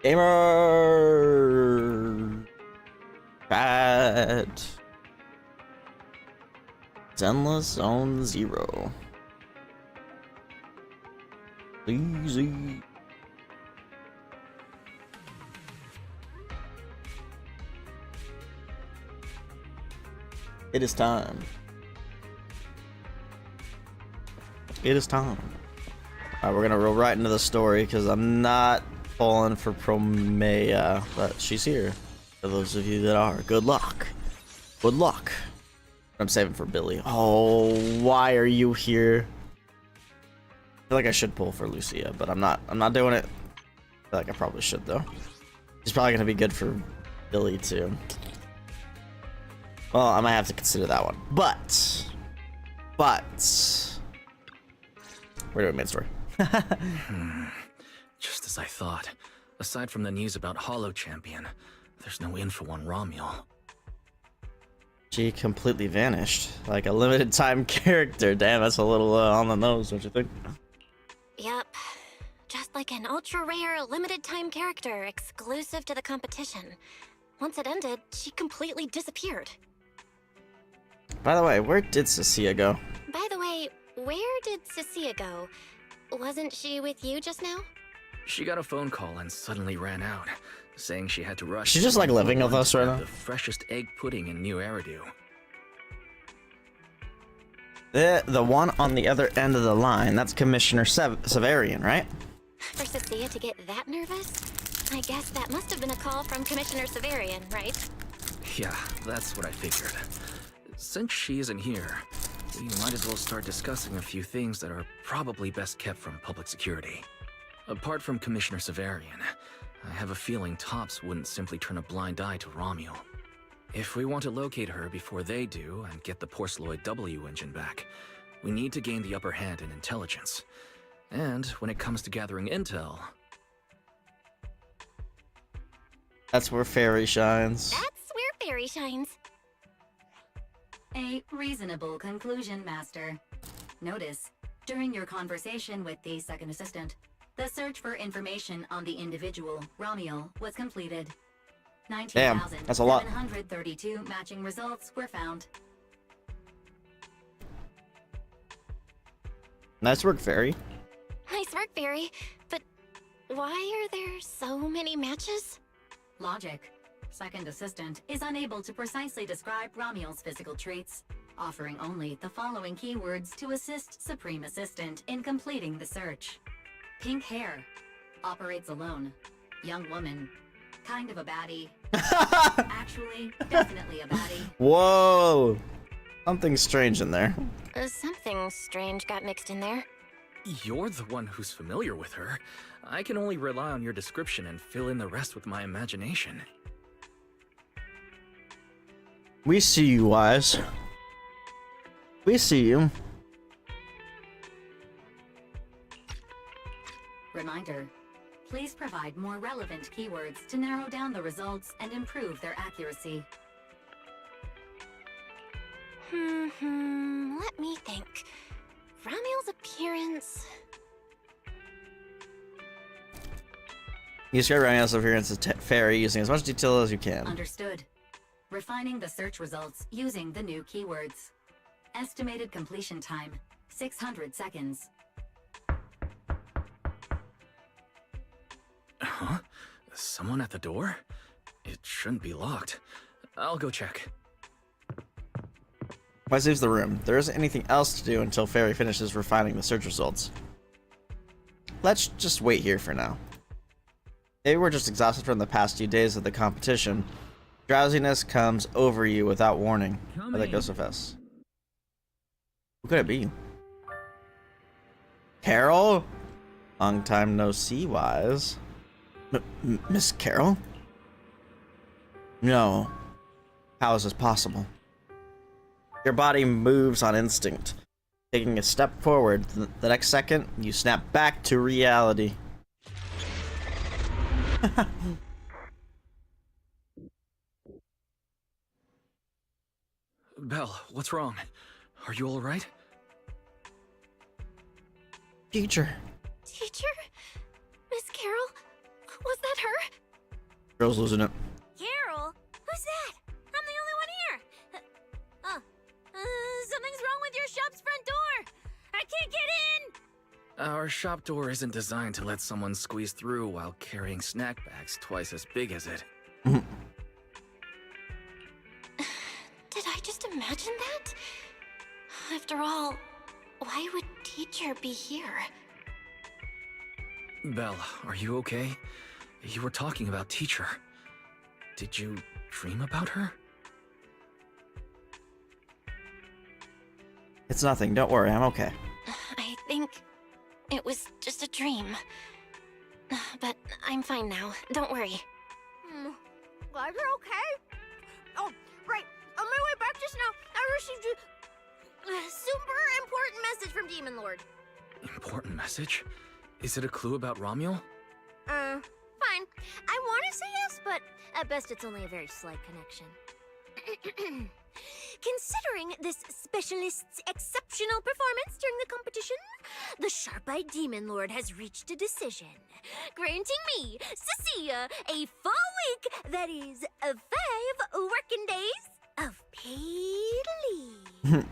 Gamer. Bad. Zenless Zone 0. Easy. It is time. It is time. Alright, we're gonna roll right into the story because I'm not falling for Promea, but she's here. For those of you that are, good luck. Good luck. I'm saving for Billy. Oh, why are you here? I feel like I should pull for Lucia, but I'm not doing it. I feel like I probably should though. She's probably gonna be good for Billy too. Well, I might have to consider that one. But we're doing main story. Just as I thought. Aside from the news about Hollow Champion, there's no info on Romuald. She completely vanished, like a limited time character. Damn, that's a little on the nose, don't you think? Yep. Just like an ultra-rare, limited-time character exclusive to the competition. Once it ended, she completely disappeared. By the way, where did Cecilia go? By the way, where did Cecilia go? Wasn't she with you just now? She got a phone call and suddenly ran out, saying she had to rush. She's just like living with us right now. The freshest egg pudding in New Eridu. The one on the other end of the line, that's Commissioner Severian, right? For Cecilia to get that nervous? I guess that must have been a call from Commissioner Severian, right? Yeah, that's what I figured. Since she isn't here, we might as well start discussing a few things that are probably best kept from public security. Apart from Commissioner Severian, I have a feeling Tops wouldn't simply turn a blind eye to Romuald. If we want to locate her before they do and get the Porceloid W engine back, we need to gain the upper hand in intelligence. And when it comes to gathering intel... That's where Fairy shines. That's where Fairy shines. A reasonable conclusion, Master. Notice, during your conversation with the second assistant, the search for information on the individual, Romuald, was completed. Damn, that's a lot. 19,732 matching results were found. Nice work, Fairy. Nice work, Fairy. But why are there so many matches? Logic. Second assistant is unable to precisely describe Romuald's physical traits, offering only the following keywords to assist Supreme Assistant in completing the search. Pink hair. Operates alone. Young woman. Kind of a baddie. Actually, definitely a baddie. Whoa! Something strange in there. Something strange got mixed in there. You're the one who's familiar with her. I can only rely on your description and fill in the rest with my imagination. We see you, Wise. We see you. Reminder. Please provide more relevant keywords to narrow down the results and improve their accuracy. Let me think. Romuald's appearance... You describe Raniel's appearance as Fairy using as much detail as you can. Understood. Refining the search results using the new keywords. Estimated completion time, 600 seconds. Huh? Someone at the door? It shouldn't be locked. I'll go check. Wise leaves the room. There isn't anything else to do until Fairy finishes refining the search results. Let's just wait here for now. Maybe we're just exhausted from the past few days of the competition. Drowsiness comes over you without warning. I think goes so fast. Who could it be? Carol? Long time no see, Wise. Miss Carol? No. How is this possible? Your body moves on instinct. Taking a step forward, the next second, you snap back to reality. Belle, what's wrong? Are you all right? Teacher. Teacher? Miss Carol? Was that her? Girl's losing it. Carol? Who's that? I'm the only one here. Something's wrong with your shop's front door. I can't get in. Our shop door isn't designed to let someone squeeze through while carrying snack bags twice as big as it. Did I just imagine that? After all, why would teacher be here? Belle, are you okay? You were talking about teacher. Did you dream about her? It's nothing. Don't worry. I'm okay. I think it was just a dream. But I'm fine now. Don't worry. Glad you're okay. Oh, right. On my way back just now, I received a super important message from Demon Lord. Important message? Is it a clue about Romuald? Fine. I want to say yes, but at best it's only a very slight connection. Considering this specialist's exceptional performance during the competition, the sharp-eyed Demon Lord has reached a decision, granting me, Cecilia, a full week, that is, 5 working days of paid leave.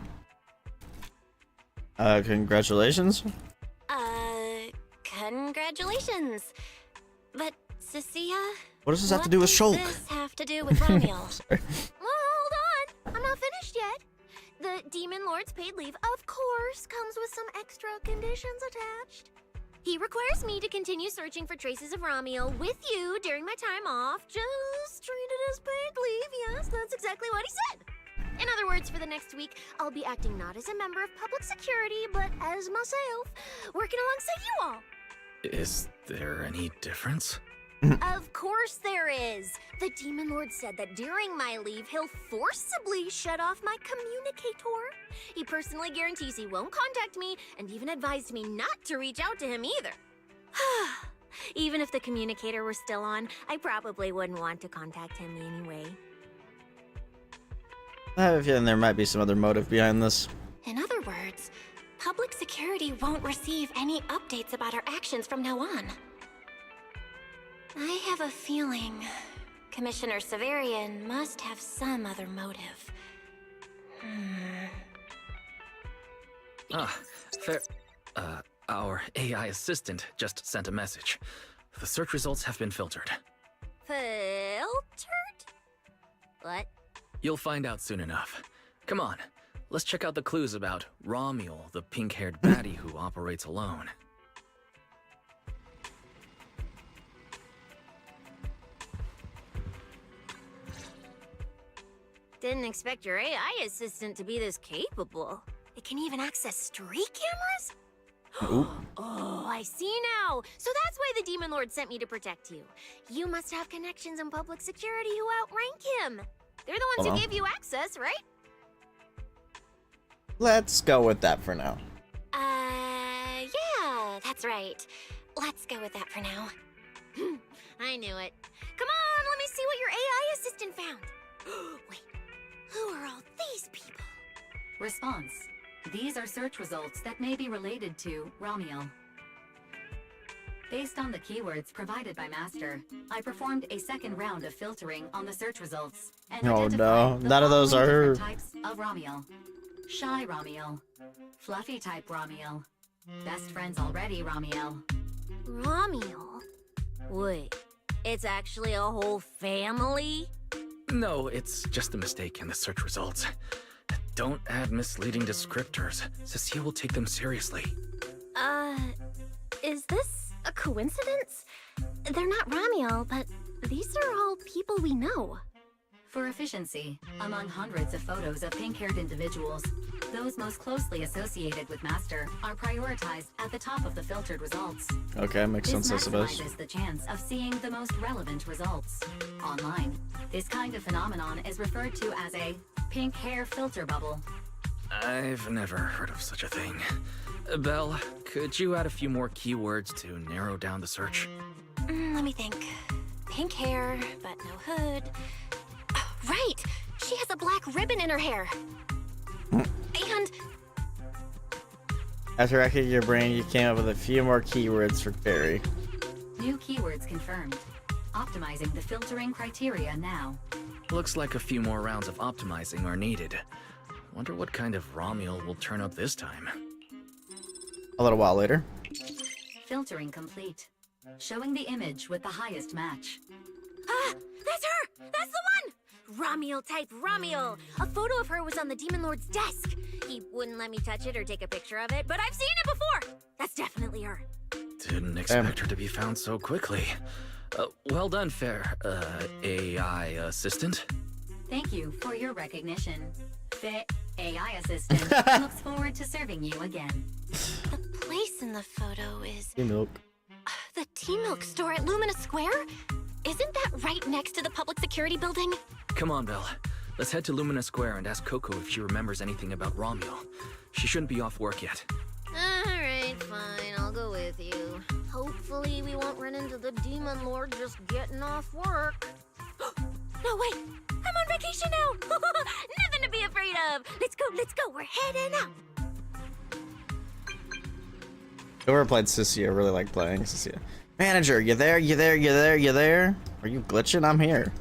Congratulations. Congratulations. But, Cecilia... What does this have to do with Shulk? What does this have to do with Romuald? Sorry. Well, hold on. I'm not finished yet. The Demon Lord's paid leave, of course, comes with some extra conditions attached. He requires me to continue searching for traces of Romuald with you during my time off. Just treat it as paid leave. Yes, that's exactly what he said. In other words, for the next week, I'll be acting not as a member of public security, but as myself, working alongside you all. Is there any difference? Of course there is. The Demon Lord said that during my leave, he'll forcibly shut off my communicator. He personally guarantees he won't contact me, and even advised me not to reach out to him either. Even if the communicator were still on, I probably wouldn't want to contact him anyway. I have a feeling there might be some other motive behind this. In other words, public security won't receive any updates about our actions from now on. I have a feeling Commissioner Severian must have some other motive. Fair. Our AI assistant just sent a message. The search results have been filtered. Filtered? What? You'll find out soon enough. Come on, let's check out the clues about Romuald, the pink-haired baddie who operates alone. Didn't expect your AI assistant to be this capable. It can even access street cameras? Ooh. Oh, I see now. So that's why the Demon Lord sent me to protect you. You must have connections in public security who outrank him. They're the ones Hold who on. gave you access, right? Let's go with that for now. Yeah, that's right. Let's go with that for now. I knew it. Come on, let me see what your AI assistant found. Wait, who are all these people? Response. These are search results that may be related to Romuald. Based on the keywords provided by Master, I performed a second round of filtering on the search results and Oh, identified no. the None of those following are different her. types of Romuald. Shy Romuald, fluffy type Romuald, best friends already Romuald. Romuald? Wait, it's actually a whole family? No, it's just a mistake in the search results. Don't add misleading descriptors. Cecile will take them seriously. Is this a coincidence? They're not Romuald, but these are all people we know. For efficiency, among hundreds of photos of pink-haired individuals, those most closely associated with Master are prioritized at the top of the filtered results. Okay, makes This sense, I suppose. maximizes the chance of seeing the most relevant results. Online, this kind of phenomenon is referred to as a pink hair filter bubble. I've never heard of such a thing. Belle, could you add a few more keywords to narrow down the search? Let me think. Pink hair, but no hood. Oh, right! She has a black ribbon in her hair. And After racking your brain, you came up with a few more keywords for Carrie. New keywords confirmed. Optimizing the filtering criteria now. Looks like a few more rounds of optimizing are needed. Wonder what kind of Romuel will turn up this time. A little while later. Filtering complete. Showing the image with the highest match. Ah, that's her! That's the one! Romuel type Romuel. A photo of her was on the Demon Lord's desk. He wouldn't let me touch it or take a picture of it, but I've seen it before! That's definitely her. Didn't expect her to be found so quickly. Well done, fair, AI assistant. Thank you for your recognition. The AI assistant looks forward to serving you again. The place in the photo is Milk. the T-Milk store at Lumina Square? Isn't that right next to the public security building? Come on, Belle. Let's head to Lumina Square and ask Coco if she remembers anything about Romuel. She shouldn't be off work yet. Alright, fine, I'll go with you. Hopefully we won't run into the Demon Lord just getting off work. No, wait! I'm on vacation now! Nothing to be afraid of! Let's go, we're heading out! Whoever played Sissy, I really like playing Sissy. Manager, you there? You there? You there? You there? Are you glitching? I'm here.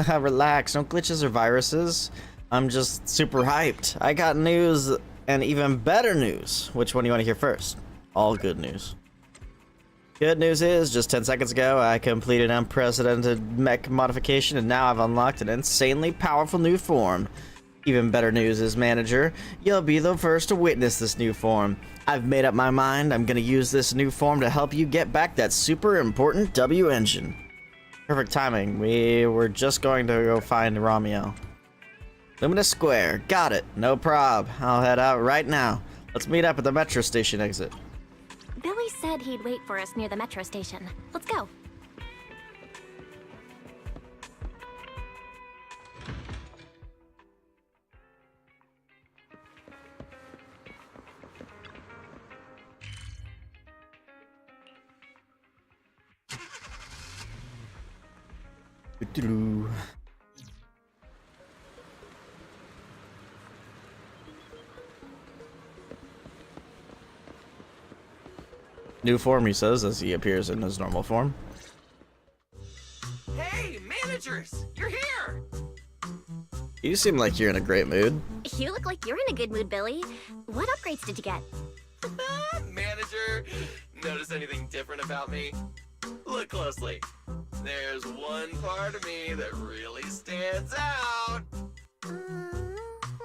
Relax, no glitches or viruses. I'm just super hyped. I got news and even better news. Which one do you want to hear first? All good news. Good news is, just 10 seconds ago, I completed an unprecedented mech modification and now I've unlocked an insanely powerful new form. Even better news is, manager, you'll be the first to witness this new form. I've made up my mind. I'm gonna use this new form to help you get back that super important W engine. Perfect timing. We were just going to go find Romuel. Lumina Square. Got it. No prob. I'll head out right now. Let's meet up at the metro station exit. Billy said he'd wait for us near the metro station. Let's go. Doo-doo-doo. New form, he says, as he appears in his normal form. Hey, managers! You're here! You seem like you're in a great mood. You look like you're in a good mood, Billy. What upgrades did you get? Manager, notice anything different about me? Look closely. There's one part of me that really stands out.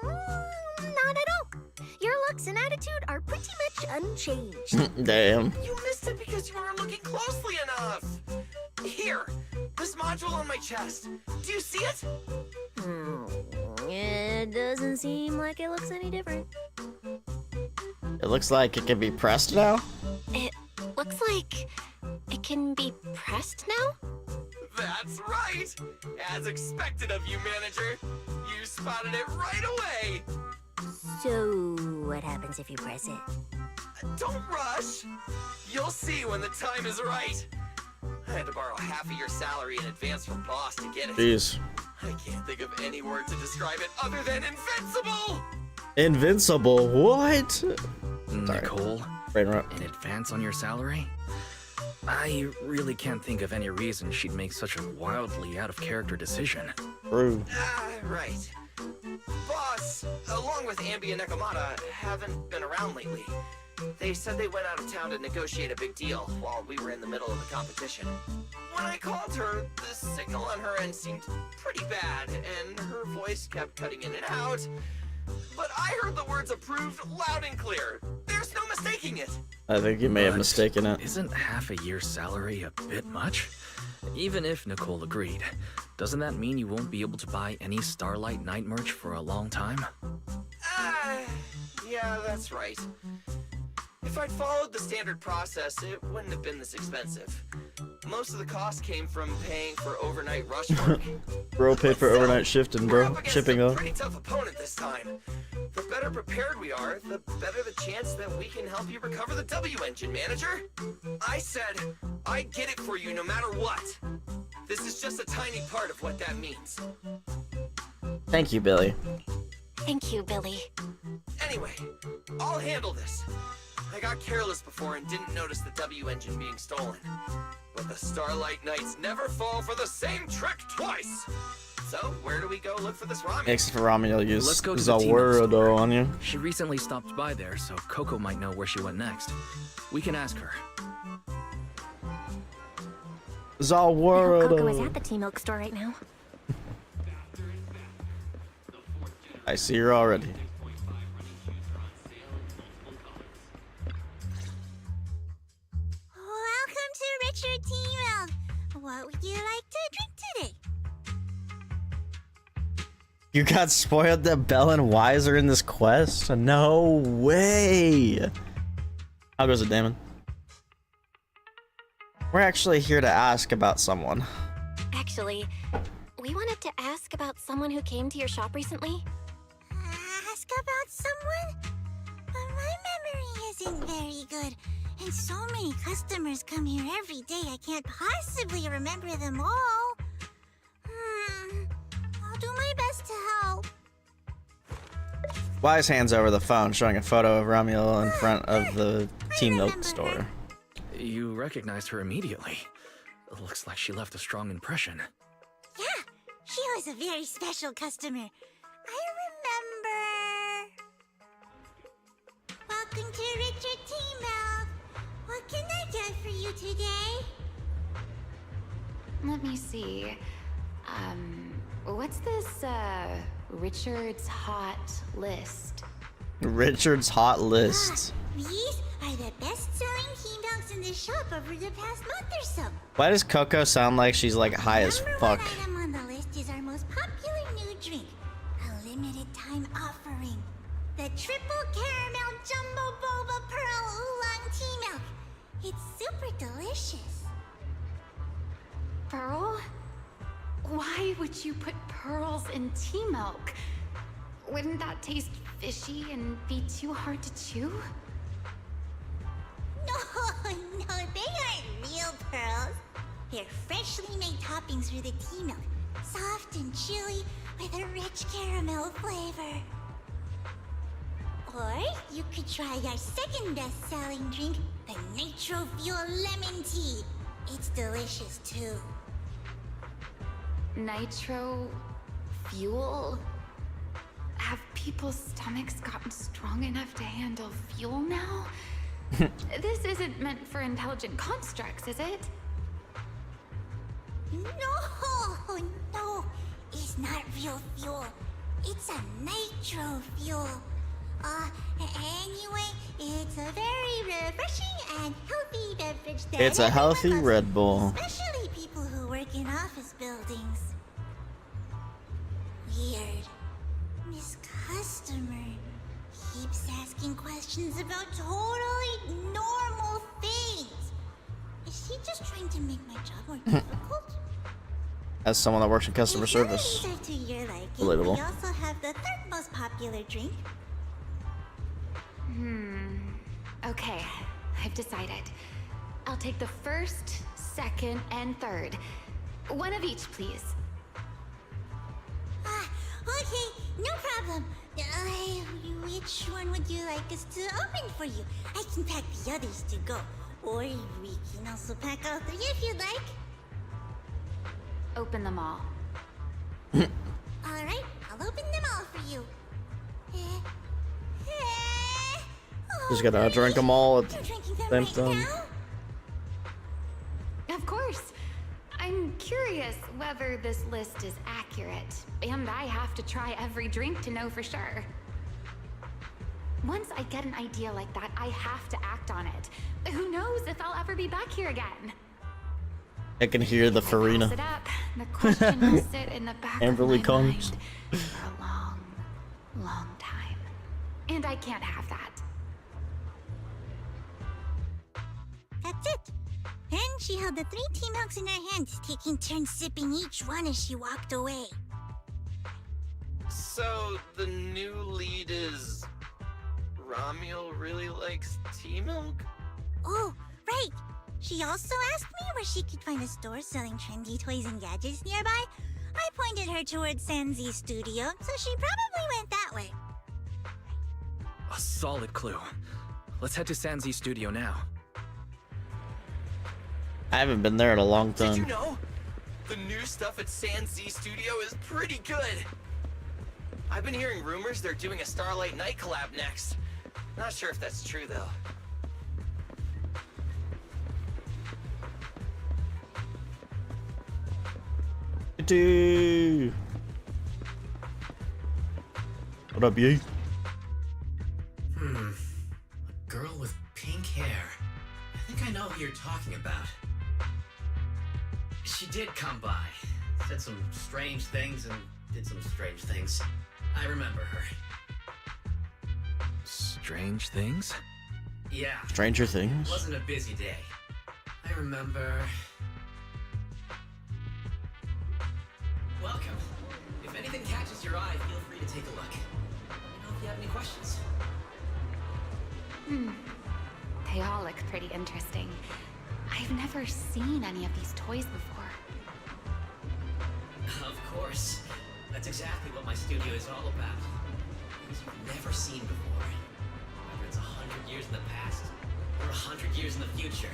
Not at all. Your looks and attitude are pretty much unchanged. Damn. You missed it because you weren't looking closely enough. Here, this module on my chest. Do you see it? It doesn't seem like it looks any different. It looks like it can be pressed now. It looks like it can be pressed now? That's right! As expected of you, manager. You spotted it right away. So, what happens if you press it? Don't rush. You'll see when the time is right. I had to borrow half of your salary in advance from boss to get it. Jeez. I can't think of any word to describe it other than invincible! Invincible? What? Nicole, Brain rot. in advance on your salary? I really can't think of any reason she'd make such a wildly out-of-character decision. True. Right. Boss, along with Ambi and Nekomata, haven't been around lately. They said they went out of town to negotiate a big deal while we were in the middle of the competition. When I called her, the signal on her end seemed pretty bad, and her voice kept cutting in and out. But I heard the words approved loud and clear. There's no mistaking it. I think you may have But mistaken it. Isn't half a year's salary a bit much? Even if Nicole agreed, doesn't that mean you won't be able to buy any Starlight Night merch for a long time? Yeah, that's right. If I'd followed the standard process, it wouldn't have been this expensive. Most of the cost came from paying for overnight rush work. Bro, pay for overnight shifting, We're bro. up against Shipping a up. pretty tough opponent this time. The better prepared we are, the better the chance that we can help you recover the W engine, manager. I said, I'd get it for you no matter what. This is just a tiny part of what that means. Thank you, Billy. Thank you, Billy. Anyway, I'll handle this. I got careless before and didn't notice the W engine being stolen. But the Starlight Knights never fall for the same trick twice! So, where do we go look for this Romeo? Thanks for Romeo. Use Let's go to the team up store. Zawardo on you. She recently stopped by there, so Coco might know where she went next. We can ask her. Coco is Zawardo. at the T-Milk store right now. I see her already. Welcome to Richard T-Milk. What would you like to drink today? You got spoiled that Belle and Wise are in this quest? No way. How goes it, Damon? We're actually here to ask about someone. Actually, we wanted to ask about someone who came to your shop recently. Ask about someone? But my memory isn't very good. And so many customers come here every day, I can't possibly remember them all. I'll do my best to help. Wise hands over the phone, showing a photo of Romeo in front of the Team Milk remember store. her. You recognized her immediately. Looks like she left a strong impression. Yeah, she was a very special customer. I remember. Welcome to Richard T-Milk. What can I get for you today? Let me see. What's this, Richard's hot list? Richard's hot list. These are the best-selling T-Milks in the shop over the past month or so. Why does Coco sound like she's like high as Number fuck? one item on the list is our most popular new drink, a limited-time offering. The Triple Caramel Jumbo Boba Pearl Oolong Tea Milk. It's super delicious. Pearl? Why would you put pearls in tea milk? Wouldn't that taste fishy and be too hard to chew? No, they aren't real pearls. They're freshly made toppings for the tea milk, soft and chewy with a rich caramel flavor. Or you could try our second best-selling drink, the Nitro Fuel Lemon Tea. It's delicious too. Nitro fuel? Have people's stomachs gotten strong enough to handle fuel now? This isn't meant for intelligent constructs, is it? No, it's not real fuel. It's a nitro fuel. Anyway, it's a very refreshing and healthy beverage that It's a healthy everyone loves, Red Bull. especially people who work in office buildings. Weird. This customer keeps asking questions about totally normal things. Is she just trying to make my job more difficult? As someone that works in customer If none of service. these are to your liking, Relatable. we also have the third most popular drink. Okay, I've decided. I'll take the first, second, and third. One of each, please. Okay, no problem. Which one would you like us to open for you? I can pack the others to go. Or we can also pack all three if you'd like. Open them all. Alright, I'll open them all for you. Just gotta drink them all at You're the drinking them same right time. now? Of course. I'm curious whether this list is accurate, and I have to try every drink to know for sure. Once I get an idea like that, I have to act on it. Who knows if I'll ever be back here again? I can hear the Pass Farina. it up. The question will sit in the back Amberly of my Combs. mind for a long, long time. And I can't have that. That's it. Then she held the 3 tea milks in her hands, taking turns sipping each one as she walked away. So, the new lead is... Romeo really likes tea milk? Oh, right. She also asked me where she could find a store selling trendy toys and gadgets nearby. I pointed her towards Sanzi's studio, so she probably went that way. A solid clue. Let's head to Sanzi's studio now. I haven't been there in a long Did you time. know? The new stuff at San Z Studio is pretty good. I've been hearing rumors they're doing a Starlight Night collab next. Not sure if that's true though. Dude. What up, you? A girl with pink hair. I think I know who you're talking about. She did come by, said some strange things and did some strange things. I remember her. Strange things? Yeah. Stranger It Things? wasn't a busy day. I remember... Welcome. If anything catches your eye, feel free to take a look. Let me know if you have any questions. They all look pretty interesting. I've never seen any of these toys before. Of course. That's exactly what my studio is all about. Things you've never seen before. Whether it's 100 years in the past or 100 years in the future,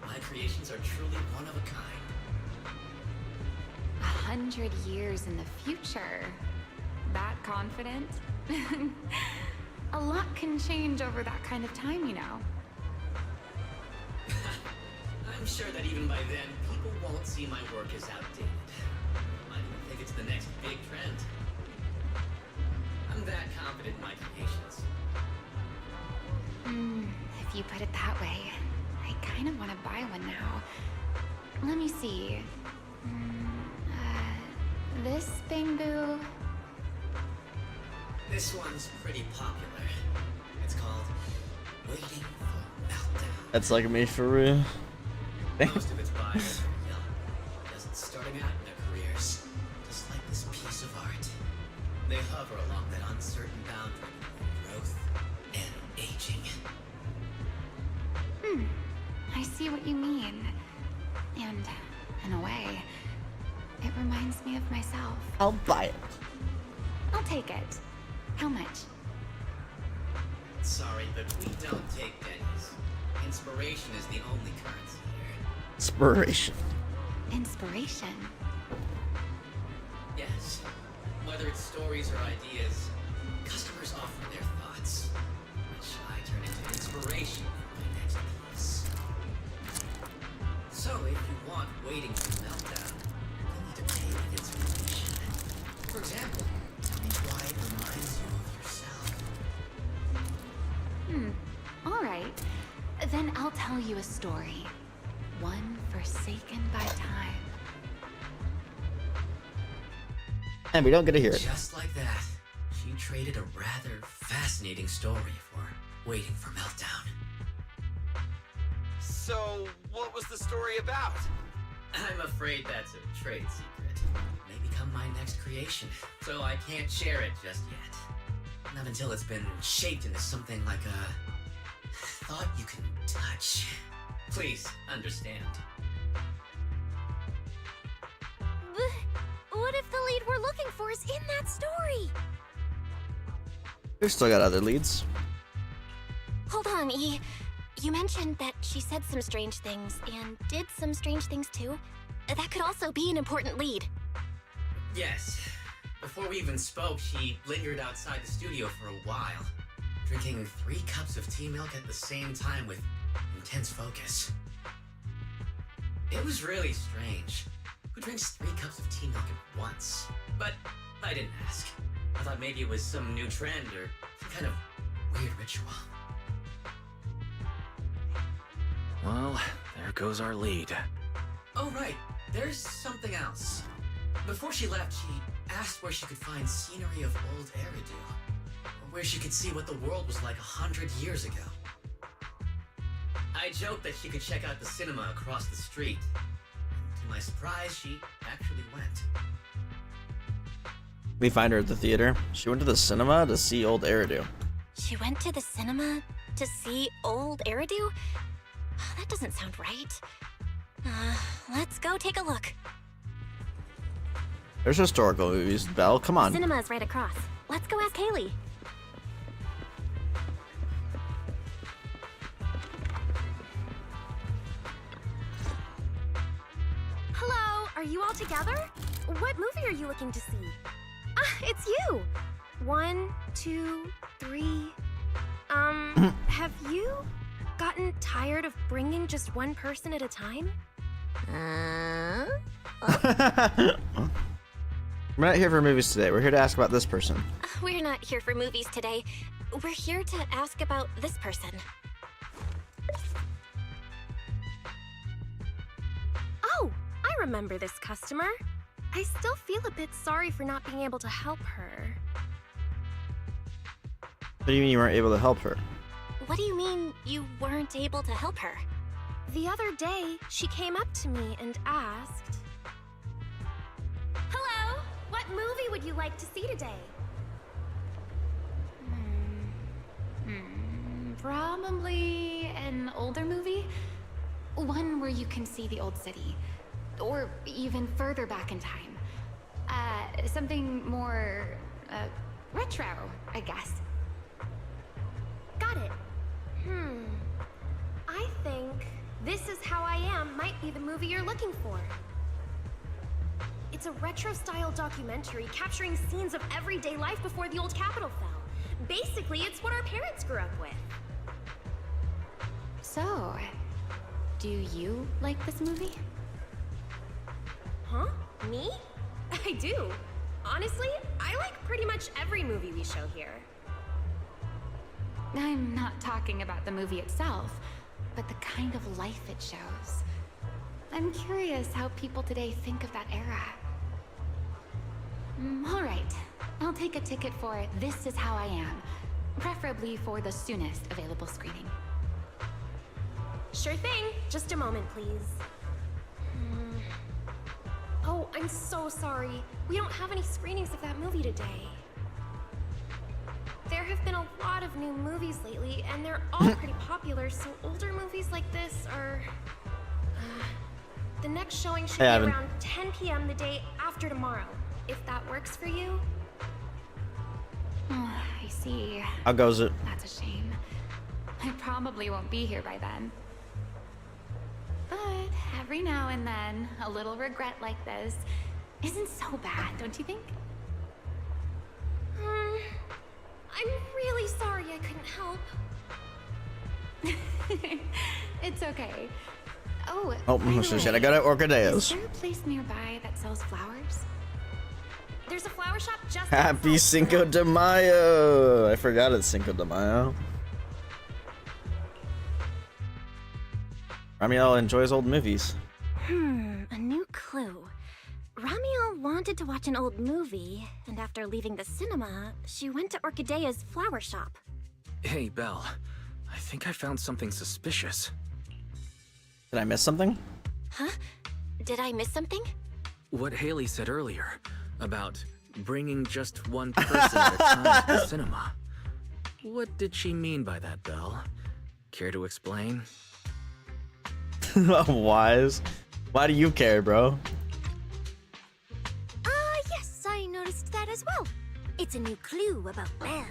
my creations are truly one of a kind. 100 years in the future? That confident? A lot can change over that kind of time, you know. I'm sure that even by then, people won't see my work as outdated. Might even think it's the next big trend. I'm that confident in my creations. If you put it that way, I kind of want to buy one now. Let me see. This Bangboo. This one's pretty popular. It's called Waiting for Meltdown. That's like me for real. Most of its buyers are young, just starting out in their careers, just like this piece of art. They hover along that uncertain boundary between growth and aging. I see what you mean. And, in a way, it reminds me of myself. I'll buy it. I'll take it. How much? Sorry, but we don't take pennies. Inspiration is the only currency here. Inspiration. Inspiration. Yes. Whether it's stories or ideas, customers offer their thoughts, which I turn into inspiration for my next piece. So if you want Waiting for Meltdown, you'll need to pay with inspiration. For example, tell me why it reminds you of yourself. All right. Then I'll tell you a story. One forsaken by time. And we don't get to hear it. Just like that, she traded a rather fascinating story for Waiting for Meltdown. So, what was the story about? I'm afraid that's a trade secret. It may become my next creation, so I can't share it just yet. Not until it's been shaped into something like a thought you can touch. Please understand. What if the lead we're looking for is in that story? We've still got other leads. Hold on, E. You mentioned that she said some strange things and did some strange things too. That could also be an important lead. Yes. Before we even spoke, she lingered outside the studio for a while, drinking 3 cups of tea milk at the same time with intense focus. It was really strange. Who drinks 3 cups of tea milk at once? But I didn't ask. I thought maybe it was some new trend or some kind of weird ritual. Well, there goes our lead. Oh, right. There's something else. Before she left, she asked where she could find scenery of old Eridu, or where she could see what the world was like 100 years ago. I joked that she could check out the cinema across the street. And to my surprise, she actually went. We find her at the theater. She went to the cinema to see old Eridu. She went to the cinema to see old Eridu? That doesn't sound right. Let's go take a look. There's historical movies. Belle, come on. Cinema's right across. Let's go ask Haley. are you all together? What movie are you looking to see? Ah, it's you! 1, 2, 3... have you gotten tired of bringing just one person at a time? We're not here for movies today. We're here to ask about this person. We're not here for movies today. We're here to ask about this person. Oh, I remember this customer. I still feel a bit sorry for not being able to help her. What do you mean you weren't able to help her? What do you mean you weren't able to help her? The other day, she came up to me and asked, "Hello, what movie would you like to see today?" Probably an older movie. One where you can see the old city. Or even further back in time. Something more, retro, I guess. Got it. I think This Is How I Am might be the movie you're looking for. It's a retro-style documentary capturing scenes of everyday life before the old Capitol fell. Basically, it's what our parents grew up with. So, do you like this movie? Huh? Me? I do. Honestly, I like pretty much every movie we show here. I'm not talking about the movie itself, but the kind of life it shows. I'm curious how people today think of that era. All right, I'll take a ticket for This Is How I Am, preferably for the soonest available screening. Sure thing. Just a moment, please. Oh, I'm so sorry. We don't have any screenings of that movie today. There have been a lot of new movies lately, and they're all pretty popular, so older movies like this are... the next showing should be around 10 p.m. the day after tomorrow, if that works for you. Oh, I see. How goes it? That's a shame. I probably won't be here by then. But every now and then, a little regret like this isn't so bad, don't you think? I'm really sorry I couldn't help. It's okay. Oh, Oh, by the should I way, go to is Orchideas? there a place nearby that sells flowers? There's a flower shop just Happy outside. Cinco de Mayo! I forgot it's Cinco de Mayo. Ramiel enjoys old movies. A new clue. Ramiel wanted to watch an old movie, and after leaving the cinema, she went to Orchidea's flower shop. Hey, Belle. I think I found something suspicious. Did I miss something? Huh? Did I miss something? What Haley said earlier about bringing just one person at a time to the cinema. What did she mean by that, Belle? Care to explain? Wise. Why do you care, bro? Yes, I noticed that as well. It's a new clue about Belle.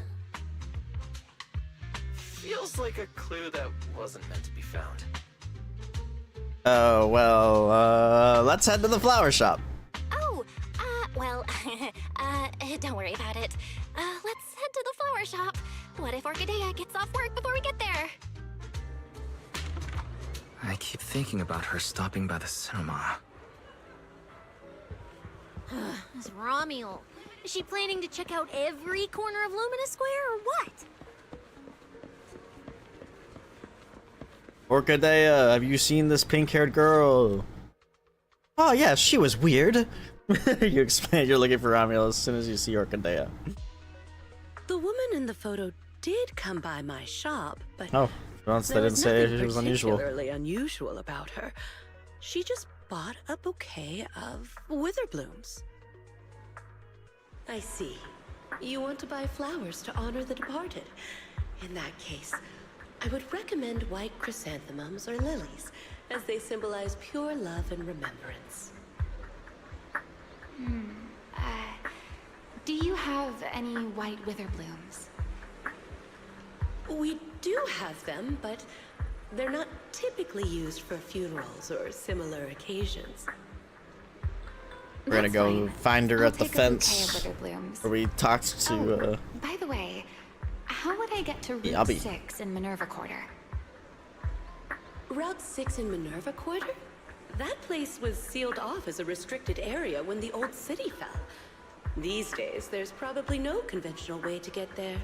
Feels like a clue that wasn't meant to be found. Oh, well, let's head to the flower shop. Oh, well, don't worry about it. Let's head to the flower shop. What if Orchidea gets off work before we get there? I keep thinking about her stopping by the cinema. This Ramiel. Is she planning to check out every corner of Lumina Square or what? Orchidea, have you seen this pink-haired girl? Oh, yeah, she was weird. You explain you're looking for Ramiel as soon as you see Orchidea. The woman in the photo did come by my shop, but Oh, once they there didn't was say nothing she was unusual. particularly unusual about her. She just bought a bouquet of wither blooms. I see. You want to buy flowers to honor the departed. In that case, I would recommend white chrysanthemums or lilies, as they symbolize pure love and remembrance. Do you have any white wither blooms? We do have them, but they're not typically used for funerals or similar occasions. We're gonna That's go fine. find her I'll at the take a bouquet of fence withered blooms. where we talked to. By the way, how would I get to Route Yabby. 6 in Minerva Quarter? Route 6 in Minerva Quarter? That place was sealed off as a restricted area when the old city fell. These days, there's probably no conventional way to get there.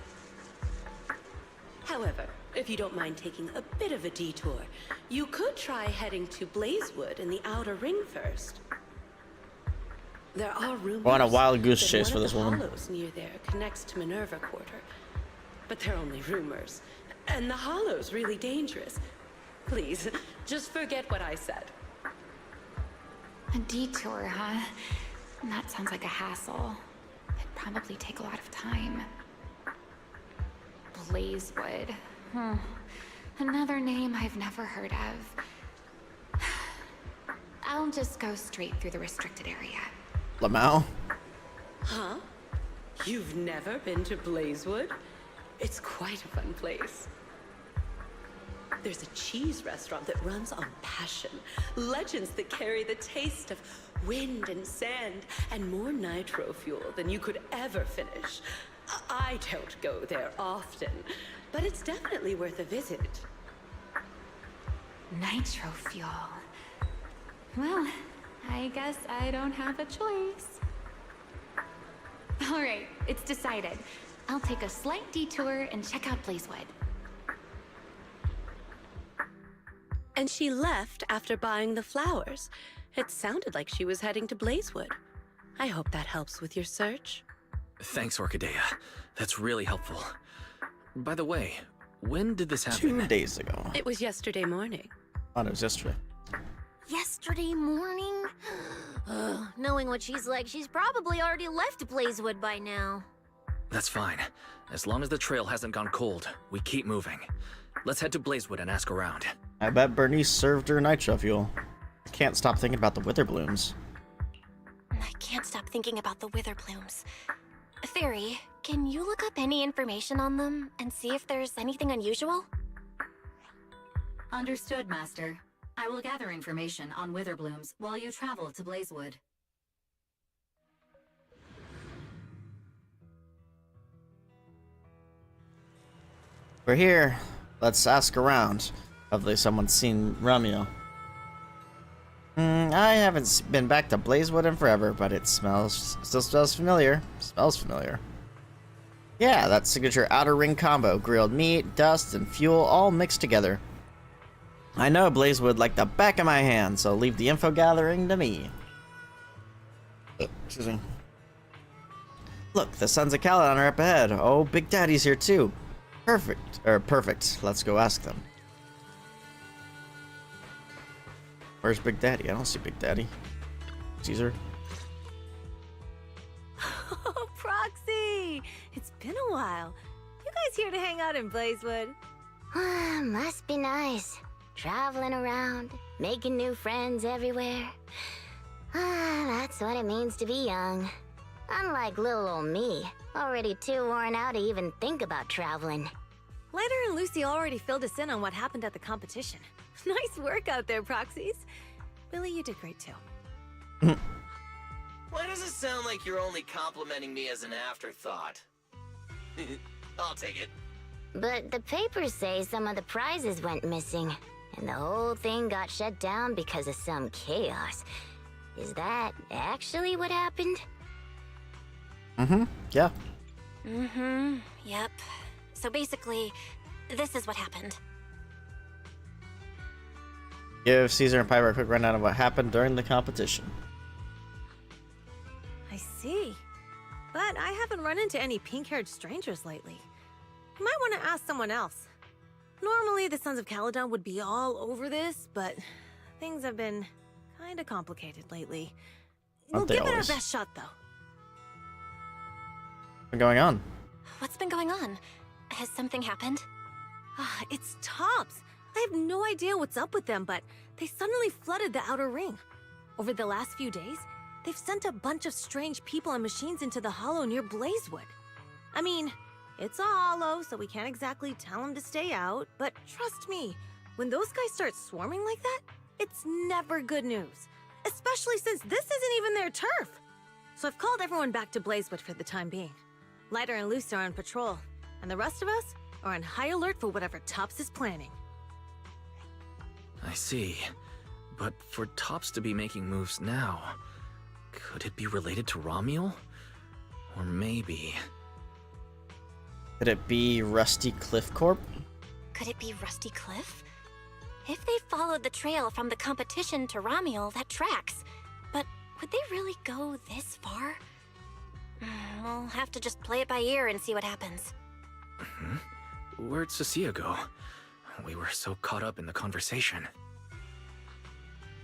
However, if you don't mind taking a bit of a detour, you could try heading to Blazewood in the Outer Ring first. There are rumors We're on a wild goose that chase one for of this the woman. hollows near there connects to Minerva Quarter. But they're only rumors. And the hollow's really dangerous. Please, just forget what I said. A detour, huh? That sounds like a hassle. It'd probably take a lot of time. Blazewood. Another name I've never heard of. I'll just go straight through the restricted area. Lamau? Huh? You've never been to Blazewood? It's quite a fun place. There's a cheese restaurant that runs on passion. Legends that carry the taste of wind and sand and more nitro fuel than you could ever finish. I don't go there often, but it's definitely worth a visit. Nitro fuel. Well, I guess I don't have a choice. All right, it's decided. I'll take a slight detour and check out Blazewood. And she left after buying the flowers. It sounded like she was heading to Blazewood. I hope that helps with your search. Thanks, Orchidea. That's really helpful. By the way, when did this happen? 2 days ago. It was yesterday morning. Oh, no, it was yesterday. Yesterday morning? Ugh, knowing what she's like, she's probably already left Blazewood by now. That's fine. As long as the trail hasn't gone cold, we keep moving. Let's head to Blazewood and ask around. I bet Bernice served her nitro fuel. I can't stop thinking about the wither blooms. I can't stop thinking about the wither blooms. Fairy, can you look up any information on them and see if there's anything unusual? Understood, Master. I will gather information on wither blooms while you travel to Blazewood. We're here. Let's ask around. Hopefully someone's seen Romeo. I haven't been back to Blazewood in forever, but it still smells familiar. Smells familiar. Yeah, that signature outer ring combo. Grilled meat, dust, and fuel all mixed together. I know Blazewood like the back of my hand, so leave the info gathering to me. Excuse me. Look, the Sons of Caledon are up ahead. Oh, Big Daddy's here too. Perfect. Let's go ask them. Where's Big Daddy? I don't see Big Daddy. Caesar. Oh, Proxy! It's been a while. You guys here to hang out in Blazewood? Must be nice. Traveling around, making new friends everywhere. That's what it means to be young. Unlike little old me, already too worn out to even think about traveling. Leonard and Lucy already filled us in on what happened at the competition. Nice work out there, Proxies. Billy, you did great too. Why does it sound like you're only complimenting me as an afterthought? I'll take it. But the papers say some of the prizes went missing, and the whole thing got shut down because of some chaos. Is that actually what happened? Yeah. Yep. So basically, this is what happened. Give Caesar and Piper a quick rundown of what happened during the competition. I see. But I haven't run into any pink-haired strangers lately. I might want to ask someone else. Normally, the Sons of Caledon would be all over this, but things have been kind of complicated lately. We'll Aren't they give it our always? best shot, though. What's going on? What's been going on? Has something happened? It's Tops. I have no idea what's up with them, but they suddenly flooded the Outer Ring. Over the last few days, they've sent a bunch of strange people and machines into the hollow near Blazewood. I mean, it's a hollow, so we can't exactly tell them to stay out, but trust me, when those guys start swarming like that, it's never good news. especially since this isn't even their turf. So I've called everyone back to Blazewood for the time being. Lighter and Luce are on patrol, and the rest of us are on high alert for whatever Tops is planning. I see. But for Tops to be making moves now, could it be related to Romuel? Or maybe... Could it be Rusty Cliff Corp? Could it be Rusty Cliff? If they followed the trail from the competition to Romuel, that tracks. But would they really go this far? We'll have to just play it by ear and see what happens. Where'd Cecilia go? We were so caught up in the conversation.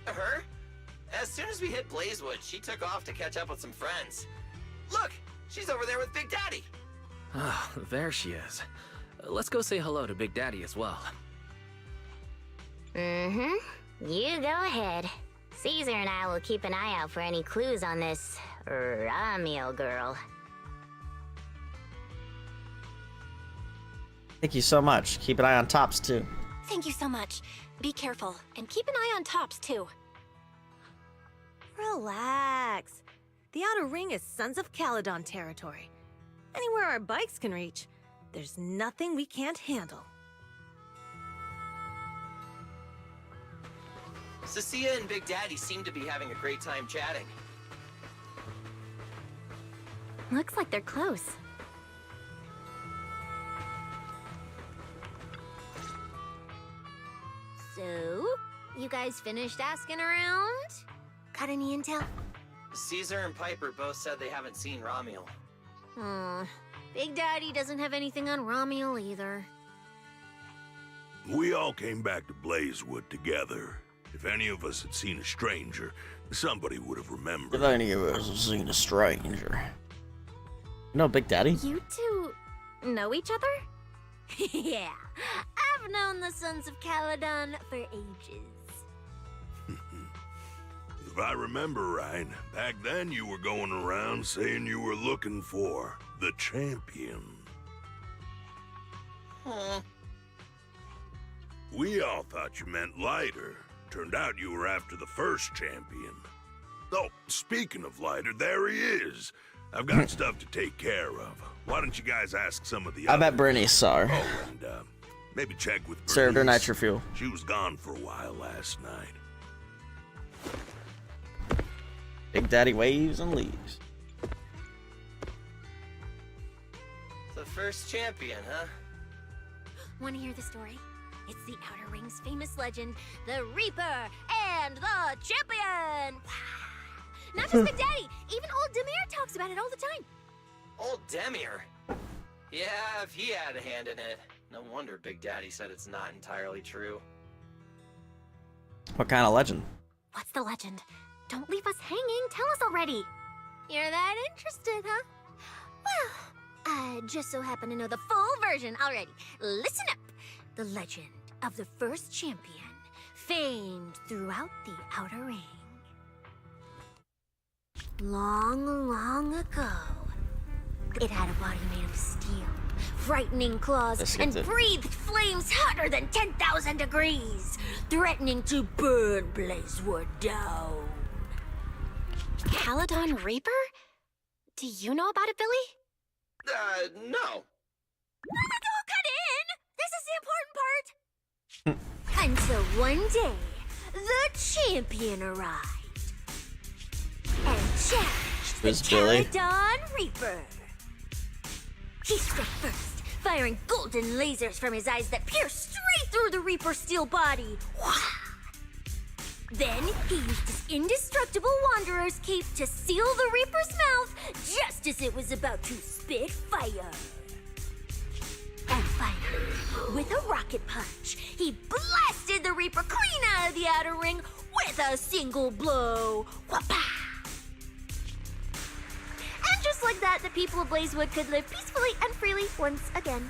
Her? As soon as we hit Blazewood, she took off to catch up with some friends. Look, she's over there with Big Daddy. Ah, there she is. Let's go say hello to Big Daddy as well. You go ahead. Caesar and I will keep an eye out for any clues on this Romuel girl. Thank you so much. Keep an eye on Tops, too. Thank you so much. Be careful, and keep an eye on Tops, too. Relax. The Outer Ring is Sons of Caledon territory. Anywhere our bikes can reach, there's nothing we can't handle. Cecilia and Big Daddy seem to be having a great time chatting. Looks like they're close. So, you guys finished asking around? Got any intel? Caesar and Piper both said they haven't seen Romuel. Big Daddy doesn't have anything on Romuel either. We all came back to Blazewood together. If any of us had seen a stranger, somebody would have remembered. If any of us have seen a stranger. You know Big Daddy? You two know each other? Yeah, I've known the Sons of Caledon for ages. If I remember right, back then you were going around saying you were looking for the champion. Huh. We all thought you meant Lighter. Turned out you were after the first champion. Oh, speaking of Lighter, there he is. I've got stuff to take care of. Why don't you guys ask some of the I others? bet Bernice saw her. Oh, and maybe check with Bernice. Served her nitro fuel. She was gone for a while last night. Big Daddy waves and leaves. The first champion, huh? Want to hear the story? It's the Outer Ring's famous legend, the Reaper and the Champion! Not just Big Daddy, even old Demir talks about it all the time. Old Demir? Yeah, if he had a hand in it. No wonder Big Daddy said it's not entirely true. What kind of legend? What's the legend? Don't leave us hanging. Tell us already. You're that interested, huh? Well, I just so happen to know the full version already. Listen up. The legend of the first champion, famed throughout the Outer Ring. Long, long ago, it had a body made of steel, frightening claws, and breathed flames hotter than 10,000 degrees, threatening to burn Blazewood down. Caledon Reaper? Do you know about it, Billy? No. Don't cut in! This is the important part! Until one day, the champion arrived and challenged the Billy? Caledon Reaper. He struck first, firing golden lasers from his eyes that pierced straight through the Reaper's steel body. Then he used his indestructible Wanderer's cape to seal the Reaper's mouth just as it was about to spit fire. And finally, with a rocket punch, he blasted the Reaper clean out of the Outer Ring with a single blow. Whapa! And just like that, the people of Blazewood could live peacefully and freely once again.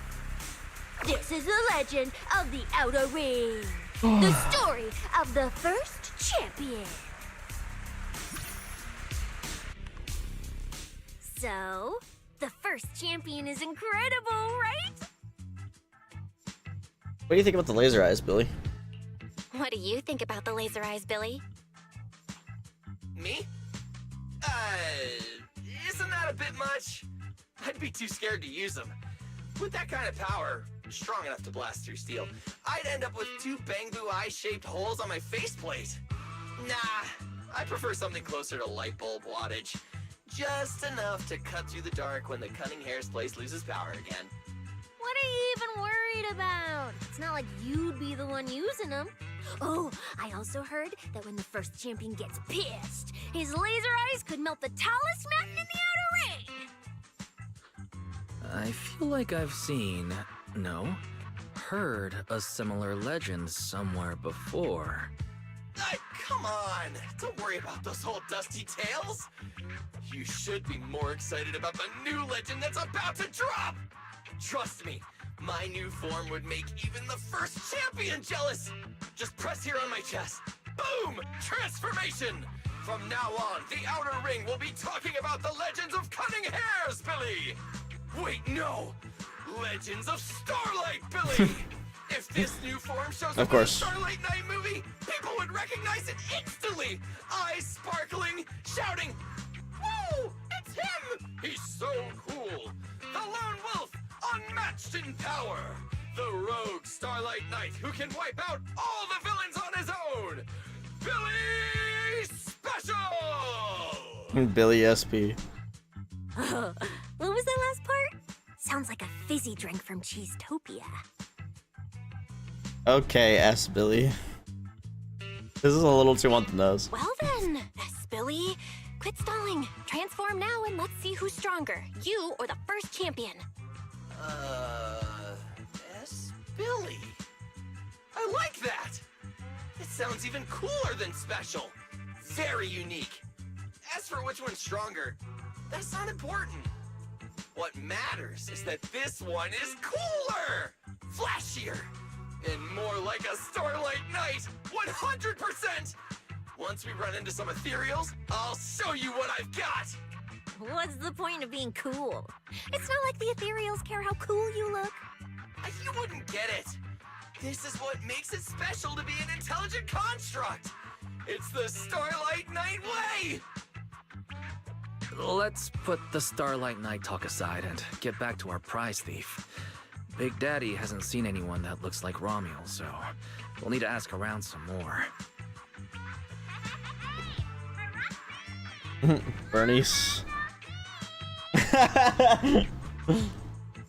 This is the legend of the Outer Ring. The story of the first champion. So, the first champion is incredible, right? What do you think about the laser eyes, Billy? What do you think about the laser eyes, Billy? Me? Isn't that a bit much? I'd be too scared to use them. With that kind of power, strong enough to blast through steel, I'd end up with 2 Bangbu eye-shaped holes on my faceplate. Nah, I prefer something closer to light bulb wattage. Just enough to cut through the dark when the cunning hair's place loses power again. What are you even worried about? It's not like you'd be the one using them. Oh, I also heard that when the first champion gets pissed, his laser eyes could melt the tallest mountain in the outer ring. I feel like I've seen, no, heard a similar legend somewhere before. Come on! Don't worry about those old dusty tales! You should be more excited about the new legend that's about to drop! Trust me, my new form would make even the first champion jealous! Just press here on my chest. Boom! Transformation! From now on, the Outer Ring will be talking about the legends of cunning hairs, Billy! Wait, no! Legends of Starlight, Billy! If this new form shows up in the Starlight Night movie, people would recognize it instantly! Eyes sparkling, shouting, "Woo! It's him! He's so cool! The Lone Wolf, unmatched in power! The rogue Starlight Knight who can wipe out all the villains on his own! Billy Special!" Billy SP. What was that last part? Sounds like a fizzy drink from Cheesetopia. Okay, S Billy. This is a little too on the nose. Well then, S. Billy, quit stalling. Transform now and let's see who's stronger, you or the first champion. S. Billy. I like that! It sounds even cooler than special. Very unique. As for which one's stronger, that's not important. What matters is that this one is cooler, flashier, and more like a Starlight Knight, 100%! Once we run into some ethereals, I'll show you what I've got! What's the point of being cool? It's not like the ethereals care how cool you look. You wouldn't get it. This is what makes it special to be an intelligent construct. It's the Starlight Knight way! Let's put the Starlight Knight talk aside and get back to our prize thief. Big Daddy hasn't seen anyone that looks like Romuald, so we'll need to ask around some more. Bernice.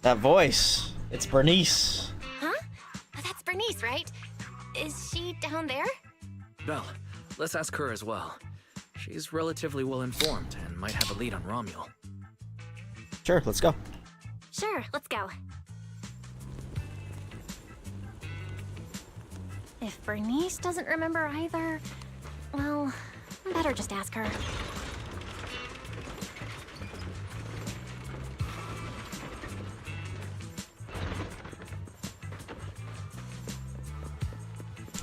That voice. It's Bernice. Huh? That's Bernice, right? Is she down there? Belle, let's ask her as well. She's relatively well informed and might have a lead on Romuald. Sure, let's go. Sure, let's go. If Bernice doesn't remember either, well, better just ask her.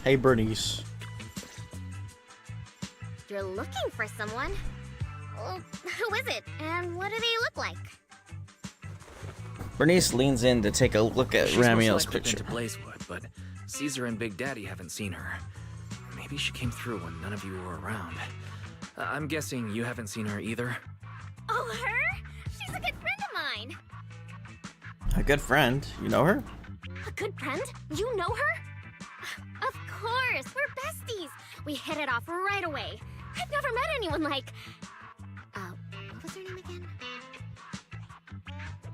Hey, Bernice. You're looking for someone? Well, who is it, and what do they look like? Bernice leans in to take a look at She's Ramiel's most likely picture. been to Blazewood, but Caesar and Big Daddy haven't seen her. Maybe she came through when none of you were around. I'm guessing you haven't seen her either? Oh, her? She's a good friend of mine. A good friend. You know her? A good friend? You know her? Of course, we're besties. We hit it off right away. I've never met anyone like... what was her name again?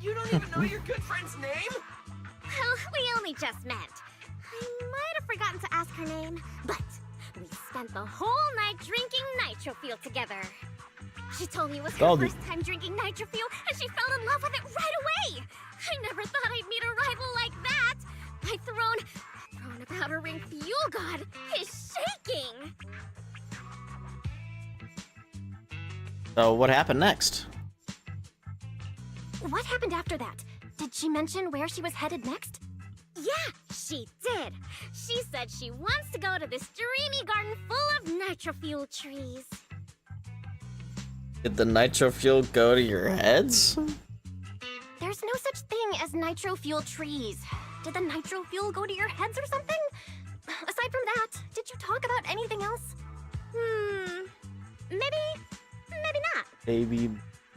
You don't even know your good friend's name? Well, we only just met. I might have forgotten to ask her name, but we spent the whole night drinking Nitro Fuel together. She told me it was her Goldie. first time drinking Nitro Fuel, and she fell in love with it right away. I never thought I'd meet a rival like that. My throne of Outer Ring Fuel God is shaking. So what happened next? What happened after that? Did she mention where she was headed next? Yeah, she did. She said she wants to go to this dreamy garden full of Nitro Fuel trees. Did the nitro fuel go to your heads? There's no such thing as nitro fuel trees. Did the nitro fuel go to your heads or something? Aside from that, did you talk about anything else? maybe not. Baby.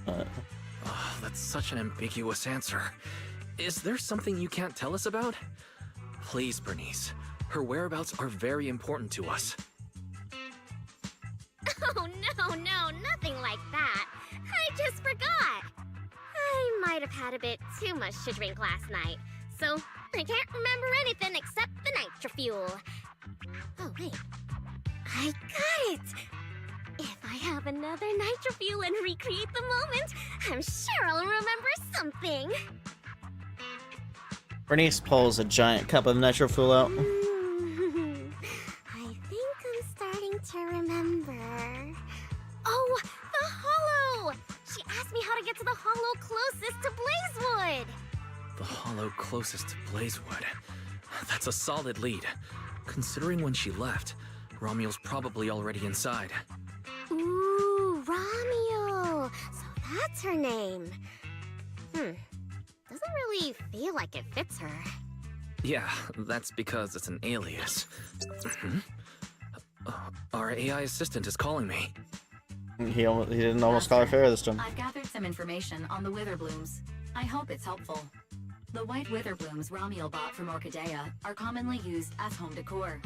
Oh, that's such an ambiguous answer. Is there something you can't tell us about? Please, Bernice. Her whereabouts are very important to us. Oh, no, nothing like that. I just forgot. I might have had a bit too much to drink last night, so I can't remember anything except the nitrofuel. Oh, wait. I got it! If I have another nitrofuel and recreate the moment, I'm sure I'll remember something. Bernice pulls a giant cup of nitro fuel out. I think I'm starting to remember. Oh, the hollow! She asked me how to get to the hollow closest to Blazewood. The hollow closest to Blazewood. That's a solid lead. Considering when she left, Romuald's probably already inside. Ooh, Romuald. So that's her name. Doesn't really feel like it fits her. Yeah, that's because it's an alias. Our AI assistant is calling me. He didn't almost call her fair this time. I've gathered some information on the Witherblooms. I hope it's helpful. The white Witherblooms Romuald bought from Orchidea are commonly used as home decor.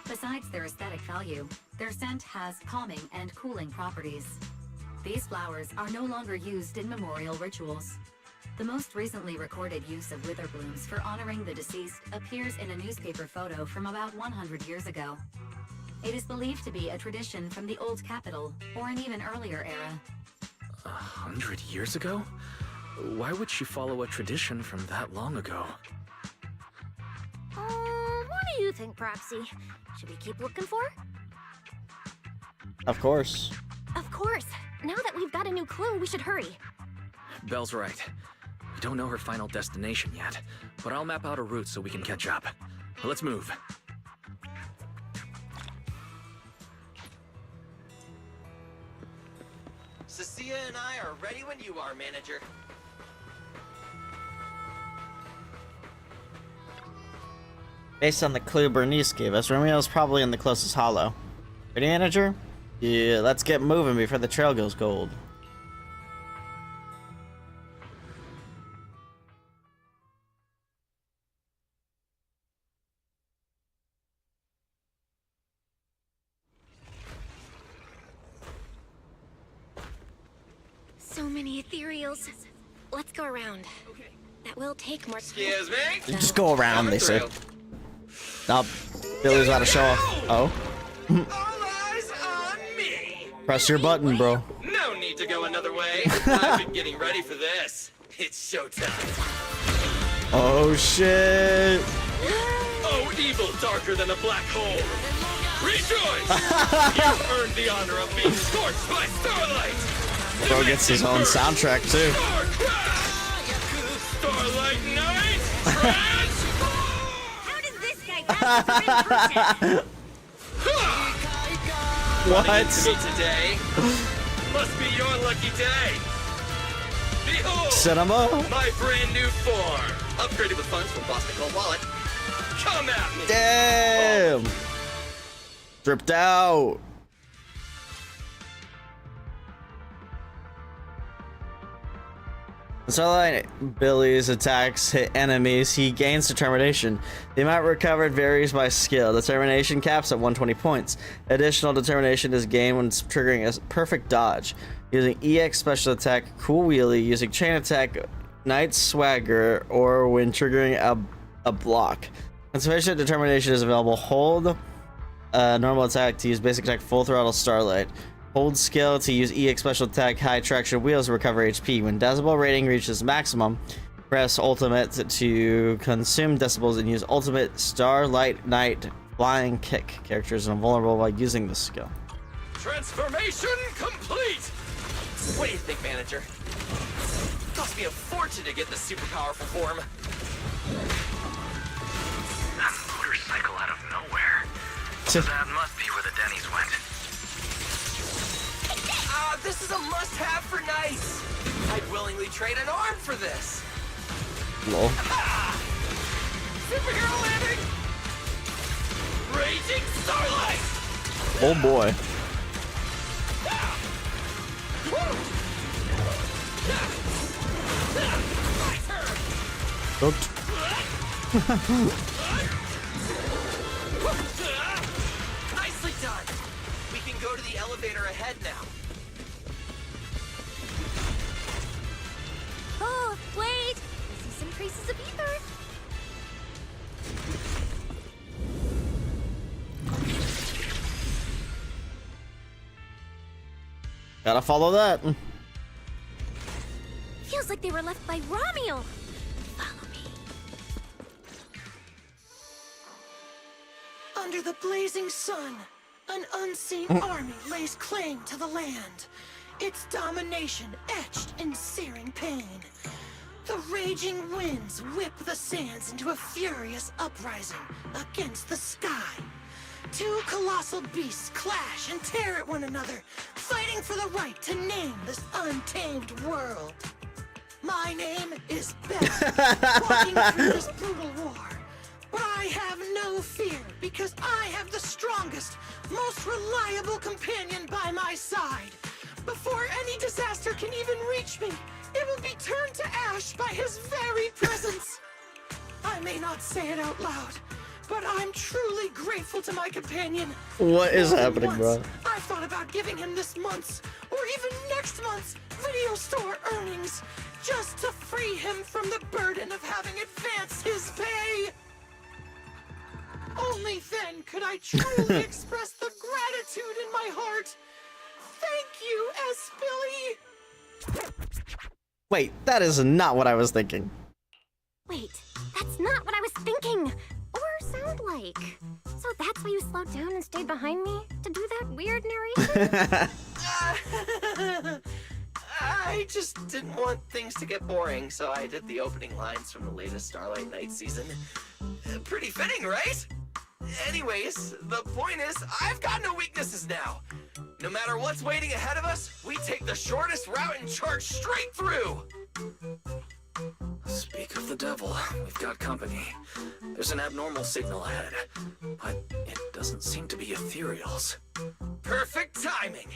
Besides their aesthetic value, their scent has calming and cooling properties. These flowers are no longer used in memorial rituals. The most recently recorded use of Witherblooms for honoring the deceased appears in a newspaper photo from about 100 years ago. It is believed to be a tradition from the Old Capital, or an even earlier era. 100 years ago? Why would she follow a tradition from that long ago? What do you think, Proxy? Should we keep looking for? Of course. Of course. Now that we've got a new clue, we should hurry. Belle's right. We don't know her final destination yet, but I'll map out a route so we can catch up. Let's move. Cecilia and I are ready when you are, manager. Based on the clue Bernice gave us, Romeo's probably in the closest hollow. Ready, manager? Yeah, let's get moving before the trail goes cold. So many ethereals. Let's go around. That will take more time. Excuse me? You just go around, they say. Oh, Billy's about to show off. Oh. All eyes on me. Press your button, bro. No need to go another way. I've been getting ready for this. It's showtime. Oh, shit. Oh, evil darker than a black hole. Rejoice! You've earned the honor of being scorched by starlight. Bro gets his own soundtrack, too. Starlight Night! How does this guy pass as a good person? What? Me today must be your lucky day. Behold, Cinema? my brand new form, upgraded with funds from Boston Cold Wallet. Come at me. Damn. Dripped out. So like Billy's attacks hit enemies, he gains determination. The amount recovered varies by skill. Determination caps at 120 points. Additional determination is gained when triggering a perfect dodge. Using EX special attack, cool wheelie, using chain attack, Knight Swagger, or when triggering a block. When sufficient determination is available, hold normal attack to use basic attack full throttle starlight. Hold skill to use EX special attack high traction wheels to recover HP. When decibel rating reaches maximum, press ultimate to consume decibels and use ultimate Starlight Knight flying kick. Characters are invulnerable while using this skill. Transformation complete. What do you think, manager? It cost me a fortune to get this super powerful form. That motorcycle out of nowhere. That must be where the Denny's went. This is a must-have for nights. I'd willingly trade an arm for this. Lol. Superhero landing. Raging starlight. Oh boy. Cooked. Nicely done! We can go to the elevator ahead now. Oh, wait! I see some traces of ether. Gotta follow that. Feels like they were left by Ramiel. Follow me. Under the blazing sun, an unseen army lays claim to the land. Its domination etched in searing pain. The raging winds whip the sands into a furious uprising against the sky. Two colossal beasts clash and tear at one another, fighting for the right to name this untamed world. My name is Beth, walking through this brutal war. But I have no fear, because I have the strongest, most reliable companion by my side. Before any disaster can even reach me, it will be turned to ash by his very presence. I may not say it out loud, but I'm truly grateful to my companion. What is More than happening, once, bro? I've thought about giving him this month's, or even next month's, video store earnings, just to free him from the burden of having advanced his pay. Only then could I truly express the gratitude in my heart. Thank you, S. Billy. Wait, that is not what I was thinking. Wait, that's not what I was thinking. Or sound like. So that's why you slowed down and stayed behind me? To do that weird narration? I just didn't want things to get boring, so I did the opening lines from the latest Starlight Night season. Pretty fitting, right? Anyways, the point is, I've got no weaknesses now. No matter what's waiting ahead of us, we take the shortest route and charge straight through. Speak of the devil, we've got company. There's an abnormal signal ahead, but it doesn't seem to be ethereals. Perfect timing!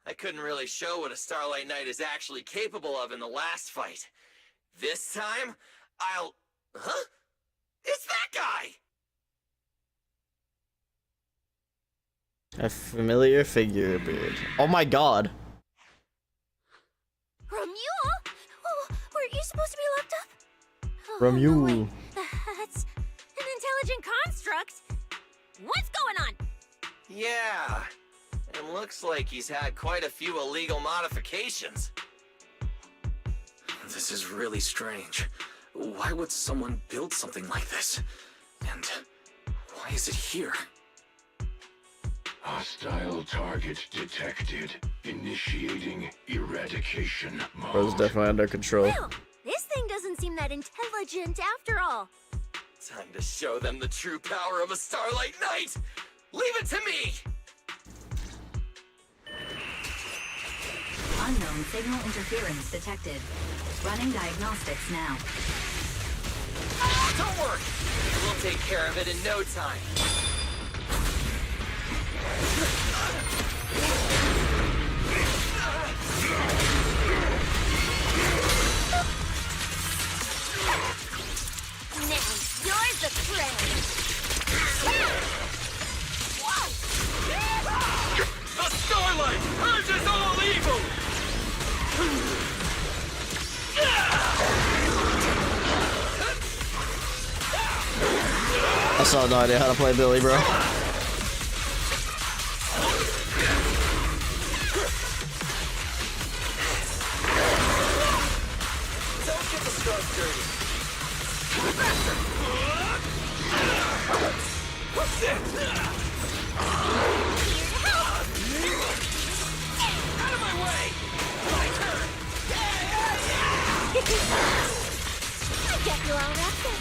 I couldn't really show what a Starlight Knight is actually capable of in the last fight. This time, I'll... Huh? It's that guy! A familiar figure appeared. Oh my god. Ramiel? Oh, weren't you supposed to be locked up? Oh, Ramiel. no way. That's an intelligent construct. What's going on? Yeah, it looks like he's had quite a few illegal modifications. This is really strange. Why would someone build something like this? And why is it here? Hostile target detected. Initiating eradication mode. Bro's definitely under control. Well, this thing doesn't seem that intelligent after all. Time to show them the true power of a Starlight Knight! Leave it to me! Unknown signal interference detected. Running diagnostics now. Don't worry! We'll take care of it in no time. Now, you're the prey. The Starlight purges all evil! I still have no idea how to play Billy, bro. Don't get the stroke dirty. Out of my way! My turn! I get you all wrapped up.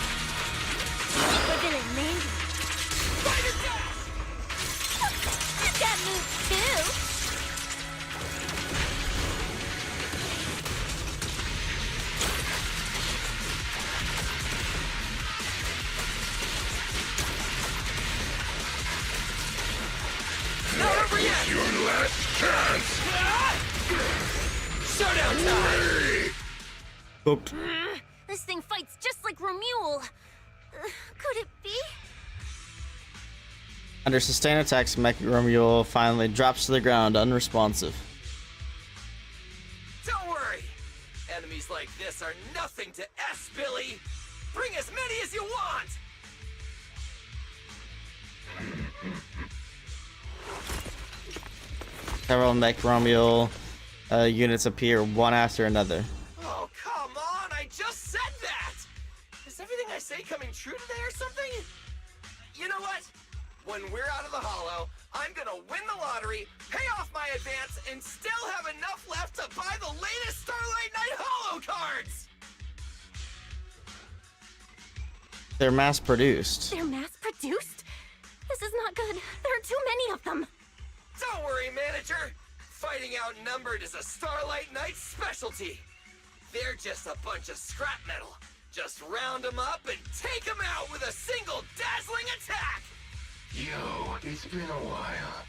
Look at it, man. Spider dash! I've got moves too. Not over yet! Your last chance. Showdown time! Cooked. This thing fights just like Romule. Could it be? Under sustained attacks, Mech Romule finally drops to the ground, unresponsive. Don't worry! Enemies like this are nothing to S, Billy! Bring as many as you want! Several Mech Romule units appear one after another. Oh, come on! I just said that! Is everything I say coming true today or something? You know what? When we're out of the Hollow, I'm gonna win the lottery, pay off my advance, and still have enough left to buy the latest Starlight Knight Hollow cards! They're mass-produced. They're mass-produced? This is not good. There are too many of them. Don't worry, manager. Fighting outnumbered is a Starlight Knight specialty. They're just a bunch of scrap metal. Just round them up and take them out with a single dazzling attack. Yo, it's been a while.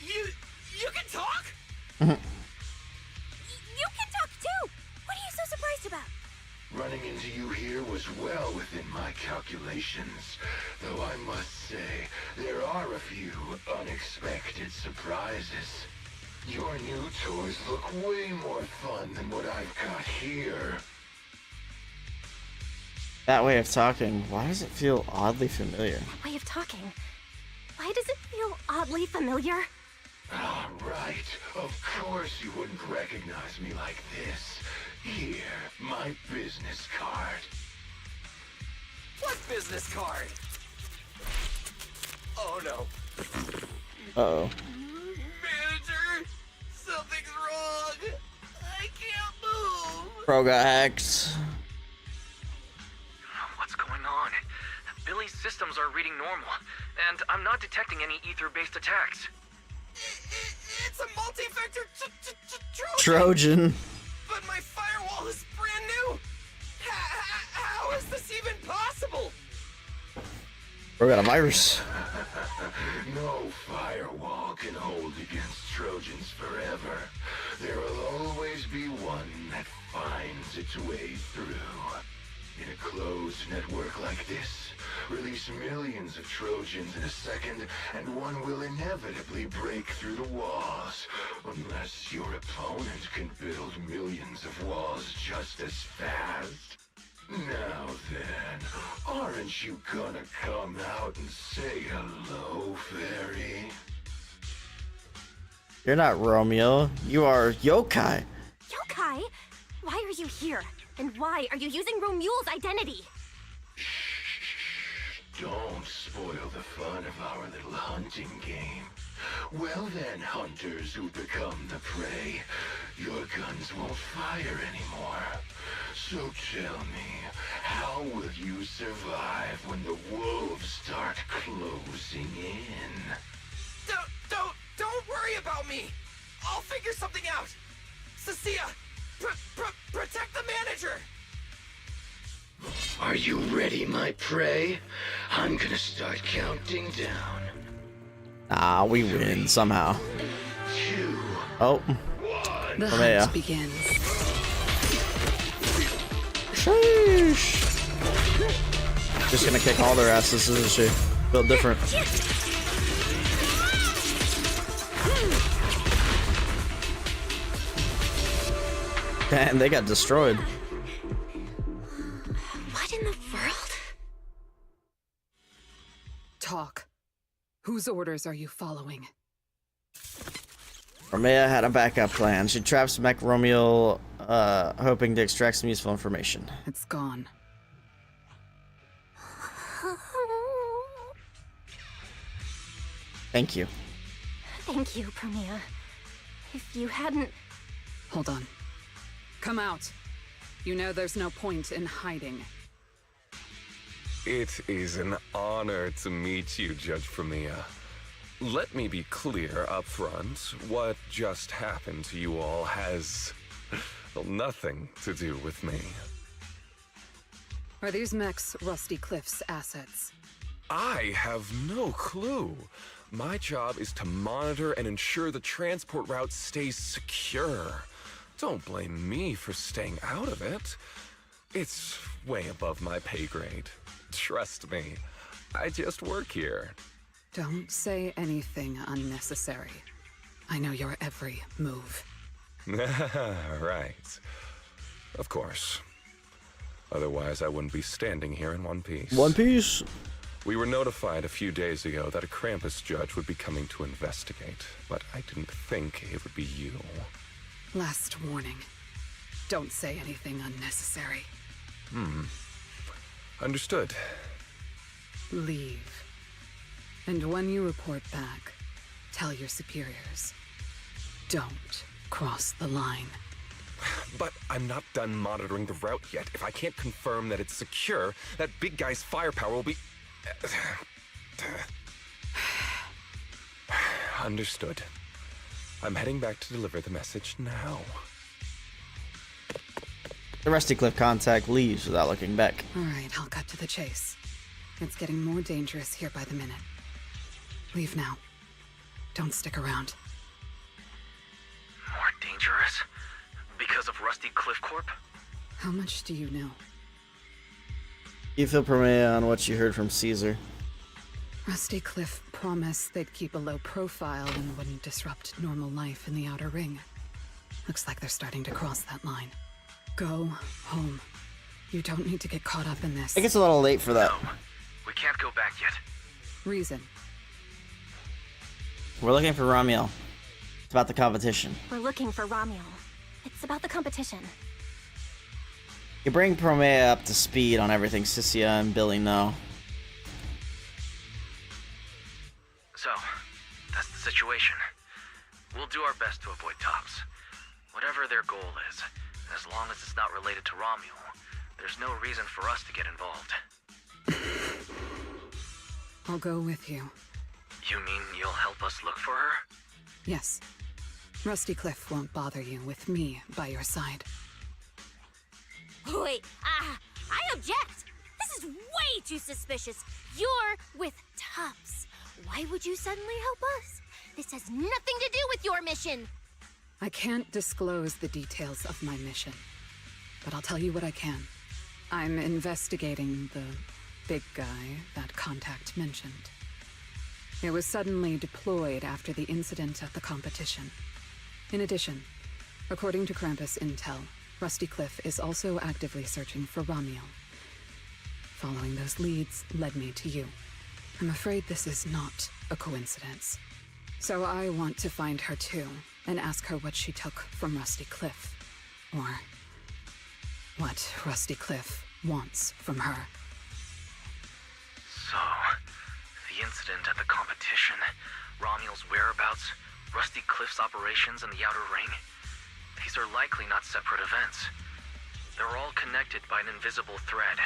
You can talk? You can talk too. What are you so surprised about? Running into you here was well within my calculations, though I must say, there are a few unexpected surprises. Your new toys look way more fun than what I've got here. That way of talking, why does it feel oddly familiar? That way of talking. Why does it feel oddly familiar? Ah, right. Of course you wouldn't recognize me like this. Here, my business card. What business card? Oh no. Uh-oh. Manager, something's wrong. I can't move. Pro got hacked. What's going on? Billy's systems are reading normal, and I'm not detecting any ether-based attacks. It's a multi-vector Trojan. But my firewall is brand new. How is this even possible? Bro got a virus. No firewall can hold against Trojans forever. There will always be one that finds its way through. In a closed network like this, release millions of Trojans in a second, and one will inevitably break through the walls. Unless your opponent can build millions of walls just as fast. Now then, aren't you gonna come out and say hello, fairy? You're not Romeo. You are Yokai. Yokai? Why are you here? And why are you using Romule's identity? Don't spoil the fun of our little hunting game. Well then, hunters who become the prey, your guns won't fire anymore. So tell me, how will you survive when the wolves start closing in? Don't worry about me. I'll figure something out. Cecilia, protect the manager. Are you ready, my prey? I'm gonna start counting down. Ah, we win somehow. 2. Oh. The Romeo. hunt begins. Sheesh. Just gonna kick all their asses, isn't she? Built different. Damn, they got destroyed. What in the world? Talk. Whose orders are you following? Romeo had a backup plan. She traps Mech Romeo, hoping to extract some useful information. It's gone. Thank you. Thank you, Promia. If you hadn't... Hold on. Come out. You know there's no point in hiding. It is an honor to meet you, Judge Promia. Let me be clear up front. What just happened to you all has nothing to do with me. Are these mechs Rusty Cliff's assets? I have no clue. My job is to monitor and ensure the transport route stays secure. Don't blame me for staying out of it. It's way above my pay grade. Trust me, I just work here. Don't say anything unnecessary. I know your every move. Right. Of course. Otherwise, I wouldn't be standing here in one piece. One Piece? We were notified a few days ago that a Krampus judge would be coming to investigate, but I didn't think it would be you. Last warning. Don't say anything unnecessary. Understood. Leave. And when you report back, tell your superiors. Don't cross the line. But I'm not done monitoring the route yet. If I can't confirm that it's secure, that big guy's firepower will be... Understood. I'm heading back to deliver the message now. The Rusty Cliff contact leaves without looking back. All right, I'll cut to the chase. It's getting more dangerous here by the minute. Leave now. Don't stick around. More dangerous? Because of Rusty Cliff Corp? How much do you know? You feel Promea on what you heard from Caesar. Rusty Cliff promised they'd keep a low profile and wouldn't disrupt normal life in the Outer Ring. Looks like they're starting to cross that line. Go home. You don't need to get caught up in this. I think it's a little late for that. No, we can't go back yet. Reason. We're looking for Ramiel. It's about the competition. We're looking for Ramiel. It's about the competition. You bring Promea up to speed on everything Sissia and Billy know. So, that's the situation. We'll do our best to avoid Tops. Whatever their goal is, as long as it's not related to Romuel, there's no reason for us to get involved. I'll go with you. You mean you'll help us look for her? Yes. Rusty Cliff won't bother you with me by your side. Wait, I object! This is way too suspicious. You're with Tops. Why would you suddenly help us? This has nothing to do with your mission. I can't disclose the details of my mission, but I'll tell you what I can. I'm investigating the big guy that Contact mentioned. It was suddenly deployed after the incident at the competition. In addition, according to Krampus intel, Rusty Cliff is also actively searching for Ramiel. Following those leads led me to you. I'm afraid this is not a coincidence. So I want to find her too, and ask her what she took from Rusty Cliff. Or what Rusty Cliff wants from her. So, the incident at the competition, Romuel's whereabouts, Rusty Cliff's operations in the Outer Ring, these are likely not separate events. They're all connected by an invisible thread,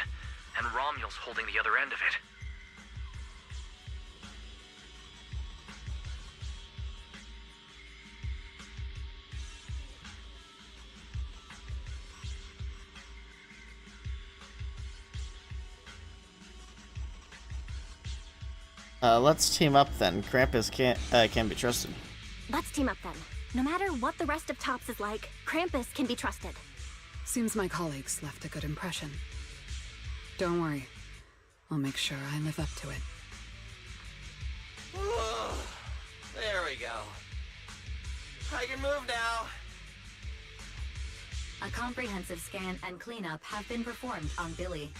and Romuel's holding the other end of it. Let's team up then. Krampus can't be trusted. Let's team up then. No matter what the rest of Tops is like, Krampus can be trusted. Seems my colleagues left a good impression. Don't worry. I'll make sure I live up to it. There we go. I can move now. A comprehensive scan and cleanup have been performed on Billy.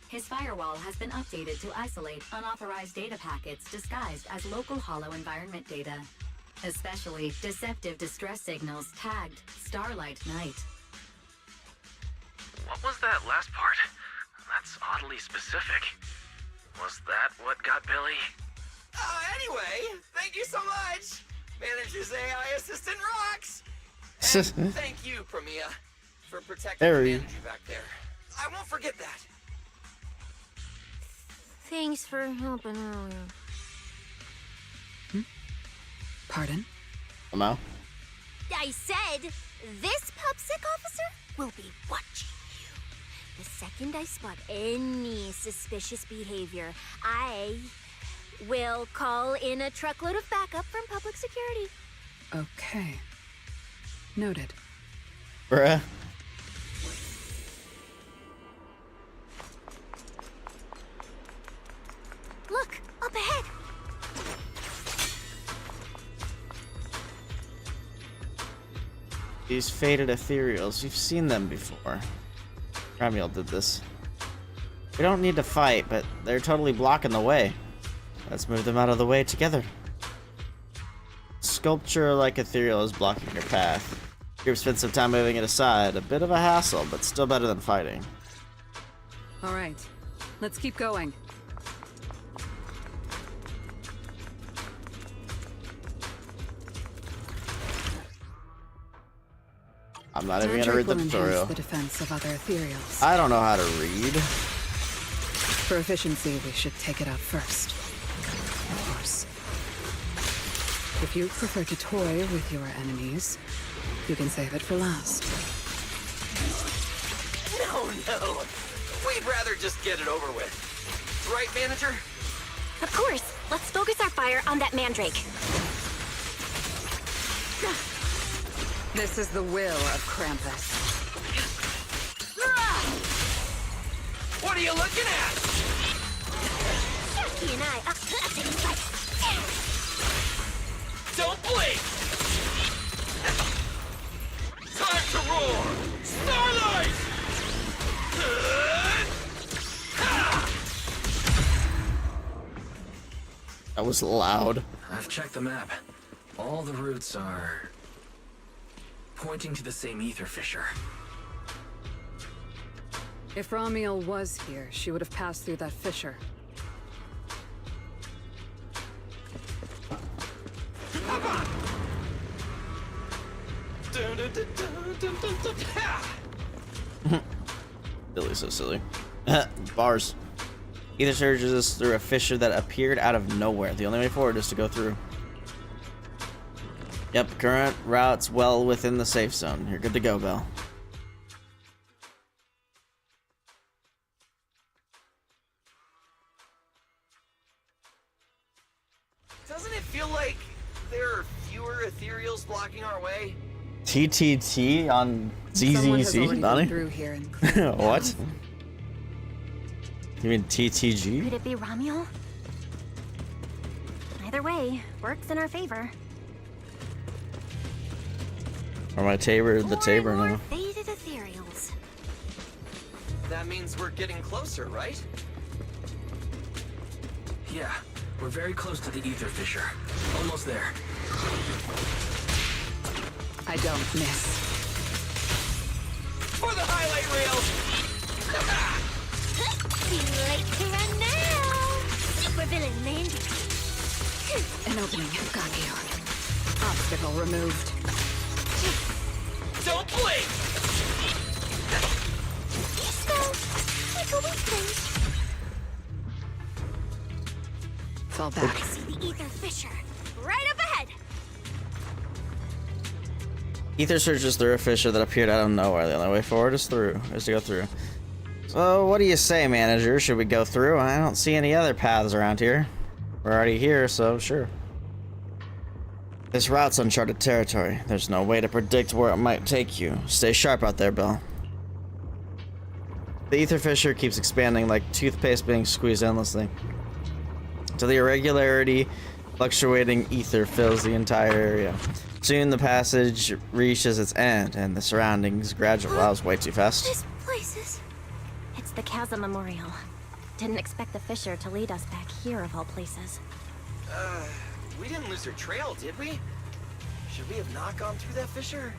His firewall has been updated to isolate unauthorized data packets disguised as local hollow environment data, especially deceptive distress signals tagged Starlight Night. What was that last part? That's oddly specific. Was that what got Billy? Anyway, thank you so much. Manager's AI assistant rocks. And thank you, Promea, for protecting the manager back there. I won't forget that. Thanks for helping earlier. Pardon? Amau? I said, this PubSec officer will be watching you. The second I spot any suspicious behavior, I will call in a truckload of backup from public security. Okay. Noted. Bruh. These faded ethereals, you've seen them before. Ramiel did this. We don't need to fight, but they're totally blocking the way. Let's move them out of the way together. Sculpture like ethereal is blocking your path. Group spent some time moving it aside. A bit of a hassle, but still better than fighting. All right, let's keep going. I'm not even gonna read the tutorial. The defense of other ethereals. I don't know how to read. For efficiency, we should take it out first. Of course. If you prefer to toy with your enemies, you can save it for last. No. We'd rather just get it over with. Right, manager? Of course. Let's focus our fire on that mandrake. This is the will of Krampus. What are you looking at? Jackie and I. Don't blink! Time to roar! Starlight! That was loud. I've checked the map. All the routes are pointing to the same ether fissure. If Ramiel was here, she would have passed through that fissure. Billy's so silly. Bars. Ether surges us through a fissure that appeared out of nowhere. The only way forward is to go through. Yep, current route's well within the safe zone. You're good to go, Belle. Doesn't it feel like there are fewer ethereals blocking our way? TTT on ZZZ, Donnie? Through here and What? You mean TTG? Could it be Ramiel? Either way, works in our favor. Or my Tabor, the Tabor now. Faded ethereals. That means we're getting closer, right? Yeah, we're very close to the ether fissure. Almost there. I don't miss. For the highlight reel! Too late to run now. Supervillain named. An opening. Got you. Obstacle removed. Don't blink! Like a weakling. Fall back. I see the ether fissure. Right up ahead. Ether surges through a fissure that appeared out of nowhere. The only way forward is to go through. So, what do you say, manager? Should we go through? I don't see any other paths around here. We're already here, so sure. This route's uncharted territory. There's no way to predict where it might take you. Stay sharp out there, Belle. The ether fissure keeps expanding like toothpaste being squeezed endlessly. To the irregularity, fluctuating ether fills the entire area. Soon the passage reaches its end, and the surroundings gradually. Wow, that was way too fast. This place is... It's the Chasm Memorial. Didn't expect the fissure to lead us back here of all places. We didn't lose our trail, did we? Should we have not gone through that fissure?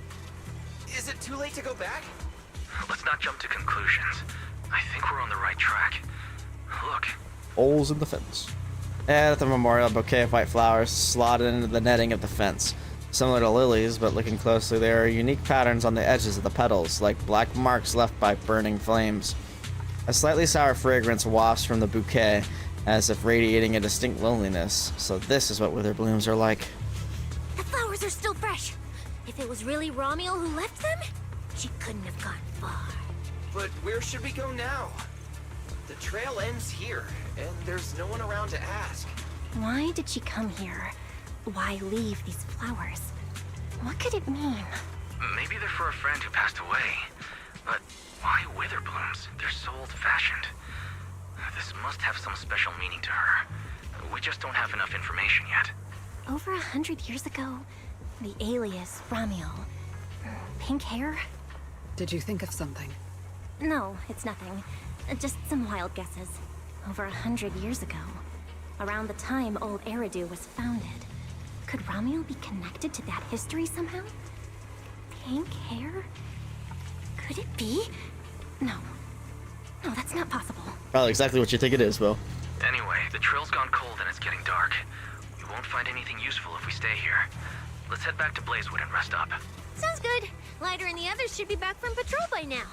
Is it too late to go back? Let's not jump to conclusions. I think we're on the right track. Look. Holes in the fence. At the memorial, a bouquet of white flowers slotted into the netting of the fence. Similar to lilies, but looking closely, there are unique patterns on the edges of the petals, like black marks left by burning flames. A slightly sour fragrance wafts from the bouquet, as if radiating a distinct loneliness. So this is what wither blooms are like. The flowers are still fresh. If it was really Ramiel who left them, she couldn't have gone far. But where should we go now? The trail ends here, and there's no one around to ask. Why did she come here? Why leave these flowers? What could it mean? Maybe they're for a friend who passed away. But why wither blooms? They're so old-fashioned. This must have some special meaning to her. We just don't have enough information yet. Over 100 years ago, the alias Ramiel Pink hair? Did you think of something? No, it's nothing. Just some wild guesses. Over 100 years ago, around the time old Eridu was founded, could Ramiel be connected to that history somehow? Pink hair? Could it be? No. No, that's not possible. Probably exactly what you think it is, Will. Anyway, the trail's gone cold and it's getting dark. We won't find anything useful if we stay here. Let's head back to Blazewood and rest up. Sounds good. Lighter and the others should be back from patrol by now.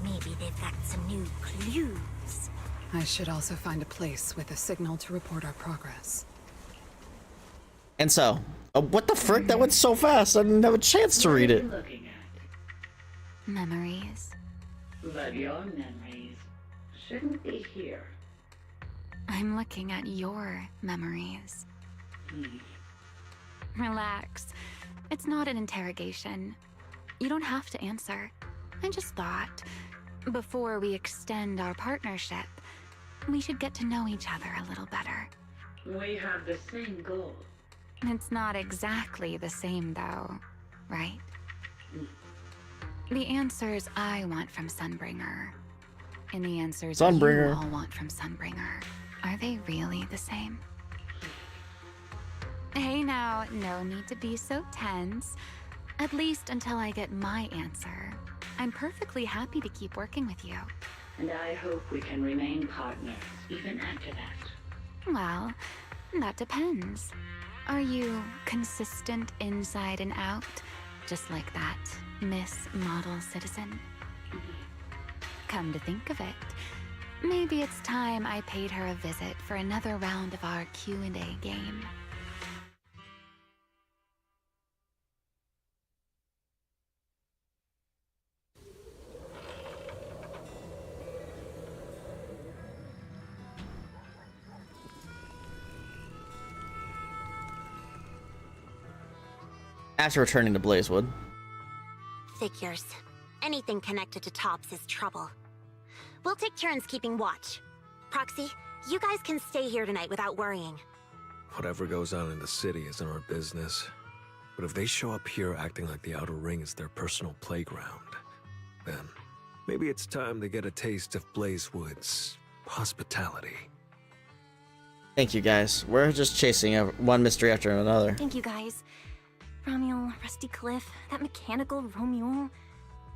Maybe they've got some new clues. I should also find a place with a signal to report our progress. And so, what the frick? That went so fast. I didn't have a chance to read it. Looking at. Memories. But your memories shouldn't be here. I'm looking at your memories. Relax. It's not an interrogation. You don't have to answer. I just thought, before we extend our partnership, we should get to know each other a little better. We have the same goal. It's not exactly the same, though, right? The answers I want from Sunbringer, and the answers you all want from Sunbringer, are they really the same? Hey now, no need to be so tense. At least until I get my answer. I'm perfectly happy to keep working with you. And I hope we can remain partners even after that. Well, that depends. Are you consistent inside and out, just like that Miss Model Citizen? Come to think of it, maybe it's time I paid her a visit for another round of our Q&A game. After returning to Blazewood. Figures. Anything connected to Tops is trouble. We'll take turns keeping watch. Proxy, you guys can stay here tonight without worrying. Whatever goes on in the city isn't our business. But if they show up here acting like the Outer Ring is their personal playground, then maybe it's time to get a taste of Blazewood's hospitality. Thank you, guys. We're just chasing one mystery after another. Thank you, guys. Ramiel, Rusty Cliff, that mechanical Romule.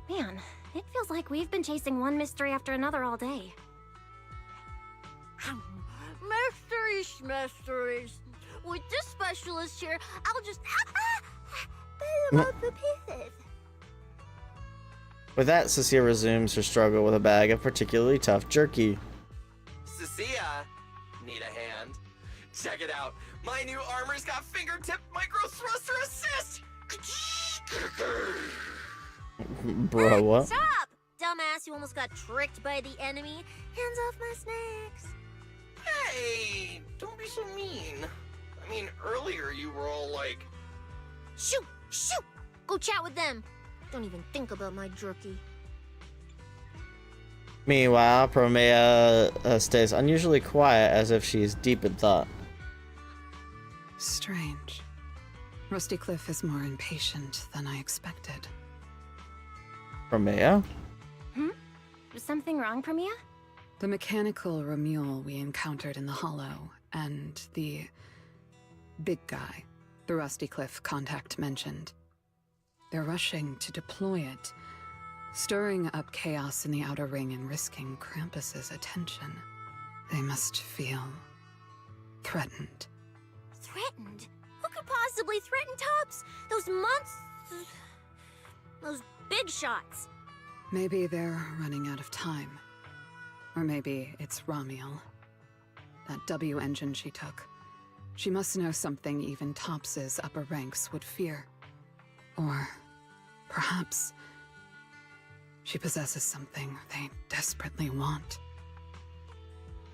Man, it feels like we've been chasing one mystery after another all day. Mysteries. With this specialist here, I'll just pull them off the pieces. With that, Cecilia resumes her struggle with a bag of particularly tough jerky. Cecilia, need a hand? Check it out. My new armor's got fingertip micro thruster assist. Bro, what? Stop! Dumbass, you almost got tricked by the enemy. Hands off my snacks. Hey, don't be so mean. I mean, earlier you were all like... Shoot! Shoot! Go chat with them. Don't even think about my jerky. Meanwhile, Promea stays unusually quiet as if she's deep in thought. Strange. Rusty Cliff is more impatient than I expected. Promea? Was something wrong, Promea? The mechanical Romule we encountered in the Hollow, and the big guy the Rusty Cliff contact mentioned. They're rushing to deploy it, stirring up chaos in the Outer Ring and risking Krampus's attention. They must feel threatened. Threatened? Who could possibly threaten Tops? Those monsters... Those big shots. Maybe they're running out of time. Or maybe it's Ramiel. That W engine she took. She must know something even Tops's upper ranks would fear. Or perhaps she possesses something they desperately want.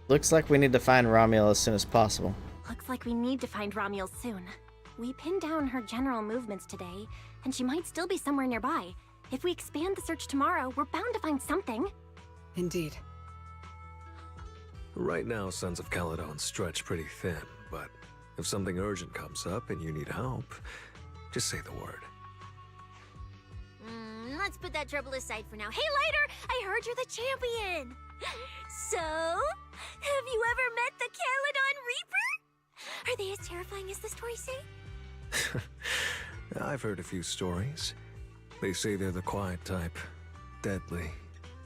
Looks like we need to find Ramiel as soon as possible. Looks like we need to find Ramiel soon. We pinned down her general movements today, and she might still be somewhere nearby. If we expand the search tomorrow, we're bound to find something. Indeed. Right now, Sons of Caledon stretch pretty thin, but if something urgent comes up and you need help, just say the word. let's put that trouble aside for now. Hey, Lighter, I heard you're the champion. So, have you ever met the Caledon Reaper? Are they as terrifying as the stories say? I've heard a few stories. They say they're the quiet type. Deadly.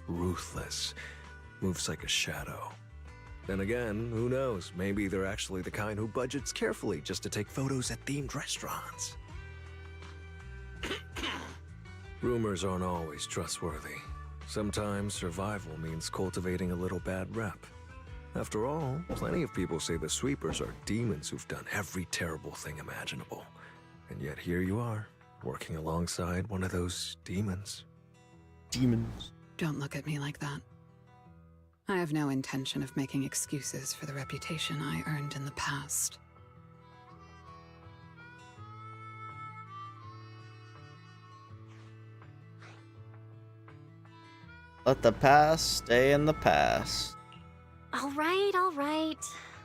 Ruthless. Moves like a shadow. Then again, who knows? Maybe they're actually the kind who budgets carefully just to take photos at themed restaurants. Rumors aren't always trustworthy. Sometimes survival means cultivating a little bad rep. After all, plenty of people say the sweepers are demons who've done every terrible thing imaginable. And yet here you are, working alongside one of those demons. Demons. Don't look at me like that. I have no intention of making excuses for the reputation I earned in the past. Let the past stay in the past. All right.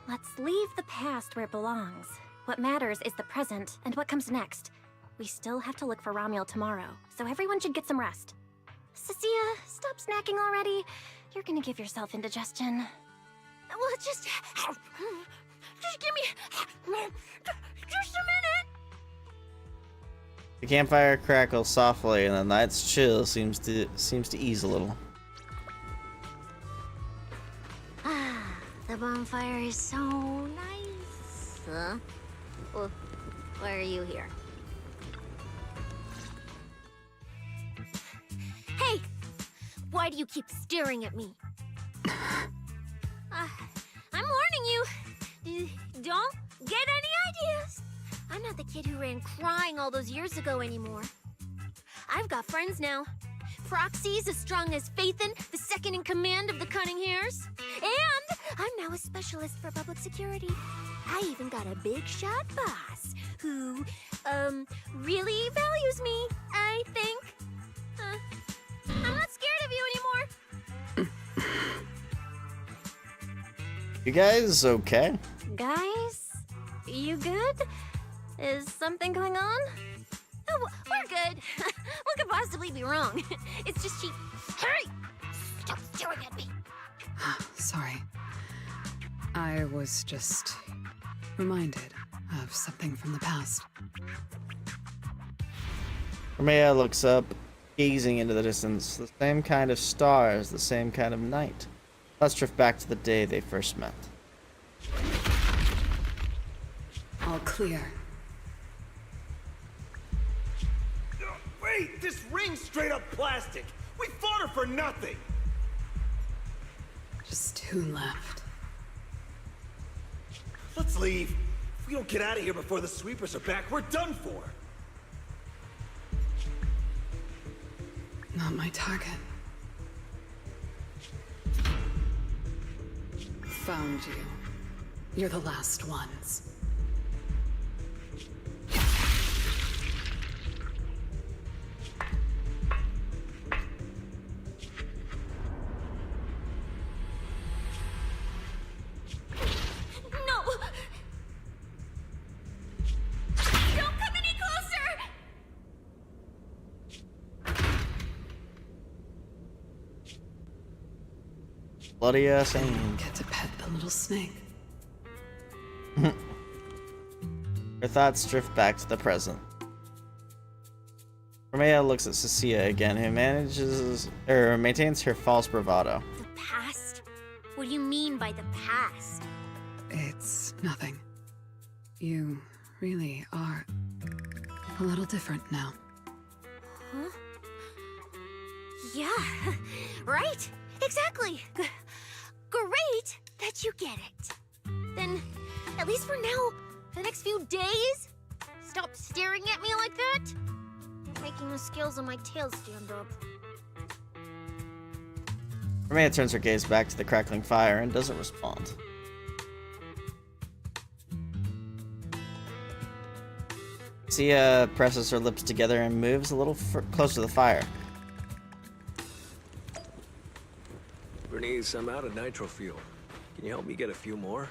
Let's leave the past where it belongs. What matters is the present and what comes next. We still have to look for Ramiel tomorrow, so everyone should get some rest. Cecilia, stop snacking already. You're gonna give yourself indigestion. Well, just give me just a minute. The campfire crackles softly, and the night's chill seems to ease a little. The bonfire is so nice. Huh? Well, why are you here? Hey! Why do you keep staring at me? I'm warning you. Don't get any ideas. I'm not the kid who ran crying all those years ago anymore. I've got friends now. Proxy's as strong as Phaethon, the second in command of the Cunning Hares. And I'm now a specialist for public security. I even got a big shot boss who, really values me, I think. I'm not scared of you anymore. You guys okay? Guys, you good? Is something going on? Oh, we're good. What could possibly be wrong? It's just she... Hurry! Stop staring at me. Sorry. I was just reminded of something from the past. Romeo looks up, gazing into the distance. The same kind of stars, the same kind of night. Let's drift back to the day they first met. All clear. Wait, this ring's straight up plastic. We fought her for nothing. Just 2 left. Let's leave. If we don't get out of here before the sweepers are back, we're done for. Not my target. Found you. You're the last ones. Bloody ass aim. Get to pet the little snake. Her thoughts drift back to the present. Romeo looks at Cecilia again, who maintains her false bravado. The past? What do you mean by the past? It's nothing. You really are a little different now. Huh? Yeah, right? Exactly. Great that you get it. Then, at least for now, for the next few days, stop staring at me like that. Making the scales on my tail stand up. Romeo turns her gaze back to the crackling fire and doesn't respond. Sia presses her lips together and moves a little closer to the fire. Bernice, I'm out of nitro fuel. Can you help me get a few more?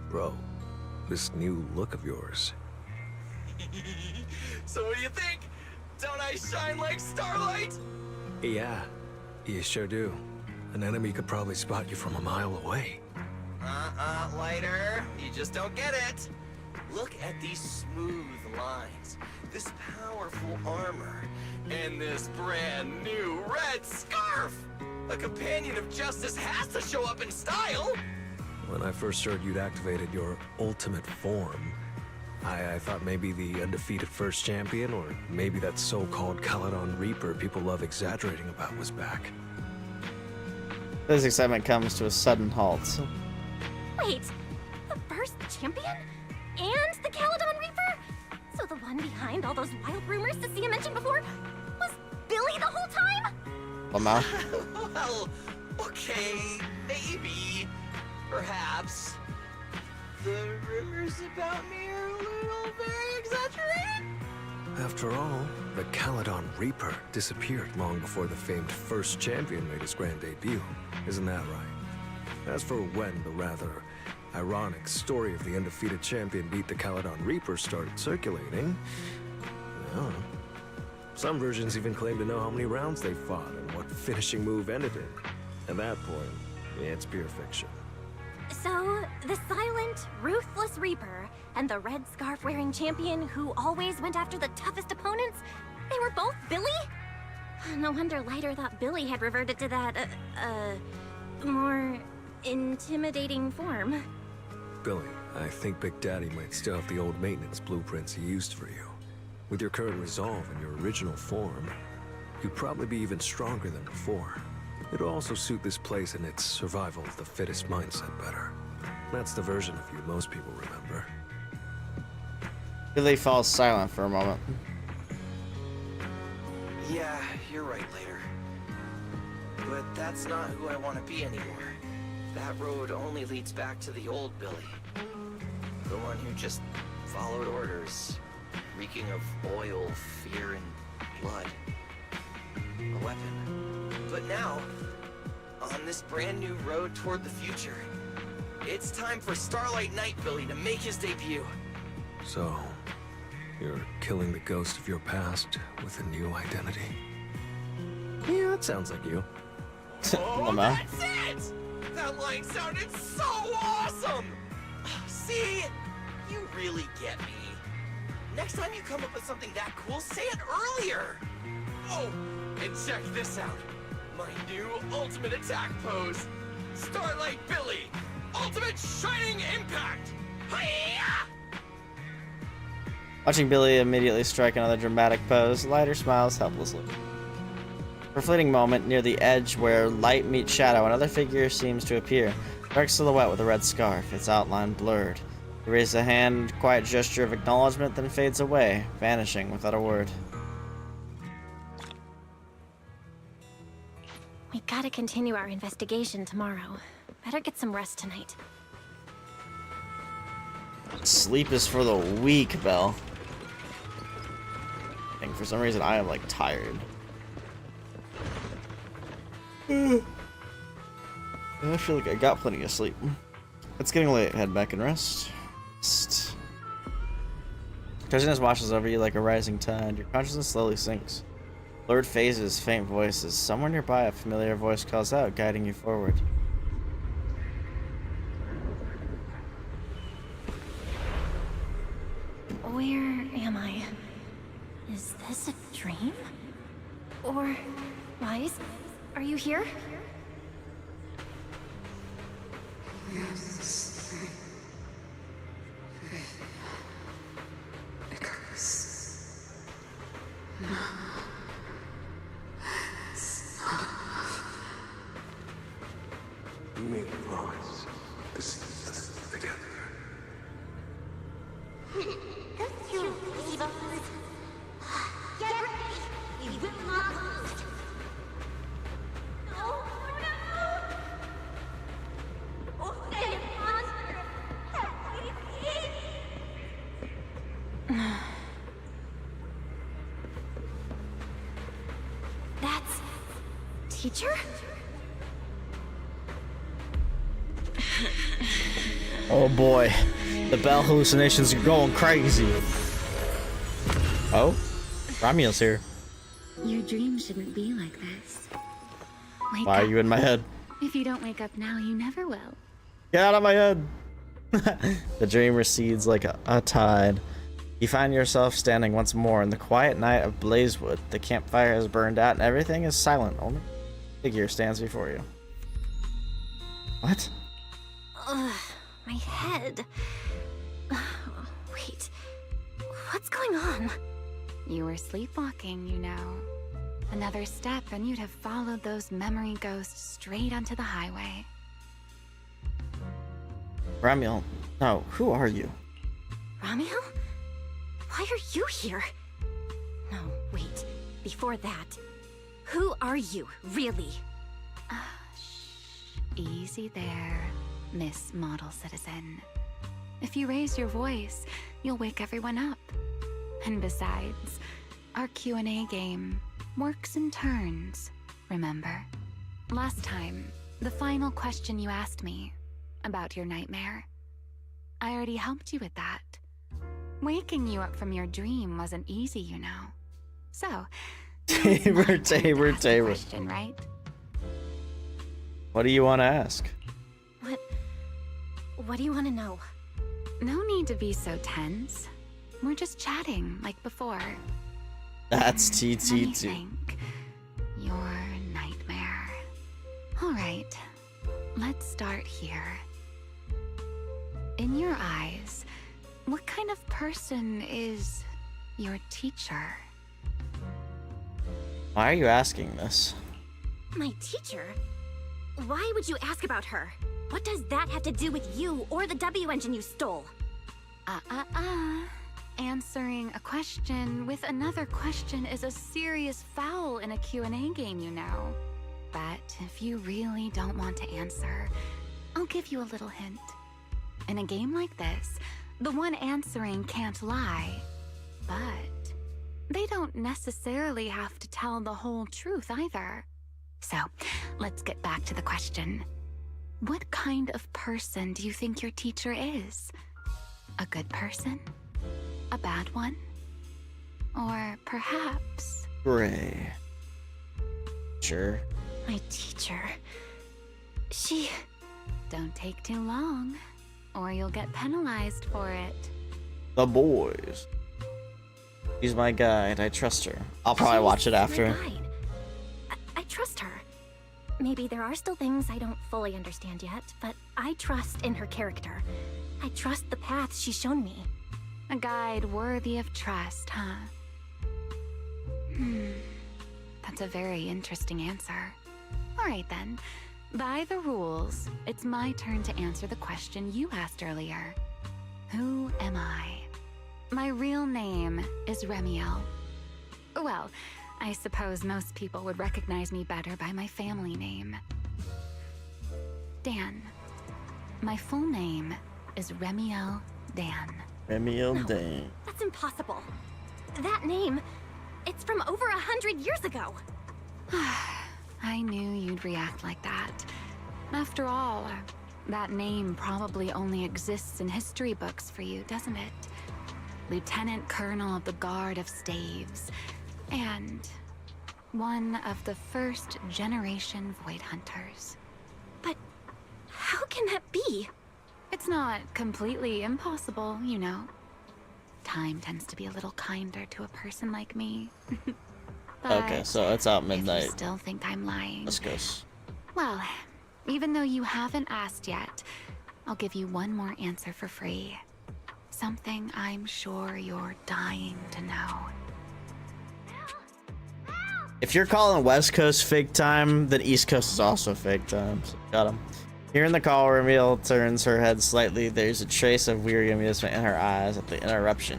Bro, this new look of yours. So what do you think? Don't I shine like starlight? Yeah, you sure do. An enemy could probably spot you from a mile away. Lighter. You just don't get it. Look at these smooth lines, this powerful armor, and this brand new red scarf! A companion of justice has to show up in style! When I first heard you'd activated your ultimate form, I thought maybe the undefeated first champion, or maybe that so-called Caledon Reaper people love exaggerating about was back. This excitement comes to a sudden halt. Wait, the first champion? And the Caledon Reaper? So the one behind all those wild rumors Cecilia mentioned before was Billy the whole time? Lamau. Well, okay, maybe. Perhaps. The rumors about me are a little very exaggerated? After all, the Caledon Reaper disappeared long before the famed first champion made his grand debut. Isn't that right? As for when the rather ironic story of the undefeated champion beat the Caledon Reaper started circulating, well, some versions even claim to know how many rounds they fought and what finishing move ended it. At that point, it's pure fiction. So, the silent, ruthless Reaper and the red scarf-wearing champion who always went after the toughest opponents, they were both Billy? No wonder Lighter thought Billy had reverted to that, more intimidating form. Billy, I think Big Daddy might still have the old maintenance blueprints he used for you. With your current resolve and your original form, you'd probably be even stronger than before. It'll also suit this place and its survival of the fittest mindset better. That's the version of you most people remember. Billy falls silent for a moment. Yeah, you're right, Later. But that's not who I want to be anymore. That road only leads back to the old Billy. The one who just followed orders, reeking of oil, fear, and blood. A weapon. But now, on this brand new road toward the future, it's time for Starlight Knight Billy to make his debut. So, you're killing the ghost of your past with a new identity? Yeah, that sounds like you. Oh, that's it! That line sounded so awesome! See? You really get me. Next time you come up with something that cool, say it earlier! Oh, and check this out. My new ultimate attack pose. Starlight Billy. Ultimate Shining Impact. Hi-ya! Watching Billy immediately strike another dramatic pose, Lighter smiles helplessly. For a fleeting moment, near the edge where light meets shadow, another figure seems to appear. Dark silhouette with a red scarf, its outline blurred. He raises a hand, quiet gesture of acknowledgement, then fades away, vanishing without a word. We gotta continue our investigation tomorrow. Better get some rest tonight. Sleep is for the weak, Belle. And for some reason, I am, like, tired. I feel like I got plenty of sleep. It's getting late. Head back and rest. Touchiness washes over you like a rising tide. Your consciousness slowly sinks. Blurred phases, faint voices. Somewhere nearby, a familiar voice calls out, guiding you forward. Where am I? Is this a dream? Or, Wise, are you here? You made a promise to see us together. Don't you leave us. Get ready. We will not lose. No, no. Oh, stay monster. That's... Teacher? Oh boy. The bell hallucinations are going crazy. Oh, Ramiel's here. Your dream shouldn't be like this. Wake Why up. are you in my head? If you don't wake up now, you never will. Get out of my head. The dream recedes like a tide. You find yourself standing once more in the quiet night of Blazewood. The campfire has burned out and everything is silent. Only a figure stands before you. What? Ugh, my head. Wait, what's going on? You were sleepwalking, you know. Another step and you'd have followed those memory ghosts straight onto the highway. Ramiel, no, who are you? Ramiel? Why are you here? No, wait. Before that, who are you, really? Easy there, Miss Model Citizen. If you raise your voice, you'll wake everyone up. And besides, our Q&A game works in turns, remember? Last time, the final question you asked me about your nightmare, I already helped you with that. Waking you up from your dream wasn't easy, you know. So, Tabor. question, right? What do you want to ask? What do you want to know? No need to be so tense. We're just chatting like before. That's Let me TT2. think. Your nightmare. All right, let's start here. In your eyes, what kind of person is your teacher? Why are you asking this? My teacher? Why would you ask about her? What does that have to do with you or the W engine you stole? Answering a question with another question is a serious foul in a Q&A game, you know. But if you really don't want to answer, I'll give you a little hint. In a game like this, the one answering can't lie, but they don't necessarily have to tell the whole truth either. So, let's get back to the question. What kind of person do you think your teacher is? A good person? A bad one? Or perhaps... Gray. Sure. My teacher... She... Don't take too long, or you'll get penalized for it. The boys. She's my guide. I trust her. I'll probably watch it after. My guide. I trust her. Maybe there are still things I don't fully understand yet, but I trust in her character. I trust the path she's shown me. A guide worthy of trust, huh? That's a very interesting answer. All right then. By the rules, it's my turn to answer the question you asked earlier. Who am I? My real name is Ramiel. Well, I suppose most people would recognize me better by my family name. Dan. My full name is Ramiel Dan. Ramiel Dan. That's impossible. That name, it's from over 100 years ago. I knew you'd react like that. After all, that name probably only exists in history books for you, doesn't it? Lieutenant Colonel of the Guard of Staves, and one of the first generation Void Hunters. But how can that be? It's not completely impossible, you know. Time tends to be a little kinder to a person like me. Okay, so it's out midnight. If you still think I'm lying. Let's go. Well, even though you haven't asked yet, I'll give you one more answer for free. Something I'm sure you're dying to know. If you're calling West Coast fake time, then East Coast is also fake time. So got him. Hearing the call, Ramiel turns her head slightly. There's a trace of weary amusement in her eyes at the interruption.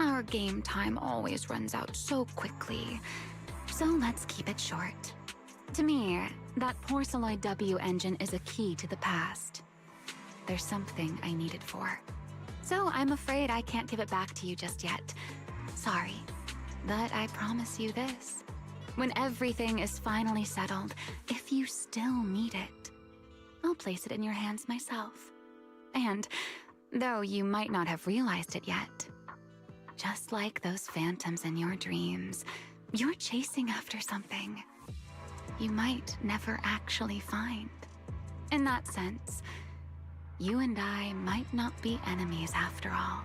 Our game time always runs out so quickly, so let's keep it short. To me, that Porceloid W engine is a key to the past. There's something I need it for. So I'm afraid I can't give it back to you just yet. Sorry, but I promise you this. When everything is finally settled, if you still need it, I'll place it in your hands myself. And, though you might not have realized it yet, just like those phantoms in your dreams, you're chasing after something you might never actually find. In that sense, you and I might not be enemies after all.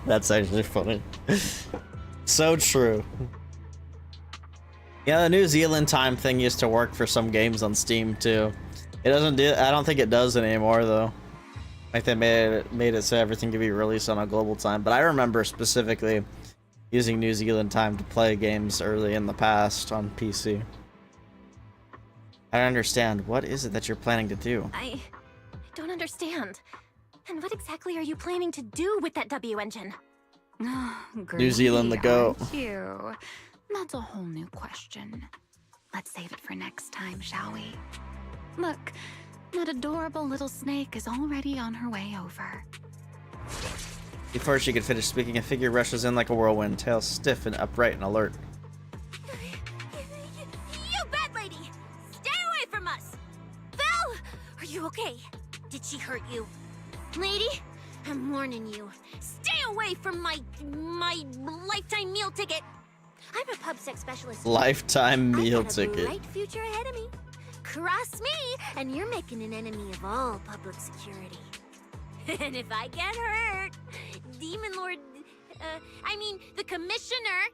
That's actually funny. So true. Yeah, the New Zealand time thing used to work for some games on Steam too. It doesn't do. I don't think it does anymore though. Like they made it so everything could be released on a global time. But I remember specifically using New Zealand time to play games early in the past on PC. I don't understand. What is it that you're planning to do? I don't understand. And what exactly are you planning to do with that W engine? New Zealand, the goat. Aren't you? That's a whole new question. Let's save it for next time, shall we? Look, that adorable little snake is already on her way over. Before she could finish speaking, a figure rushes in like a whirlwind, tail stiff and upright and alert. You bad lady! Stay away from us! Belle! Are you okay? Did she hurt you? Lady, I'm warning you. Stay away from my lifetime meal ticket! I'm a pub-sec specialist. Lifetime meal I've got ticket. a bright future ahead of me. Cross me, and you're making an enemy of all public security. And if I get hurt, Demon Lord, the Commissioner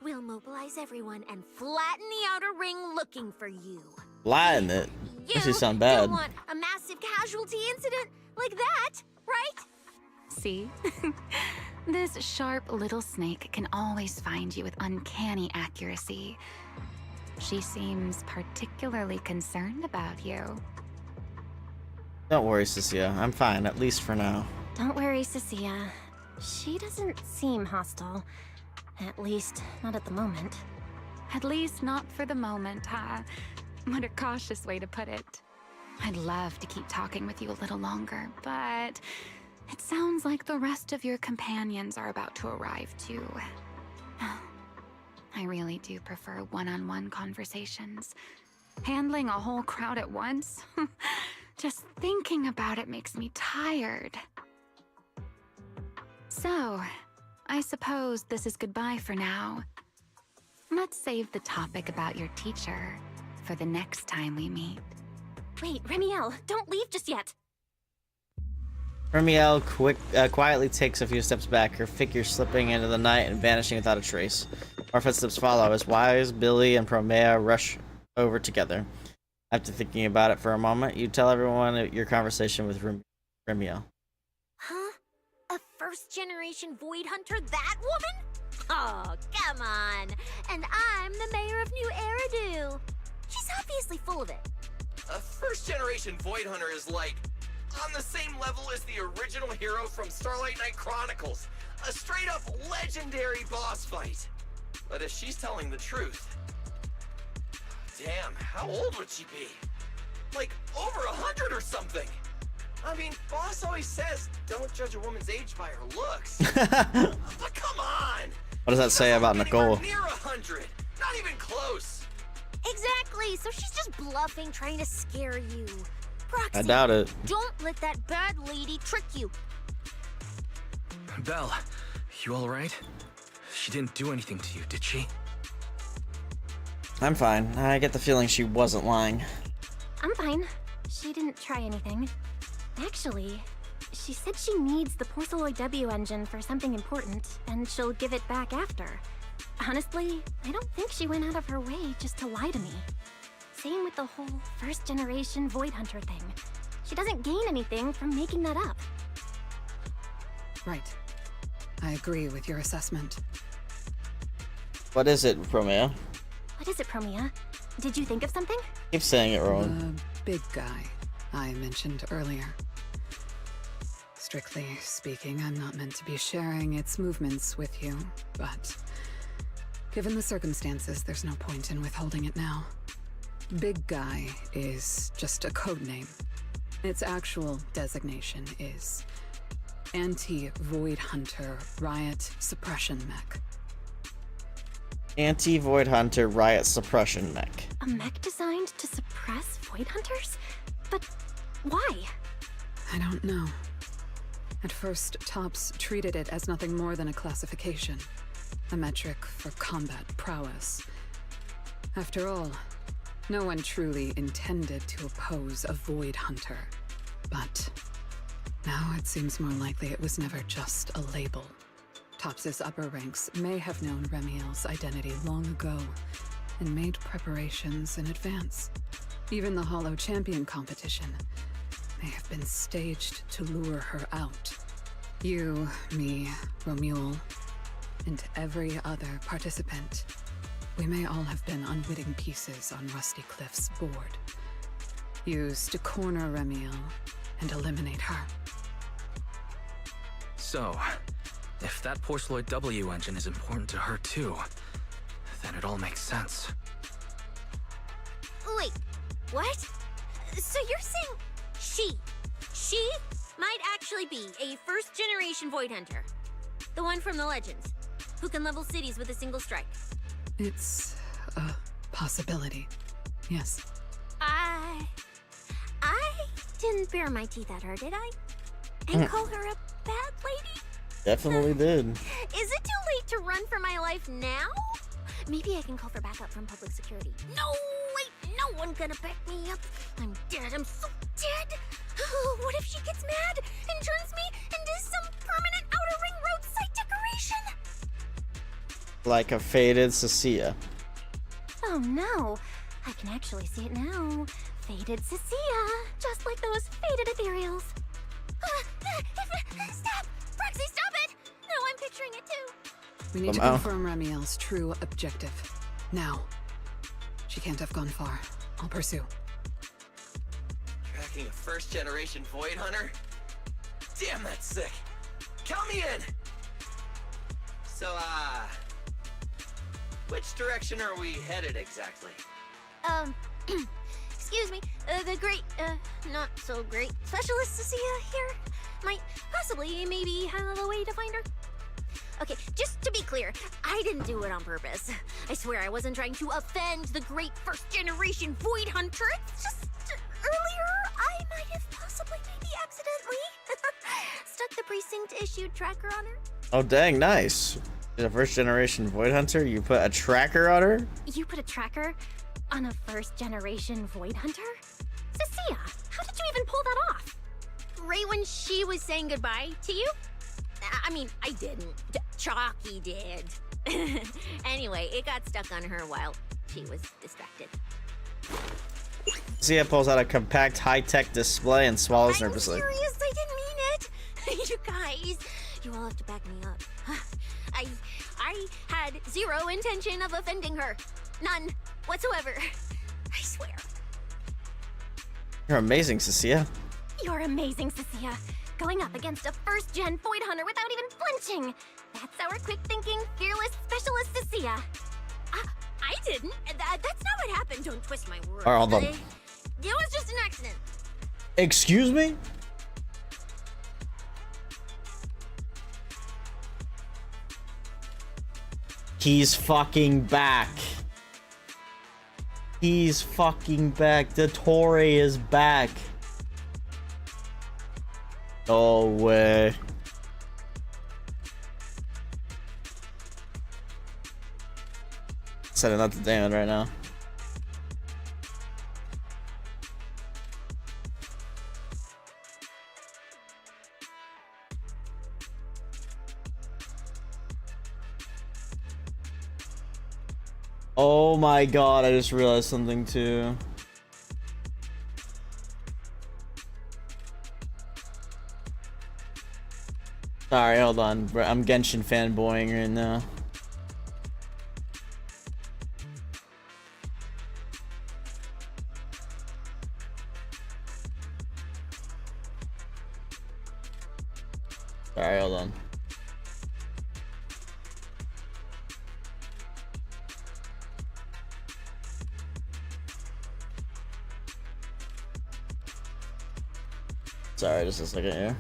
will mobilize everyone and flatten the outer ring looking for you. Flatten it? You Makes you sound don't bad. want a massive casualty incident like that, right? See? This sharp little snake can always find you with uncanny accuracy. She seems particularly concerned about you. Don't worry, Cecilia. I'm fine, at least for now. Don't worry, Cecilia. She doesn't seem hostile. At least, not at the moment. At least not for the moment, huh? What a cautious way to put it. I'd love to keep talking with you a little longer, but it sounds like the rest of your companions are about to arrive too. I really do prefer one-on-one conversations. Handling a whole crowd at once? Just thinking about it makes me tired. So, I suppose this is goodbye for now. Let's save the topic about your teacher for the next time we meet. Wait, Remiel, don't leave just yet. Remiel quietly takes a few steps back, her figure slipping into the night and vanishing without a trace. More footsteps follow as Wise, Billy, and Promea rush over together. After thinking about it for a moment, you tell everyone your conversation with Remiel. Huh? A first-generation Void Hunter, that woman? Oh, come on. And I'm the mayor of New Eridu. She's obviously full of it. A first-generation Void Hunter is like on the same level as the original hero from Starlight Knight Chronicles. A straight-up legendary boss fight. But if she's telling the truth... Damn, how old would she be? Like, over 100 or something! I mean, Boss always says, don't judge a woman's age by her looks. But come on! What does that say about Nicole? Near 100! Not even close! Exactly, so she's just bluffing, trying to scare you. Proxy, I doubt it. Don't let that bad lady trick you. Belle, you alright? She didn't do anything to you, did she? I'm fine. I get the feeling she wasn't lying. I'm fine. She didn't try anything. Actually, she said she needs the Porceloid W engine for something important, and she'll give it back after. Honestly, I don't think she went out of her way just to lie to me. Same with the whole first-generation Void Hunter thing. She doesn't gain anything from making that up. Right. I agree with your assessment. What is it, Promea? What is it, Promea? Did you think of something? Keep saying it wrong. The big guy I mentioned earlier. Strictly speaking, I'm not meant to be sharing its movements with you, but given the circumstances, there's no point in withholding it now. Big Guy is just a code name. Its actual designation is Anti-Void Hunter Riot Suppression Mech. Anti-Void Hunter Riot Suppression Mech. A mech designed to suppress Void Hunters? But why? I don't know. At first, Tops treated it as nothing more than a classification, a metric for combat prowess. After all, no one truly intended to oppose a Void Hunter. But now it seems more likely it was never just a label. Tops's upper ranks may have known Remiel's identity long ago and made preparations in advance. Even the Hollow Champion competition may have been staged to lure her out. You, me, Romuald, and every other participant, we may all have been unwitting pieces on Rusty Cliff's board, used to corner Remiel and eliminate her. So, if that Porceloid W engine is important to her too, then it all makes sense. Wait, what? So you're saying she might actually be a first-generation Void Hunter? The one from the Legends, who can level cities with a single strike? It's a possibility, yes. I didn't bare my teeth at her, did I? And call her a bad lady? Definitely did. Is it too late to run for my life now? Maybe I can call for backup from public security. No, wait, no one gonna back me up. I'm dead, I'm so dead. What if she gets mad and turns me into some permanent outer ring roadside decoration? Like a faded Cecilia. Oh no, I can actually see it now. Faded Cecilia, just like those faded ethereals. Stop! Proxy, stop it! No, I'm picturing it too. We need to confirm Remiel's true objective. Now. She can't have gone far. I'll pursue. Tracking a first-generation Void Hunter? Damn, that's sick. Count me in! So, which direction are we headed exactly? Excuse me, the great, not so great specialist Cecilia here might possibly maybe have a way to find her. Okay, just to be clear, I didn't do it on purpose. I swear I wasn't trying to offend the great first-generation Void Hunter. It's just, earlier, I might have possibly maybe accidentally stuck the precinct-issued tracker on her. Oh, dang, nice. She's a first-generation Void Hunter? You put a tracker on her? You put a tracker on a first-generation Void Hunter? Cecilia, how did you even pull that off? Right when she was saying goodbye to you? I mean, I didn't. Chalky did. Anyway, it got stuck on her while she was distracted. Cecilia pulls out a compact, high-tech display and swallows nervously. I'm serious, I didn't mean it. You guys, you all have to back me up. I had zero intention of offending her. None whatsoever. I swear. You're amazing, Cecilia. You're amazing, Cecilia. Going up against a first-gen Void Hunter without even flinching. That's our quick-thinking, fearless specialist, Cecilia. I didn't. That's not what happened. Don't twist my words. All right, hold on. It was just an accident. Excuse me? He's fucking back. He's fucking back. The Torre is back. No way. Setting up the damage right now. Oh my god, I just realized something too. Sorry, hold on. I'm Genshin fanboying right now. Sorry, hold on. Sorry, just a second here.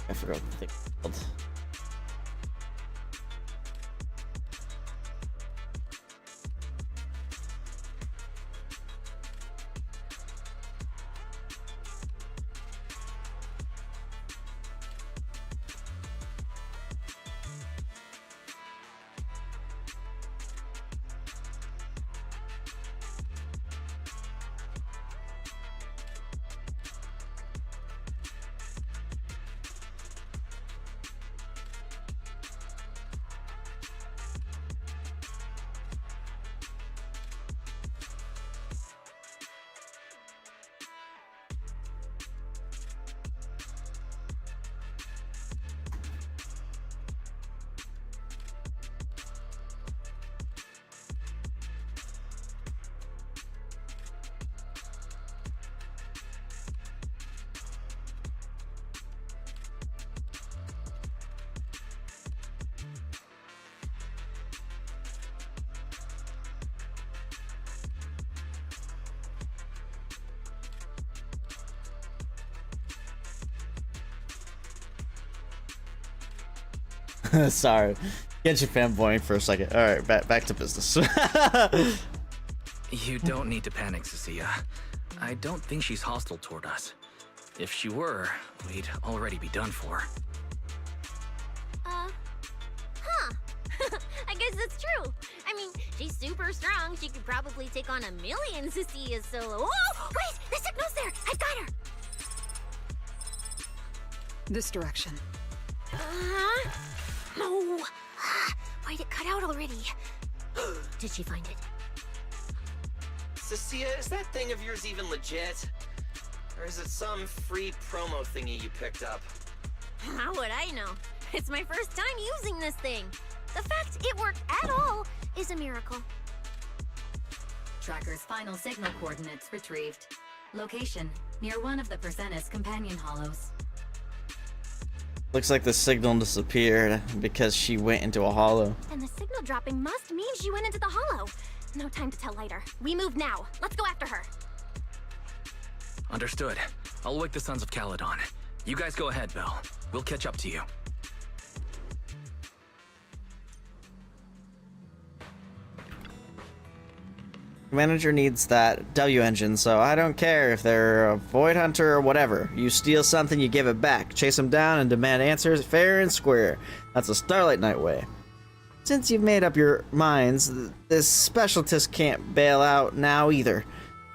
I forgot what the thing called. Sorry. Get your fanboying for a second. Alright, back to business. You don't need to panic, Cecilia. I don't think she's hostile toward us. If she were, we'd already be done for. Huh. I guess that's true. I mean, she's super strong. She could probably take on 1,000,000 Cecilias solo. Oh, wait! The signal's there! I've got her! This direction. No! Why'd it cut out already? Did she find it? Cecilia, is that thing of yours even legit? Or is it some free promo thingy you picked up? How would I know? It's my first time using this thing. The fact it worked at all is a miracle. Tracker's final signal coordinates retrieved. Location, near one of the Persenis companion hollows. Looks like the signal disappeared because she went into a hollow. And the signal dropping must mean she went into the hollow. No time to tell later. We move now. Let's go after her. Understood. I'll wake the Sons of Caledon. You guys go ahead, Belle. We'll catch up to you. Manager needs that W engine, so I don't care if they're a void hunter or whatever. You steal something, you give it back. Chase them down and demand answers fair and square. That's a Starlight Knight way. Since you've made up your minds, this specialist can't bail out now either.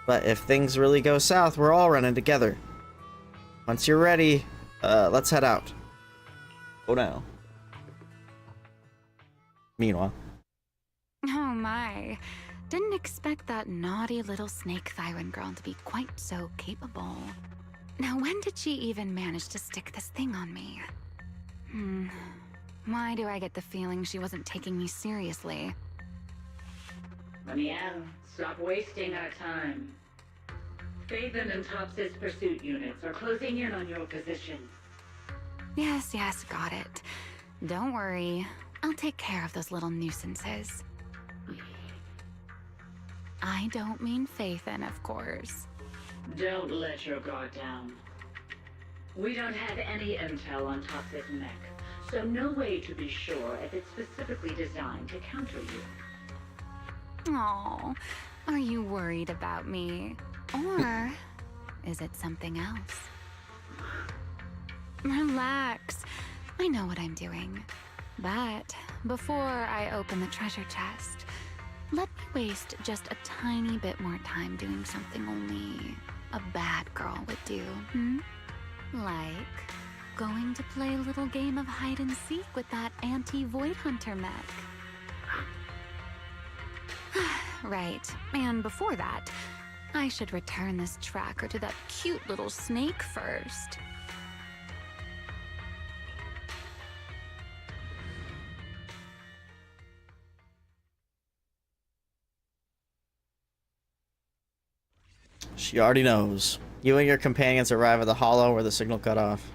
But if things really go south, we're all running together. Once you're ready, let's head out. Oh no. Meanwhile. Oh my. Didn't expect that naughty little snake Thyran girl to be quite so capable. Now, when did she even manage to stick this thing on me? Why do I get the feeling she wasn't taking me seriously? Ramiel, stop wasting our time. Faven and Tops's pursuit units are closing in on your position. Yes, got it. Don't worry. I'll take care of those little nuisances. I don't mean Faithen, of course. Don't let your guard down. We don't have any intel on Tops's mech, so no way to be sure if it's specifically designed to counter you. Aw, are you worried about me? Or is it something else? Relax. I know what I'm doing. But before I open the treasure chest, let me waste just a tiny bit more time doing something only a bad girl would do, Like going to play a little game of hide and seek with that anti-void hunter mech. Right, and before that, I should return this tracker to that cute little snake first. She already knows. You and your companions arrive at the hollow where the signal cut off.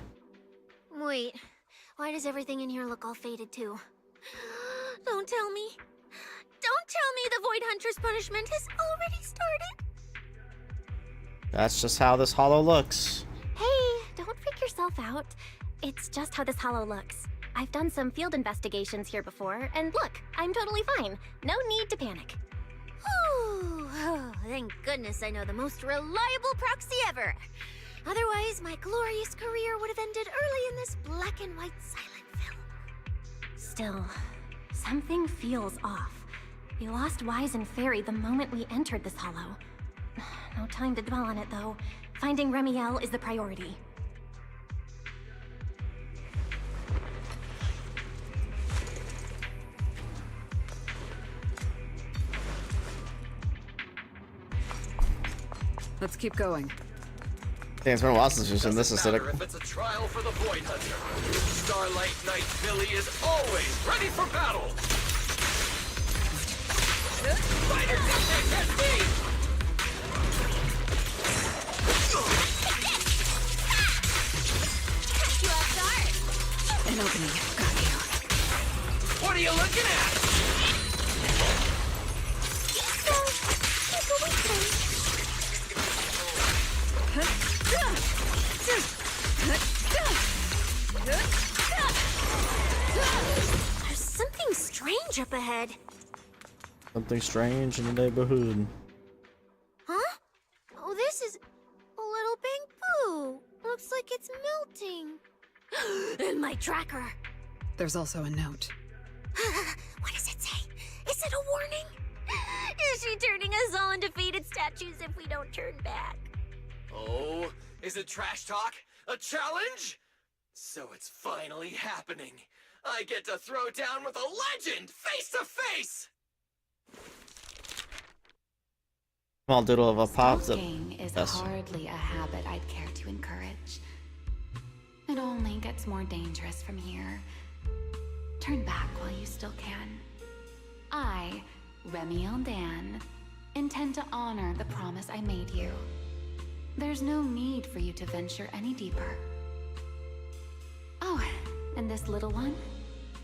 Wait, why does everything in here look all faded too? Don't tell me. Don't tell me the Void Hunter's punishment has already started. That's just how this hollow looks. Hey, don't freak yourself out. It's just how this hollow looks. I've done some field investigations here before, and look, I'm totally fine. No need to panic. Oh, thank goodness I know the most reliable proxy ever. Otherwise, my glorious career would have ended early in this black and white silent film. Still, something feels off. We lost Wise and Fairy the moment we entered this hollow. No time to dwell on it, though. Finding Ramiel is the priority. Let's keep going. Dang, it's been a while since we've seen this aesthetic. If it's a trial for the Void Hunter, Starlight Knight Billy is always ready for battle. Fighter, catch me! Catch you off guard. An opening. Got you. What are you looking at? Something strange in the neighborhood. Huh? Oh, this is a little pink poo. Looks like it's melting. And my tracker. There's also a note. What does it say? Is it a warning? Is she turning us all into faded statues if we don't turn back? Oh, is it trash talk? A challenge? So it's finally happening. I get to throw down with a legend, face to face! Small doodle of a pop. Stalking is hardly a habit I'd care to encourage. It only gets more dangerous from here. Turn back while you still can. I, Remiel Dan, intend to honor the promise I made you. There's no need for you to venture any deeper. Oh, and this little one?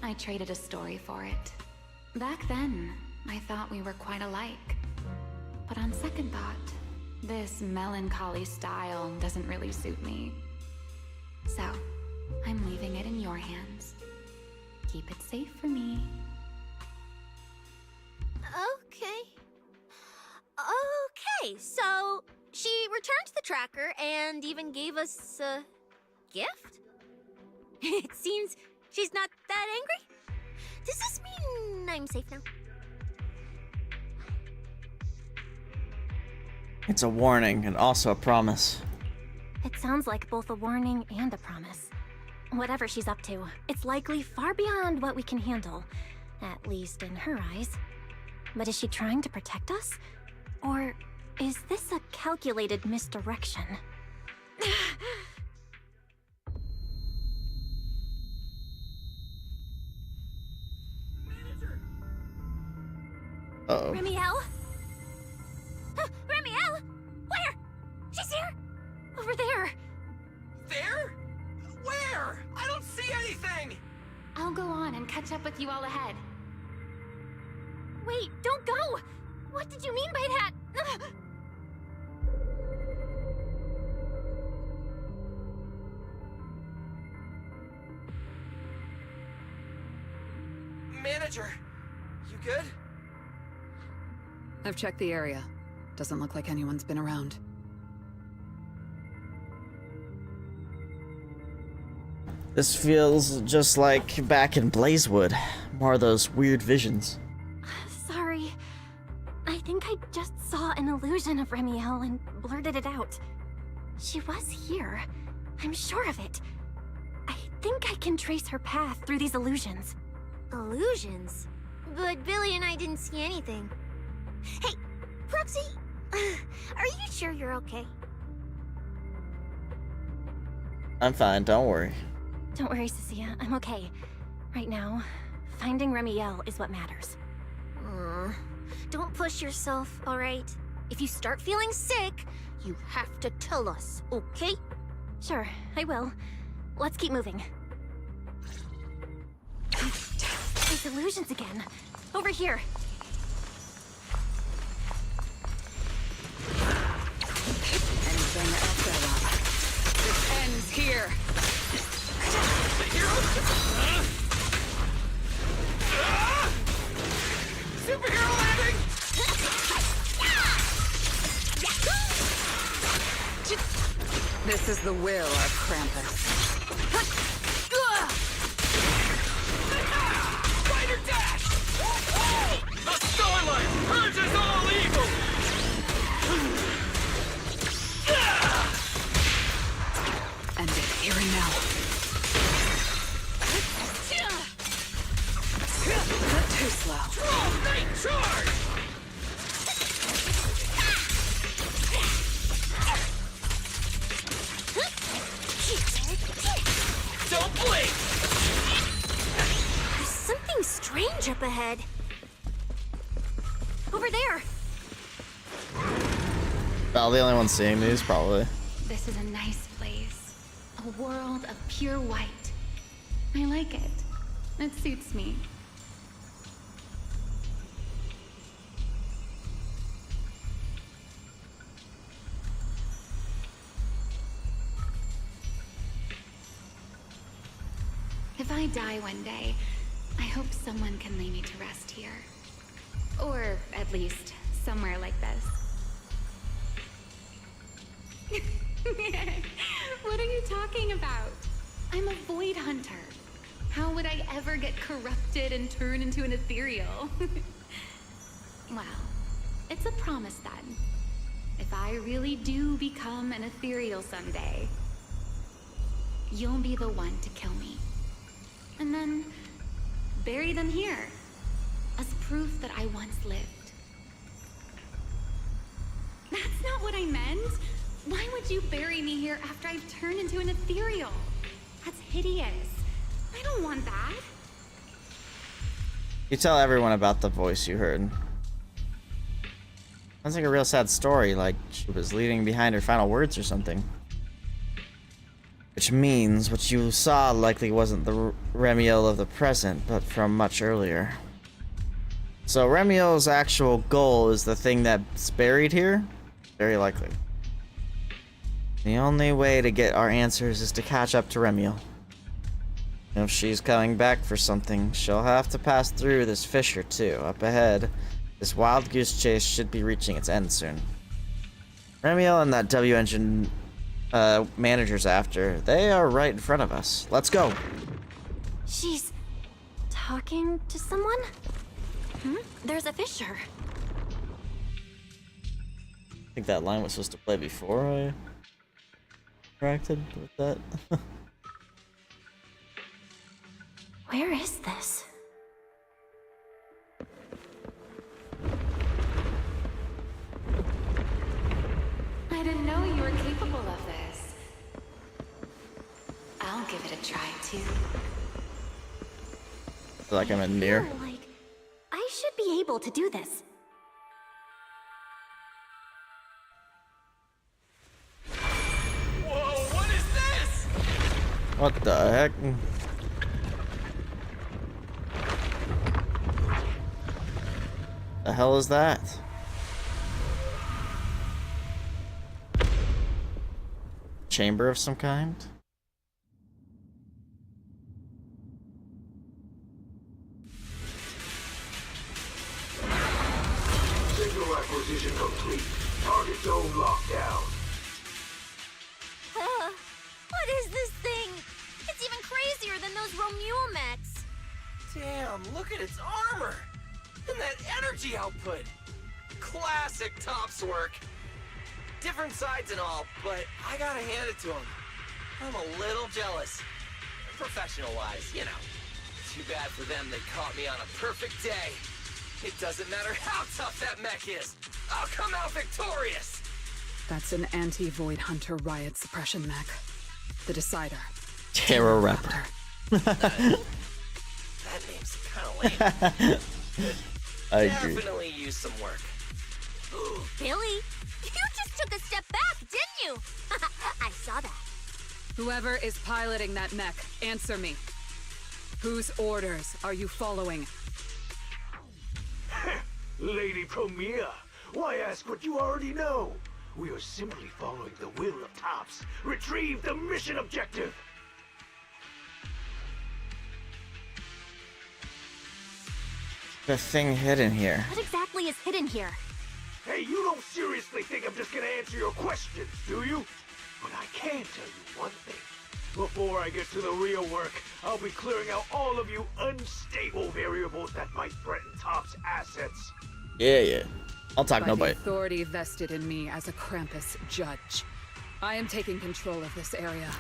I traded a story for it. Back then, I thought we were quite alike. But on second thought, this melancholy style doesn't really suit me. So, I'm leaving it in your hands. Keep it safe for me. Okay. Okay, so she returned the tracker and even gave us a gift? It seems she's not that angry. Does this mean I'm safe now? It's a warning and also a promise. It sounds like both a warning and a promise. Whatever she's up to, it's likely far beyond what we can handle, at least in her eyes. But is she trying to protect us? Or is this a calculated misdirection? Uh-oh. Remiel? Remiel? Where? She's here? Over there. There? Where? I don't see anything! I'll go on and catch up with you all ahead. Wait, don't go! What did you mean by that? Manager, you good? I've checked the area. Doesn't look like anyone's been around. This feels just like back in Blazewood. More of those weird visions. Sorry. I think I just saw an illusion of Remiel and blurted it out. She was here. I'm sure of it. I think I can trace her path through these illusions. Illusions? But Billy and I didn't see anything. Hey, Proxy, are you sure you're okay? I'm fine, don't worry. Don't worry, Cecilia. I'm okay. Right now, finding Remiel is what matters. Don't push yourself, alright? If you start feeling sick, you have to tell us, okay? Sure, I will. Let's keep moving. These illusions again. Over here. Anything else I want. This ends here. Superhero landing! This is the will of Krampus. Spider dash! The Starlight purges all evil! End it here and now. Too slow. Troll Knight charge! Don't blink! There's something strange up ahead. Over there. Well, the only one seeing these, probably. This is a nice place. A world of pure white. I like it. It suits me. If I die one day, I hope someone can lay me to rest here. Or at least somewhere like this. What are you talking about? I'm a void hunter. How would I ever get corrupted and turn into an ethereal? Well, it's a promise then. If I really do become an ethereal someday, you'll be the one to kill me. And then bury them here as proof that I once lived. That's not what I meant. Why would you bury me here after I've turned into an ethereal? That's hideous. I don't want that. You tell everyone about the voice you heard. Sounds like a real sad story, like she was leaving behind her final words or something. Which means what you saw likely wasn't the Remiel of the present, but from much earlier. So Remiel's actual goal is the thing that's buried here? Very likely. The only way to get our answers is to catch up to Remiel. If she's coming back for something, she'll have to pass through this fissure too. Up ahead, this wild goose chase should be reaching its end soon. Remiel and that W engine manager's after. They are right in front of us. Let's go. She's talking to someone? There's a fissure. I think that line was supposed to play before I interacted with that. Where is this? I didn't know you were capable of this. I'll give it a try too. Like I'm in near. Like, I should be able to do this. Whoa, what is this? What the heck? The hell is that? Chamber of some kind? Signal acquisition complete. Target zone locked down. What is this thing? It's even crazier than those Romuel mechs. Damn, look at its armor! And that energy output! Classic Tops work! Different sides and all, but I gotta hand it to him. I'm a little jealous. Professional-wise, you know. Too bad for them they caught me on a perfect day. It doesn't matter how tough that mech is. I'll come out victorious! That's an anti-Void Hunter riot suppression mech. The Decider. Terror Raptor. That name's kinda lame. I agree. Definitely use some work. Billy, you just took a step back, didn't you? I saw that. Whoever is piloting that mech, answer me. Whose orders are you following? Lady Promia, why ask what you already know? We are simply following the will of Tops. Retrieve the mission objective! The thing hidden here. What exactly is hidden here? Hey, you don't seriously think I'm just gonna answer your questions, do you? But I can tell you one thing. Before I get to the real work, I'll be clearing out all of you unstable variables that might threaten Top's assets. Yeah. I'll talk By nobody. the authority vested in me as a Krampus judge, I am taking control of this area.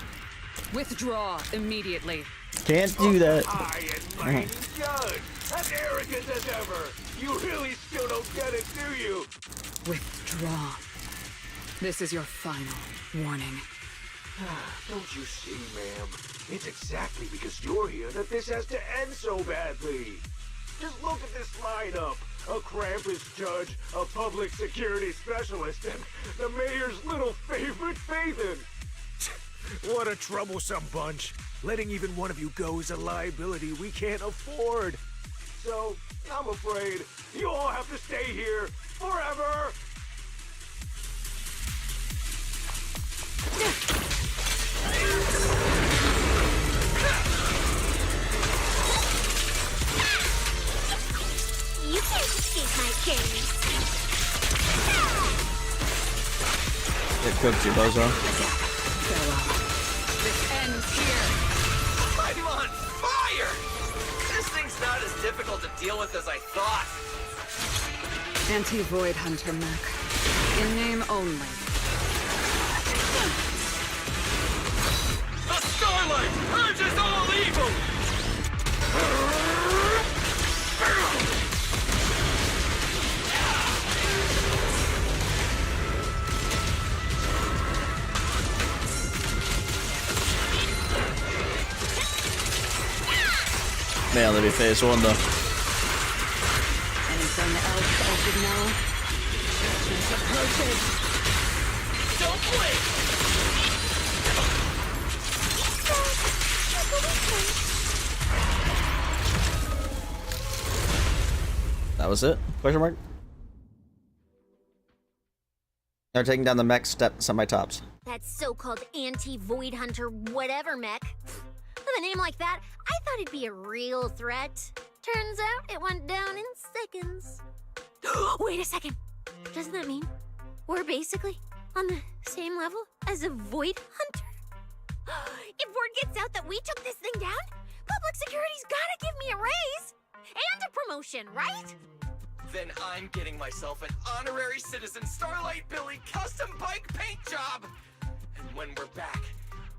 Withdraw immediately. Can't do that. I and mighty judge, as arrogant as ever. You really still don't get it, do you? Withdraw. This is your final warning. Don't you see, ma'am? It's exactly because you're here that this has to end so badly. Just look at this lineup. A Krampus judge, a public security specialist, and the mayor's little favorite, Phaethon. What a troublesome bunch. Letting even one of you go is a liability we can't afford. So, I'm afraid you all have to stay here forever. You can't just escape my gaze. Get cooked, you bozo. This ends here. I'm on fire! This thing's not as difficult to deal with as I thought. Anti-Void Hunter mech. In name only. The starlight purges all evil! Man, let me face one though. Anything else I should know? It's approaching. Don't blink! That was it? Question mark? They're taking down the mech semi-tops. That so-called anti-Void Hunter whatever mech. With a name like that, I thought it'd be a real threat. Turns out it went down in seconds. Wait a second. Doesn't that mean we're basically on the same level as a Void Hunter? If word gets out that we took this thing down, public security's gotta give me a raise and a promotion, right? Then I'm getting myself an honorary citizen Starlight Billy custom bike paint job! And when we're back,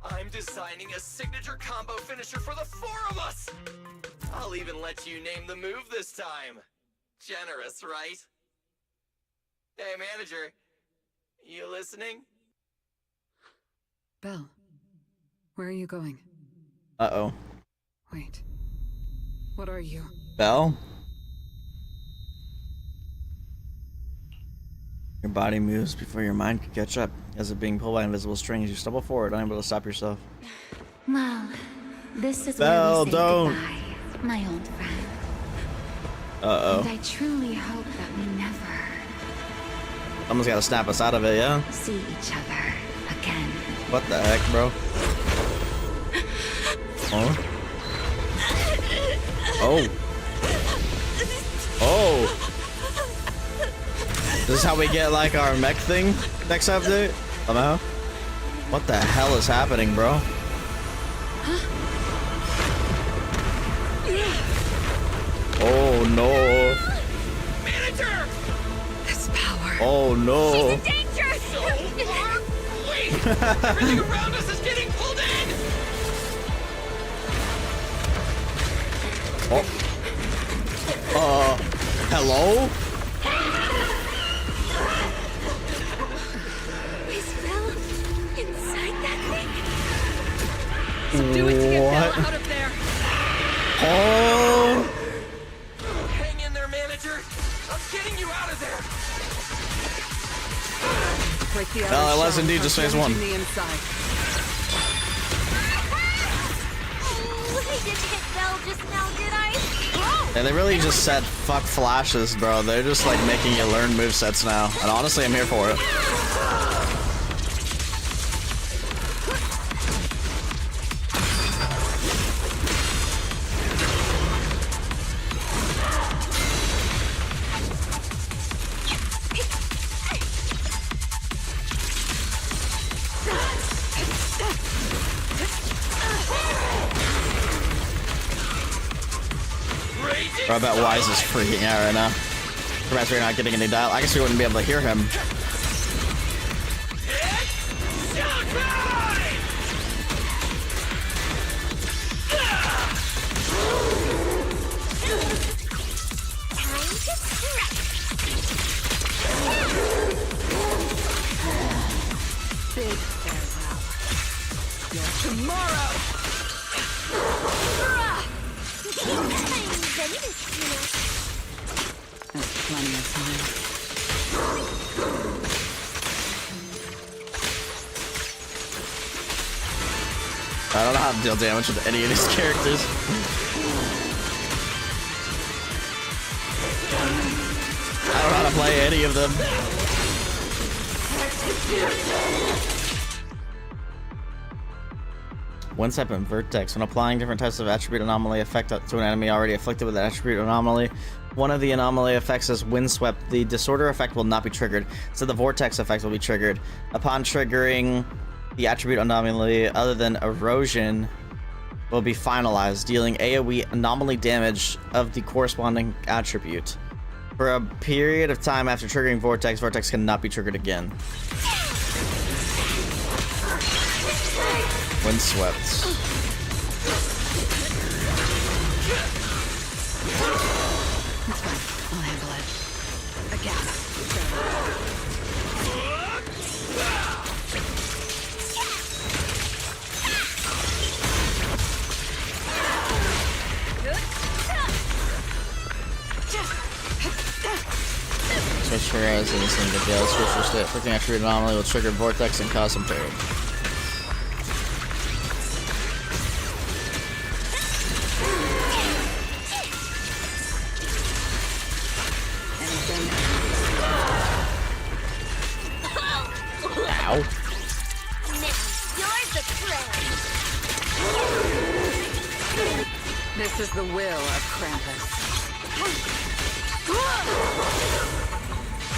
I'm designing a signature combo finisher for the four of us! I'll even let you name the move this time. Generous, right? Hey, manager. You listening? Belle, where are you going? Uh-oh. Wait. What are you? Belle? Your body moves before your mind can catch up. As if being pulled by invisible strings, you stumble forward, unable to stop yourself. Well, this is Belle, where we say don't. goodbye, my old friend. Uh-oh. And I truly hope that we never Someone's gotta snap us out of it, yeah? see each other again. What the heck, bro? Huh? Oh. Oh. This is how we get, like, our mech thing next update? Somehow? What the hell is happening, bro? Oh, no. Manager! This power. Oh, no. She's in danger! So far, wait! Everything around us is getting pulled in! Oh. Hello? Is Belle inside that thing? Subdue it to get What? Belle out of there. Oh. Hang in there, manager! I'm getting you out of there! Break the No, outer it was shell indeed from just phase one. damaging the inside. Oh, I didn't hit Belle just now, did I? Yeah, they really just said fuck flashes, bro. They're just like making you learn movesets now. And honestly, I'm here for it. Bro, I bet Wise is freaking out right now. Perhaps we're not getting any dial. I guess we wouldn't be able to hear him. Big farewell. Your tomorrow. That's plenty of time. I don't know how to deal damage with any of these characters. I don't know how to play any of them. One step in Vertex. When applying different types of attribute anomaly effect to an enemy already afflicted with an attribute anomaly, one of the anomaly effects is windswept, the disorder effect will not be triggered, so the vortex effect will be triggered. Upon triggering, the attribute anomaly other than erosion will be finalized, dealing AoE anomaly damage of the corresponding attribute. For a period of time after triggering vortex, vortex cannot be triggered again. Windswept. That's fine. I'll handle it. Again. Switch your eyes in the same detail. Switch your state. Freaking attribute anomaly will trigger vortex and cause some pain. Ow. This is the will of Krampus.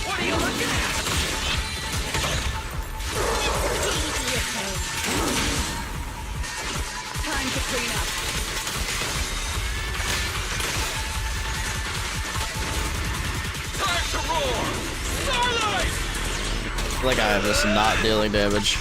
What are you looking at? Time to clean up. Time to roar! Starlight! I feel like I have this not dealing damage.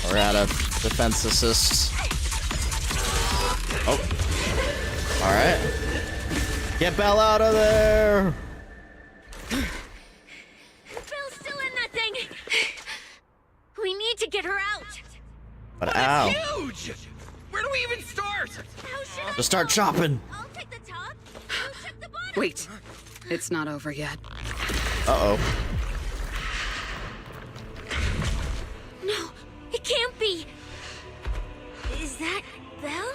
We're out of defense assists. Oh. Alright. Get Belle out of there! Belle's still in that thing. We need to get her out. But ow. Huge! Where do we even start? Just start chopping. Wait. It's not over yet. Uh-oh. No, it can't be. Is that Belle?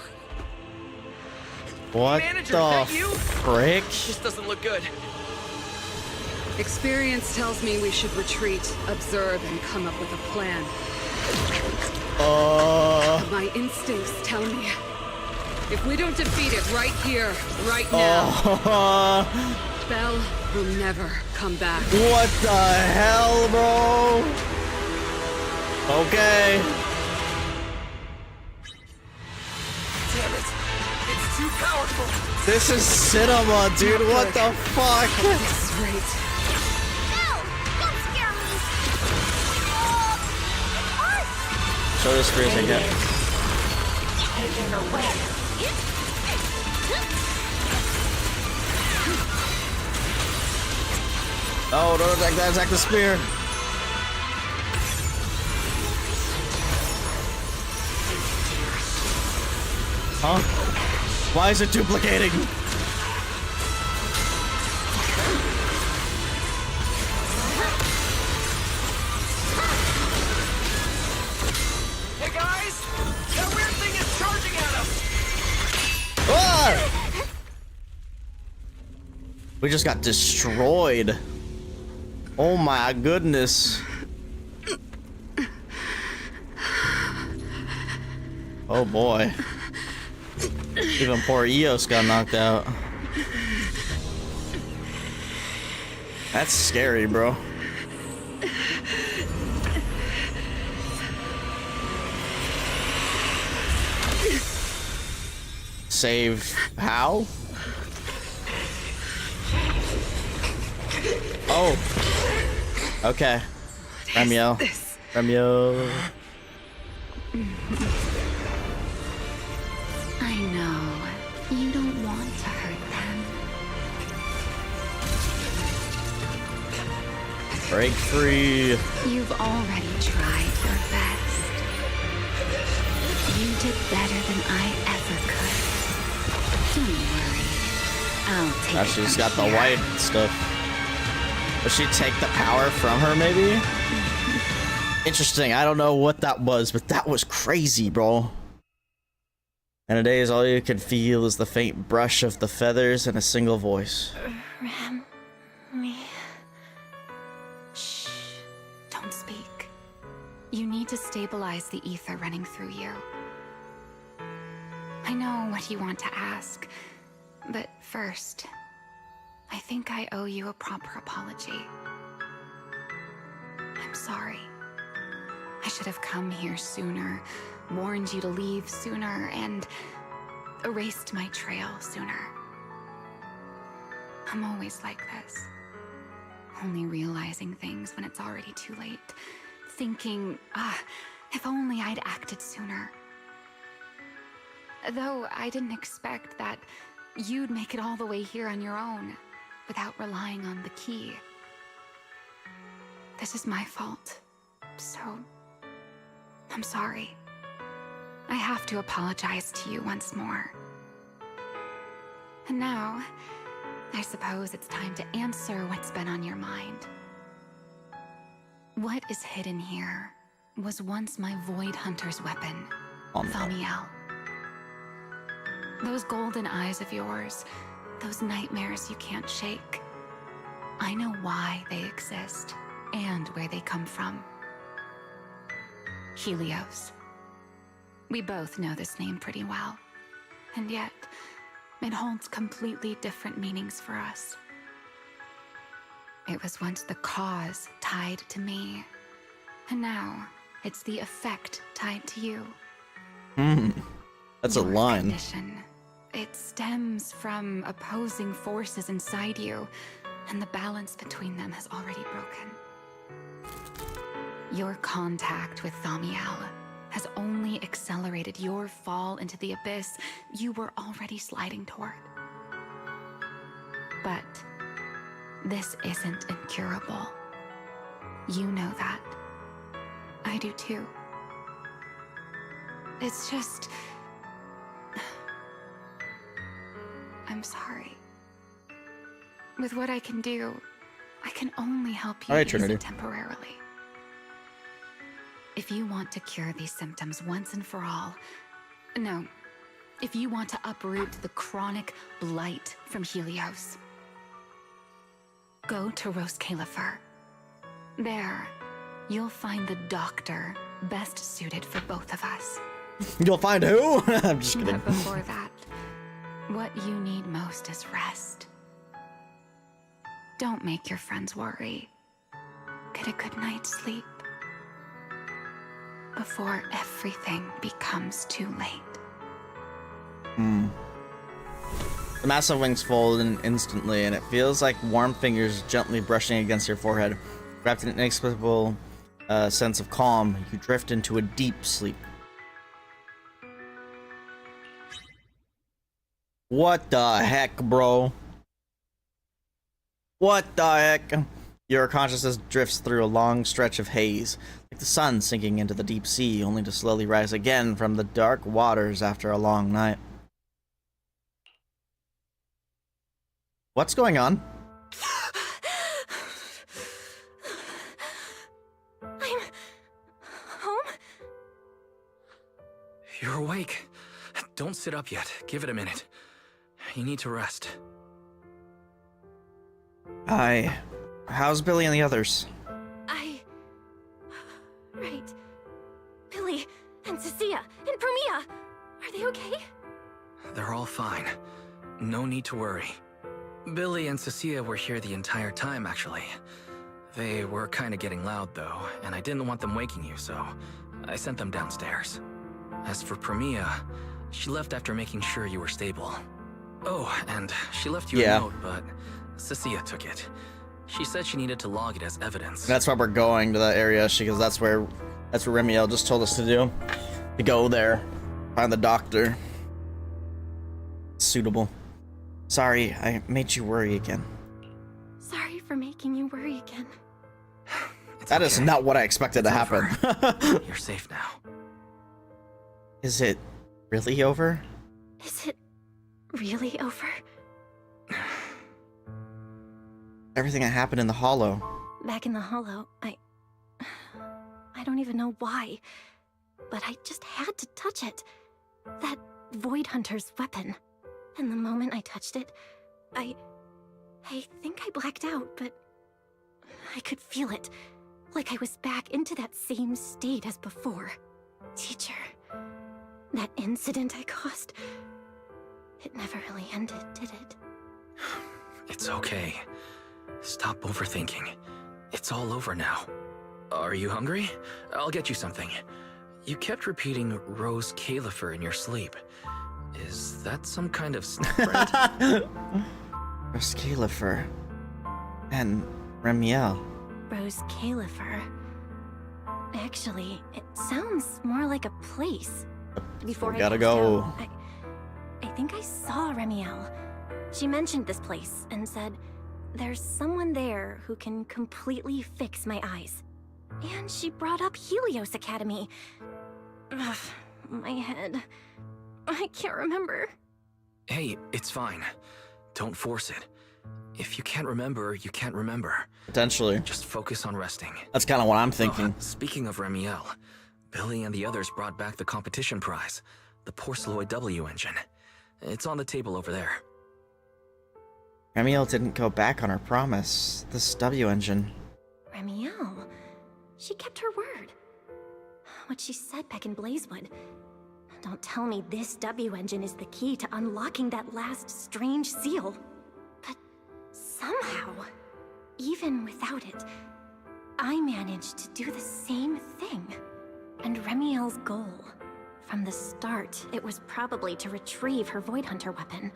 What Manager, the is that you? frick? This doesn't look good. Experience tells me we should retreat, observe, and come up with a plan. My instincts tell me if we don't defeat it right here, right now, Belle will never come back. What the hell, bro? Okay. Damn it. It's too powerful. This is cinema, dude. What the fuck? This rate. Show this freezing again. Oh, don't attack that, attack the spear. Huh? Why is it duplicating? Hey guys! That weird thing is charging at us! Ah! We just got destroyed. Oh my goodness. Oh boy. Even poor Eos got knocked out. That's scary, bro. Save how? Oh. Okay. Remio. Remio. I know. You don't want to hurt them. Break free. You've already tried your best. You did better than I ever could. Don't worry. I'll take Now it she's from got the here. white stuff. Does she take the power from her, maybe? Interesting. I don't know what that was, but that was crazy, bro. And nowadays, all you can feel is the faint brush of the feathers and a single voice. Ram, me. Shh. Don't speak. You need to stabilize the ether running through you. I know what you want to ask, but first, I think I owe you a proper apology. I'm sorry. I should have come here sooner, warned you to leave sooner, and erased my trail sooner. I'm always like this. Only realizing things when it's already too late. Thinking, if only I'd acted sooner. Though I didn't expect that you'd make it all the way here on your own, without relying on the key. This is my fault, so I'm sorry. I have to apologize to you once more. And now, I suppose it's time to answer what's been on your mind. What is hidden here was once my Void Hunter's weapon, Thamiel. Those golden eyes of yours, those nightmares you can't shake. I know why they exist and where they come from. Helios. We both know this name pretty well, and yet it holds completely different meanings for us. It was once the cause tied to me, and now it's the effect tied to you. That's a line. Condition. It stems from opposing forces inside you, and the balance between them has already broken. Your contact with Thamiel has only accelerated your fall into the abyss you were already sliding toward. But this isn't incurable. You know that. I do too. It's just... I'm sorry. With what I can do, I can only help you ease it temporarily. If you want to cure these symptoms once and for all, no, if you want to uproot the chronic blight from Helios, go to Roskalifer. There, you'll find the doctor best suited for both of us. You'll find who? I'm just kidding. But before that, what you need most is rest. Don't make your friends worry. Get a good night's sleep before everything becomes too late. The massive wings fold in instantly, and it feels like warm fingers gently brushing against your forehead. Wrapped in an inexplicable sense of calm, you drift into a deep sleep. What the heck, bro? What the heck? Your consciousness drifts through a long stretch of haze, like the sun sinking into the deep sea, only to slowly rise again from the dark waters after a long night. What's going on? I'm home? You're awake. Don't sit up yet. Give it a minute. You need to rest. Hi. How's Billy and the others? Right. Billy and Cecilia and Promia. Are they okay? They're all fine. No need to worry. Billy and Cecilia were here the entire time, actually. They were kind of getting loud, though, and I didn't want them waking you, so I sent them downstairs. As for Promia, she left after making sure you were stable. Oh, and she left you a note, but Cecilia took it. She said she needed to log it as evidence. That's why we're going to that area, because that's where Remiel just told us to do. To go there, find the doctor. Suitable. Sorry, I made you worry again. Sorry for making you worry again. That is not what I expected to happen. You're safe now. Is it really over? Is it really over? Everything that happened in the Hollow. Back in the Hollow, I I don't even know why. But I just had to touch it. That Void Hunter's weapon. And the moment I touched it, I think I blacked out, but I could feel it. Like I was back into that same state as before. Teacher, that incident I caused, it never really ended, did it? It's okay. Stop overthinking. It's all over now. Are you hungry? I'll get you something. You kept repeating Rose Califer in your sleep. Is that some kind of snack brand? Rose Califer. And Remiel. Rose Califer. Actually, it sounds more like a place. Before We gotta I go. passed out, I think I saw Remiel. She mentioned this place and said, there's someone there who can completely fix my eyes. And she brought up Helios Academy. Ugh, my head. I can't remember. Hey, it's fine. Don't force it. If you can't remember, you can't remember. Potentially. Just focus on resting. That's kind of what I'm thinking. Speaking of Remiel, Billy and the others brought back the competition prize, the Porceloid W engine. It's on the table over there. Remiel didn't go back on her promise. This W engine. Remiel? She kept her word. What she said back in Blazewood. Don't tell me this W engine is the key to unlocking that last strange seal. But somehow, even without it, I managed to do the same thing. And Remiel's goal, from the start, it was probably to retrieve her Void Hunter weapon.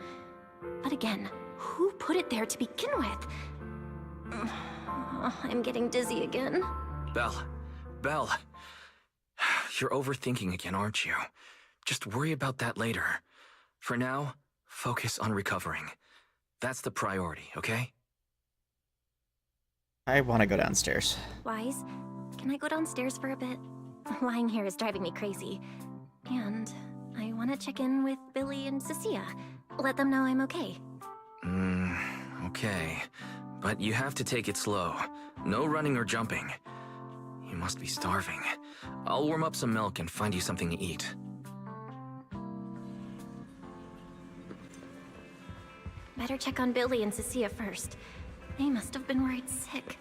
But again, who put it there to begin with? I'm getting dizzy again. Belle, you're overthinking again, aren't you? Just worry about that later. For now, focus on recovering. That's the priority, okay? I want to go downstairs. Wise, can I go downstairs for a bit? Lying here is driving me crazy. And I want to check in with Billy and Cecilia. Let them know I'm okay. Okay. But you have to take it slow. No running or jumping. You must be starving. I'll warm up some milk and find you something to eat. Better check on Billy and Cecilia first. They must have been worried sick.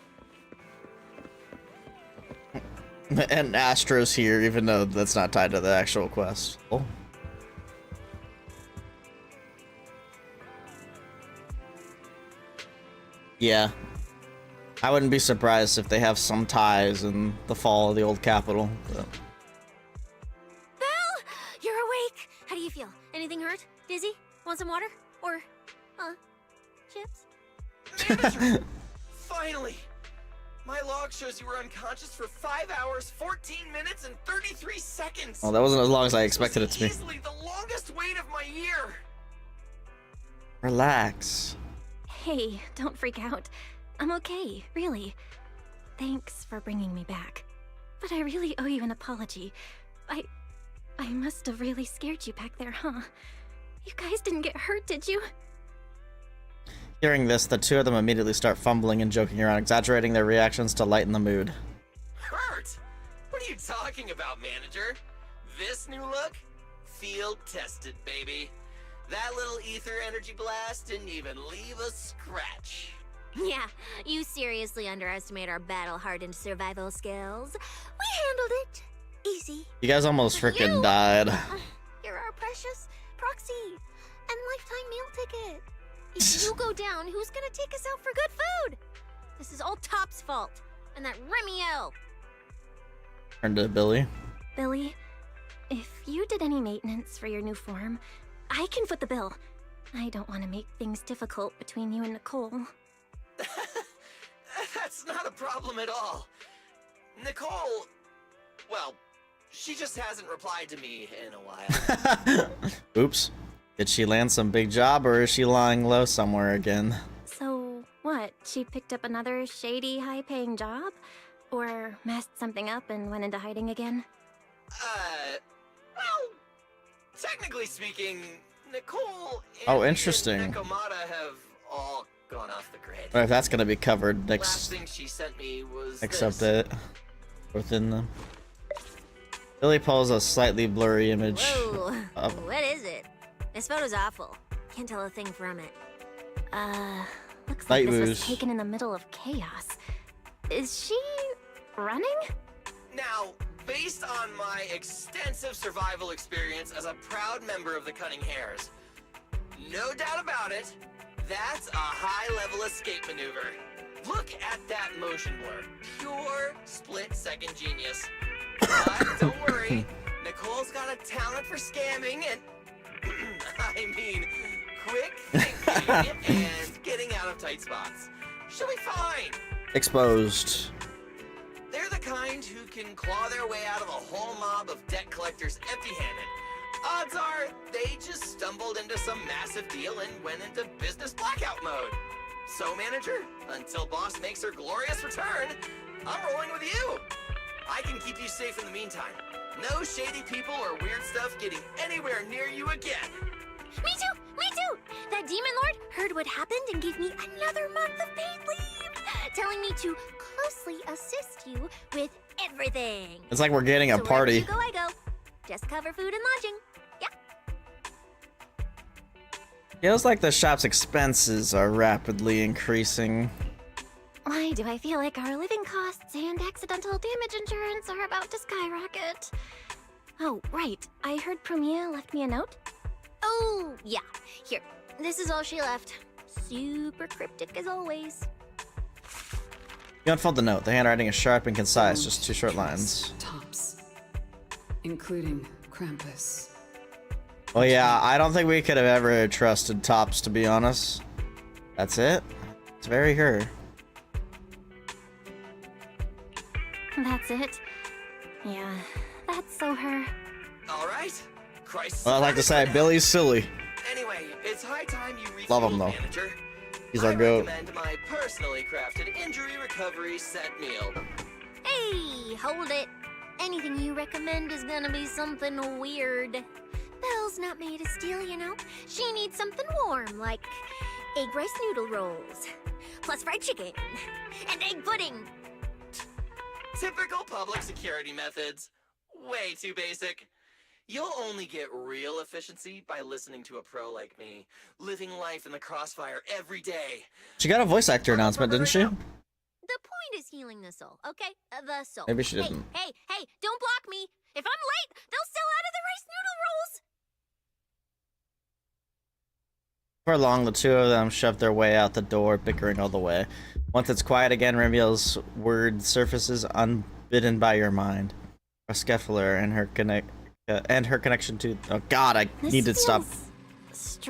And Astro's here, even though that's not tied to the actual quest. Oh. Yeah. I wouldn't be surprised if they have some ties in the fall of the old capital. But... Belle! You're awake! How do you feel? Anything hurt? Dizzy? Want some water? Or, chips? Manager! Finally! My log shows you were unconscious for 5 hours, 14 minutes, and 33 seconds! Well, that wasn't as long as I expected it to be. Easily the longest wait of my year! Relax. Hey, don't freak out. I'm okay, really. Thanks for bringing me back. But I really owe you an apology. I must have really scared you back there, huh? You guys didn't get hurt, did you? Hearing this, the two of them immediately start fumbling and joking around, exaggerating their reactions to lighten the mood. Hurt? What are you talking about, manager? This new look? Field tested, baby. That little ether energy blast didn't even leave a scratch. Yeah, you seriously underestimate our battle-hardened survival skills. We handled it. Easy. You guys almost freaking died. You're our precious proxy and lifetime meal ticket. If you go down, who's gonna take us out for good food? This is all Top's fault. And that Remiel. Turn to Billy. Billy, if you did any maintenance for your new form, I can foot the bill. I don't want to make things difficult between you and Nicole. That's not a problem at all. Nicole, well, she just hasn't replied to me in a while. Oops. Did she land some big job, or is she lying low somewhere again? So, what? She picked up another shady, high-paying job? Or messed something up and went into hiding again? Well, technically speaking, Nicole Oh, and interesting. Nekomata have all gone off the grid. Well, if that's gonna be covered Last next thing she sent me was next this. update within them. Billy pulls a slightly blurry image. Whoa, up. what is it? This photo's awful. Can't tell a thing from it. Looks Night like this was moves. taken in the middle of chaos. Is she running? Now, based on my extensive survival experience as a proud member of the Cunning Hares, no doubt about it, that's a high-level escape maneuver. Look at that motion blur. Pure split-second genius. But don't worry, Nicole's got a talent for scamming and... I mean, quick thinking and getting out of tight spots. She'll be fine. Exposed. They're the kind who can claw their way out of a whole mob of debt collectors empty-handed. Odds are they just stumbled into some massive deal and went into business blackout mode. So, manager, until boss makes her glorious return, I'm rolling with you. I can keep you safe in the meantime. No shady people or weird stuff getting anywhere near you again. Me too! Me too! That demon lord heard what happened and gave me another month of paid leave, telling me to closely assist you with everything. It's like we're getting a So wherever party. you go, I go. Just cover food and lodging. Yeah. Feels like the shop's expenses are rapidly increasing. Why do I feel like our living costs and accidental damage insurance are about to skyrocket? Oh, right. I heard Premier left me a note. Oh, yeah. Here. This is all she left. Super cryptic as always. You unfold the note. The handwriting is sharp and concise, just 2 short lines. Tops, including Krampus. Well, yeah, I don't think we could have ever trusted Tops, to be honest. That's it. It's very her. That's it. Yeah, that's so her. All right. Crisis. Well, I'd like to say, Billy's silly. Anyway, it's high time you refueled, Love him, though. manager. He's our goat. Recommend my personally crafted injury recovery set meal. Hey, hold it. Anything you recommend is gonna be something weird. Belle's not made of steel, you know. She needs something warm, like egg rice noodle rolls, plus fried chicken, and egg pudding. Typical public security methods. Way too basic. You'll only get real efficiency by listening to a pro like me, living life in the crossfire every day. She got a voice actor announcement, didn't she? The point is healing the soul, okay? The soul. Maybe she didn't. Hey, don't block me. If I'm late, they'll sell out of the rice noodle rolls. For long, the two of them shoved their way out the door, bickering all the way. Once it's quiet again, Ramiel's word surfaces unbidden by your mind. A Scuffler and her connection to... Oh god, I need to stop.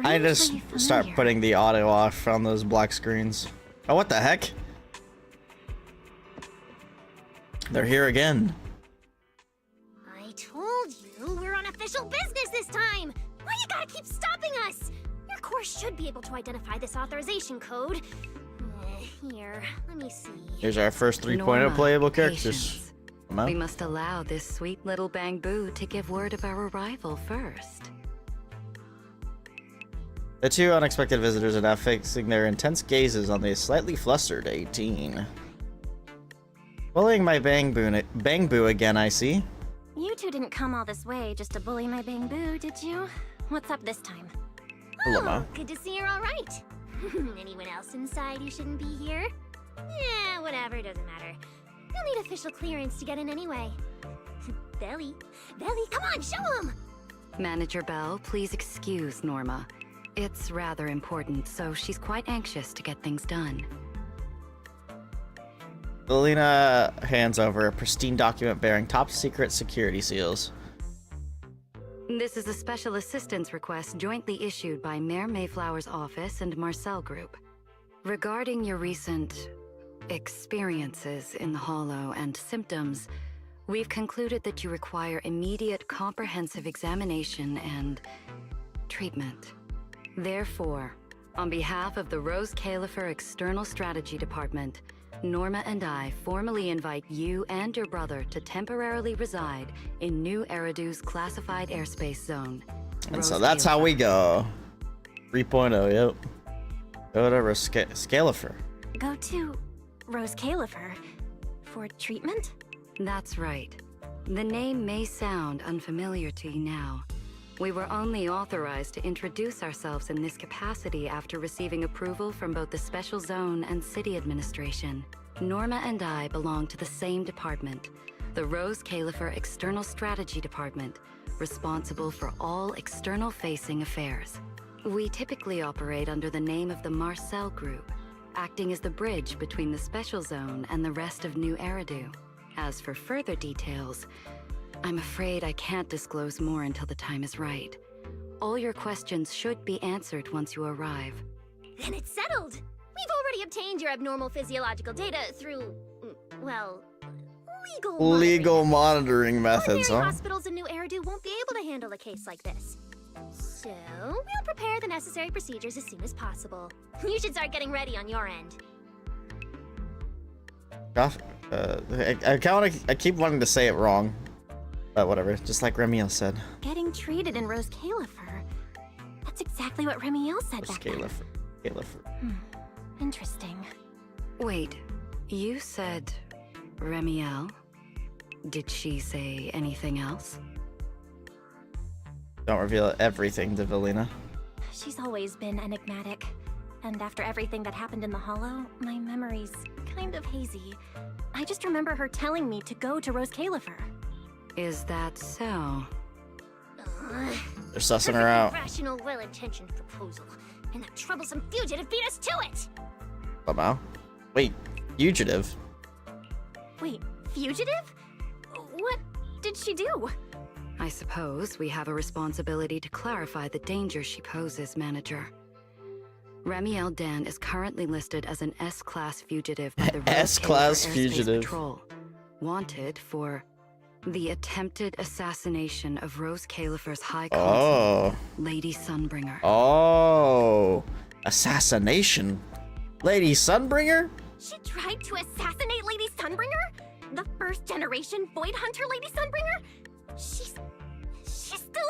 I just start putting the audio off on those black screens. Oh, what the heck? They're here again. I told you we're on official business this time. Why you gotta keep stopping us? Your course should be able to identify this authorization code. Here, let me see. Here's our first 3.0 Norma, playable characters. patience. Come We on. must allow this sweet little Bangbu to give word of our arrival first. The two unexpected visitors are now fixing their intense gazes on the slightly flustered 18. Bullying my Bangbu again, I see. You two didn't come all this way just to bully my Bangbu, did you? What's up this time? Hello, Ma. Good to see you're all right. Anyone else inside who shouldn't be here? Yeah, whatever, doesn't matter. You'll need official clearance to get in anyway. Belly, come on, show him! Manager Bell, please excuse Norma. It's rather important, so she's quite anxious to get things done. Lelina hands over a pristine document bearing top secret security seals. This is a special assistance request jointly issued by Mayor Mayflower's office and Marcel Group. Regarding your recent experiences in the Hollow and symptoms, we've concluded that you require immediate comprehensive examination and treatment. Therefore, on behalf of the Rose Califer External Strategy Department, Norma and I formally invite you and your brother to temporarily reside in New Eridu's classified airspace zone. And so that's how we go. 3.0, yep. Go to Scalifer. Go to Rose Califer for treatment? That's right. The name may sound unfamiliar to you now. We were only authorized to introduce ourselves in this capacity after receiving approval from both the Special Zone and City Administration. Norma and I belong to the same department, the Rose Califer External Strategy Department, responsible for all external-facing affairs. We typically operate under the name of the Marcel Group, acting as the bridge between the Special Zone and the rest of New Eridu. As for further details, I'm afraid I can't disclose more until the time is right. All your questions should be answered once you arrive. Then it's settled. We've already obtained your abnormal physiological data through, well, legal monitoring methods, Ordinary huh? hospitals in New Eridu won't be able to handle a case like this. So, we'll prepare the necessary procedures as soon as possible. You should start getting ready on your end. I keep wanting to say it wrong, but whatever. Just like Remiel said. Getting treated in Rose Califer. That's exactly what Remiel said back then. Interesting. Wait, you said Remiel? Did she say anything else? Don't reveal everything to Velina. She's always been enigmatic. And after everything that happened in the Hollow, my memory's kind of hazy. I just remember her telling me to go to Rose Califer. Is that so? They're sussing her out. Rational, well-intentioned proposal. And that troublesome fugitive beat us to it! Somehow. Wait, fugitive? Wait, fugitive? What did she do? I suppose we have a responsibility to clarify the danger she poses, Manager. Remiel Dan is currently listed as an S-Class fugitive by the S-Class Airspace fugitive. Patrol, wanted for the attempted assassination of Rose Califer's High Consul, Lady Sunbringer. Oh, assassination. Lady Sunbringer? She tried to assassinate Lady Sunbringer? The first generation Void Hunter Lady Sunbringer? She's still...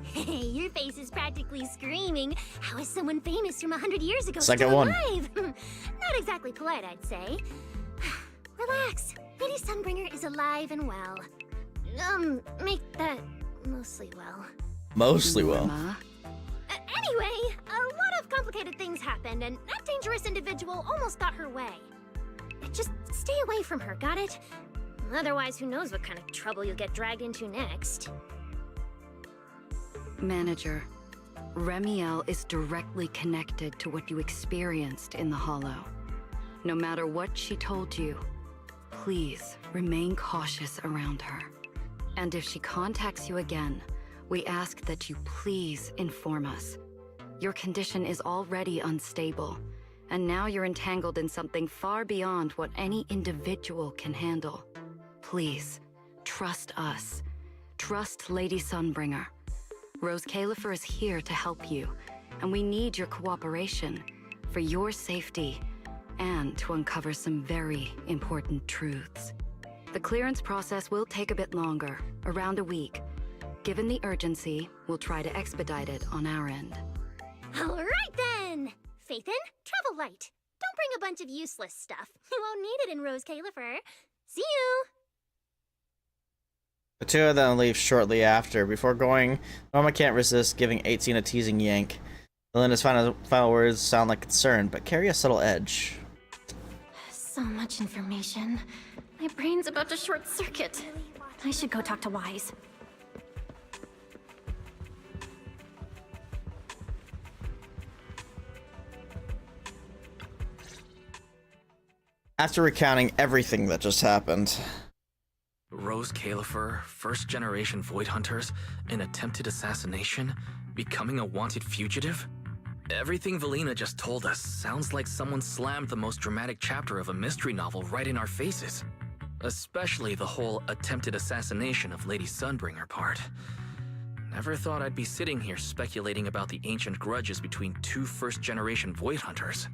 Hey, your face is practically screaming. How is someone famous from 100 years ago Second still one. alive? Not exactly polite, I'd say. Relax. Lady Sunbringer is alive and well. Make that mostly well. Mostly well. Anyway, a lot of complicated things happened, and that dangerous individual almost got her way. Just stay away from her, got it? Otherwise, who knows what kind of trouble you'll get dragged into next. Manager, Remiel is directly connected to what you experienced in the Hollow. No matter what she told you, please remain cautious around her. And if she contacts you again, we ask that you please inform us. Your condition is already unstable, and now you're entangled in something far beyond what any individual can handle. Please, trust us. Trust Lady Sunbringer. Rose Califer is here to help you, and we need your cooperation for your safety and to uncover some very important truths. The clearance process will take a bit longer, around a week. Given the urgency, we'll try to expedite it on our end. All right then! Phaethon, travel light. Don't bring a bunch of useless stuff. You won't need it in Rose Califer. See you! The two of them leave shortly after. Before going, Norma can't resist giving 18 a teasing yank. Melinda's final words sound like concern, but carry a subtle edge. So much information. My brain's about to short circuit. I should go talk to Wise. After recounting everything that just happened. Rose Califer, first generation Void Hunters, an attempted assassination, becoming a wanted fugitive? Everything Velina just told us sounds like someone slammed the most dramatic chapter of a mystery novel right in our faces. Especially the whole attempted assassination of Lady Sunbringer part. Never thought I'd be sitting here speculating about the ancient grudges between two first-generation Void Hunters.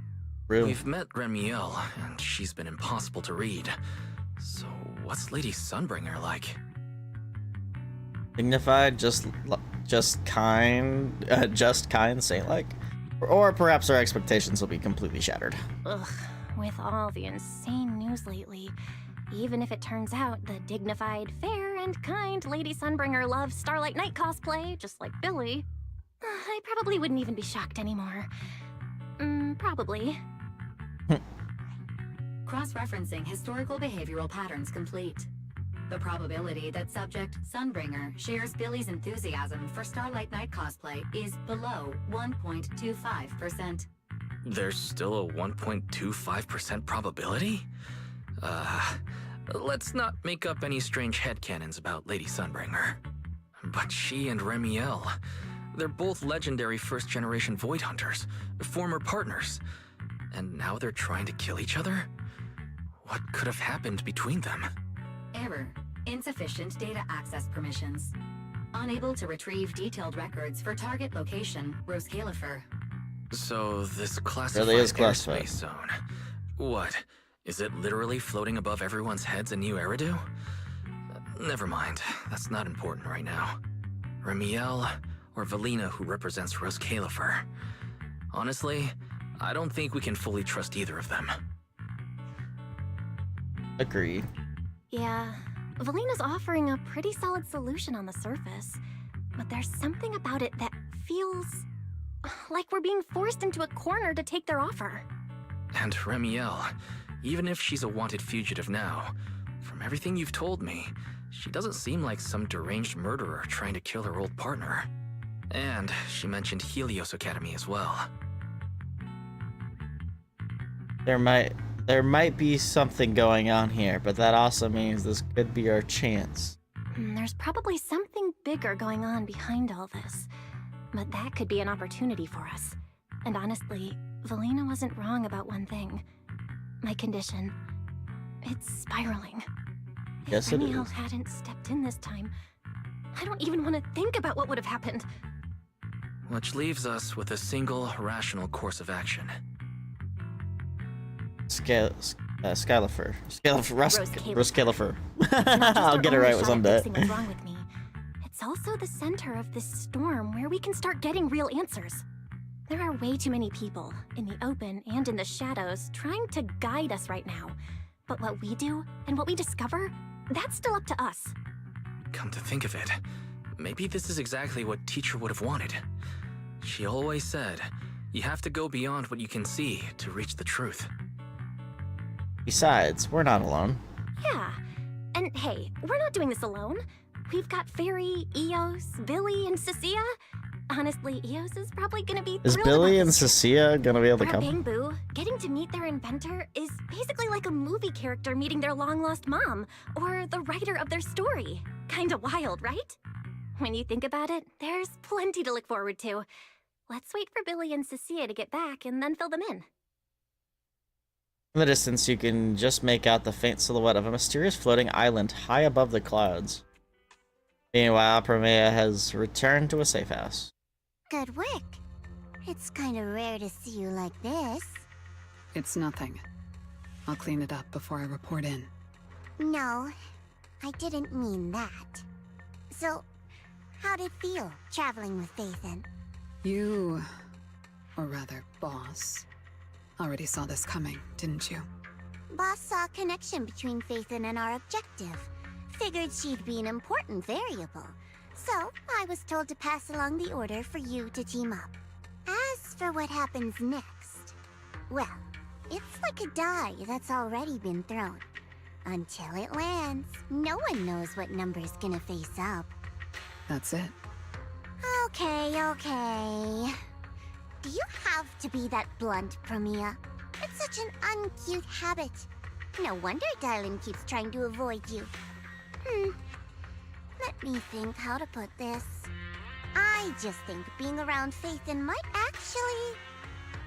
Really? We've met Remiel, and she's been impossible to read. So what's Lady Sunbringer like? Dignified, just kind, saint-like? Or perhaps our expectations will be completely shattered. Ugh, with all the insane news lately, even if it turns out the dignified, fair, kind Lady Sunbringer loves Starlight Knight cosplay, just like Billy, I probably wouldn't even be shocked anymore. Probably. Cross-referencing historical behavioral patterns complete. The probability that subject Sunbringer shares Billy's enthusiasm for Starlight Knight cosplay is below 1.25%. There's still a 1.25% probability? Let's not make up any strange headcanons about Lady Sunbringer. But she and Remiel, they're both legendary first-generation Void Hunters, former partners. And now they're trying to kill each other? What could have happened between them? Error. Insufficient data access permissions. Unable to retrieve detailed records for target location, Roscalifer. So this classified Really is classified. airspace zone. What? Is it literally floating above everyone's heads in New Eridu? Never mind. That's not important right now. Remiel or Valina, who represents Roscalifer. Honestly, I don't think we can fully trust either of them. Agreed. Yeah, Valina's offering a pretty solid solution on the surface, but there's something about it that feels like we're being forced into a corner to take their offer. And Remiel, even if she's a wanted fugitive now, from everything you've told me, she doesn't seem like some deranged murderer trying to kill her old partner. And she mentioned Helios Academy as well. There might be something going on here, but that also means this could be our chance. There's probably something bigger going on behind all this, but that could be an opportunity for us. And honestly, Valina wasn't wrong about one thing. My condition. It's spiraling. Yes, If it Remiel is. hadn't stepped in this time, I don't even want to think about what would have happened. Which leaves us with a single rational course of action. Roscalifer. Roscalifer. It's not just I'll our get it only right with shot at someday. fixing what's wrong with me. It's also the center of this storm where we can start getting real answers. There are way too many people, in the open and in the shadows, trying to guide us right now. But what we do and what we discover, that's still up to us. Come to think of it, maybe this is exactly what Teacher would have wanted. She always said, you have to go beyond what you can see to reach the truth. Besides, we're not alone. Yeah. And hey, we're not doing this alone. We've got Fairy, Eos, Billy, and Cecilia. Honestly, Eos is probably gonna be Is thrilled Billy about and this. Cecilia gonna be able to For come? Bang Boo, getting to meet their inventor is basically like a movie character meeting their long-lost mom, or the writer of their story. Kinda wild, right? When you think about it, there's plenty to look forward to. Let's wait for Billy and Cecilia to get back and then fill them in. In the distance, you can just make out the faint silhouette of a mysterious floating island high above the clouds. Meanwhile, Promea has returned to a safe house. Good work. It's kind of rare to see you like this. It's nothing. I'll clean it up before I report in. No, I didn't mean that. So, how'd it feel, traveling with Phaethon? You, or rather, Boss, already saw this coming, didn't you? Boss saw a connection between Phaethon and our objective. Figured she'd be an important variable. So, I was told to pass along the order for you to team up. As for what happens next, well, it's like a die that's already been thrown. Until it lands, no one knows what number's gonna face up. That's it. Okay. Do you have to be that blunt, Promea? It's such an uncute habit. No wonder Dylan keeps trying to avoid you. Let me think how to put this. I just think being around Phaethon might actually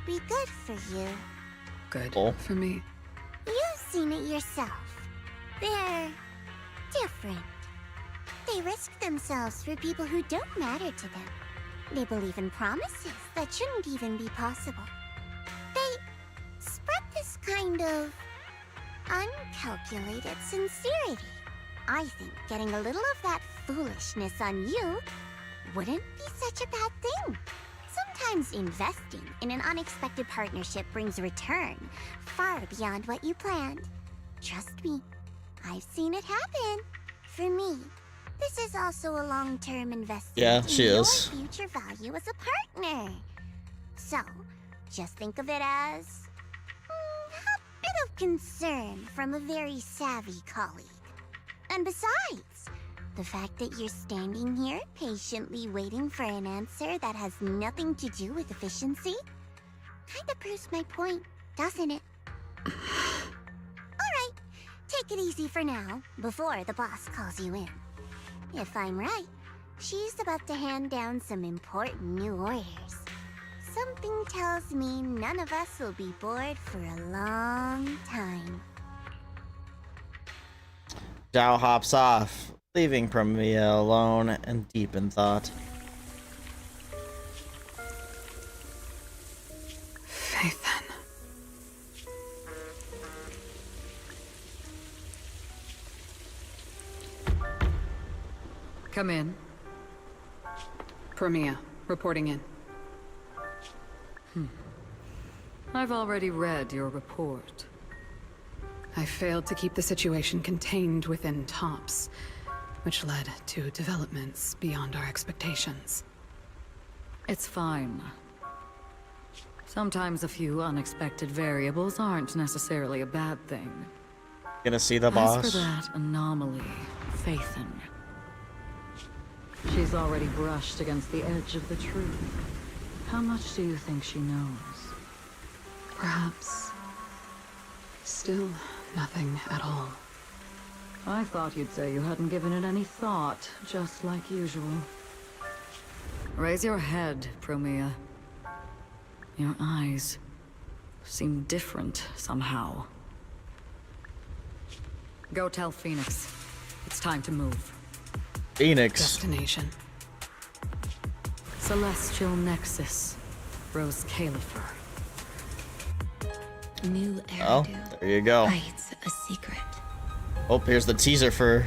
be good for you. Good Oh. for me. You've seen it yourself. They're different. They risk themselves for people who don't matter to them. They believe in promises that shouldn't even be possible. They spread this kind of uncalculated sincerity. I think getting a little of that foolishness on you wouldn't be such a bad thing. Sometimes investing in an unexpected partnership brings a return far beyond what you planned. Trust me, I've seen it happen. For me, This is also a long-term investment Yeah, she in is. your future value as a partner. So, just think of it as a bit of concern from a very savvy colleague. And besides, the fact that you're standing here patiently waiting for an answer that has nothing to do with efficiency kinda proves my point, doesn't it? Alright, take it easy for now, before the boss calls you in. If I'm right, she's about to hand down some important new orders. Something tells me none of us will be bored for a long time. Zhao hops off, leaving Premia alone and deep in thought. Faithen. Come in. Premia, reporting in. I've already read your report. I failed to keep the situation contained within TOPS, which led to developments beyond our expectations. It's fine. Sometimes a few unexpected variables aren't necessarily a bad thing. Gonna see the As boss. for that anomaly, Faithen, she's already brushed against the edge of the truth. How much do you think she knows? Perhaps still nothing at all. I thought you'd say you hadn't given it any thought, just like usual. Raise your head, Premia. Your eyes seem different somehow. Go tell Phoenix. It's time to move. Phoenix. Destination. Celestial Nexus. Rose Califer. New Oh, there you go. hides a secret. Oh, here's the teaser for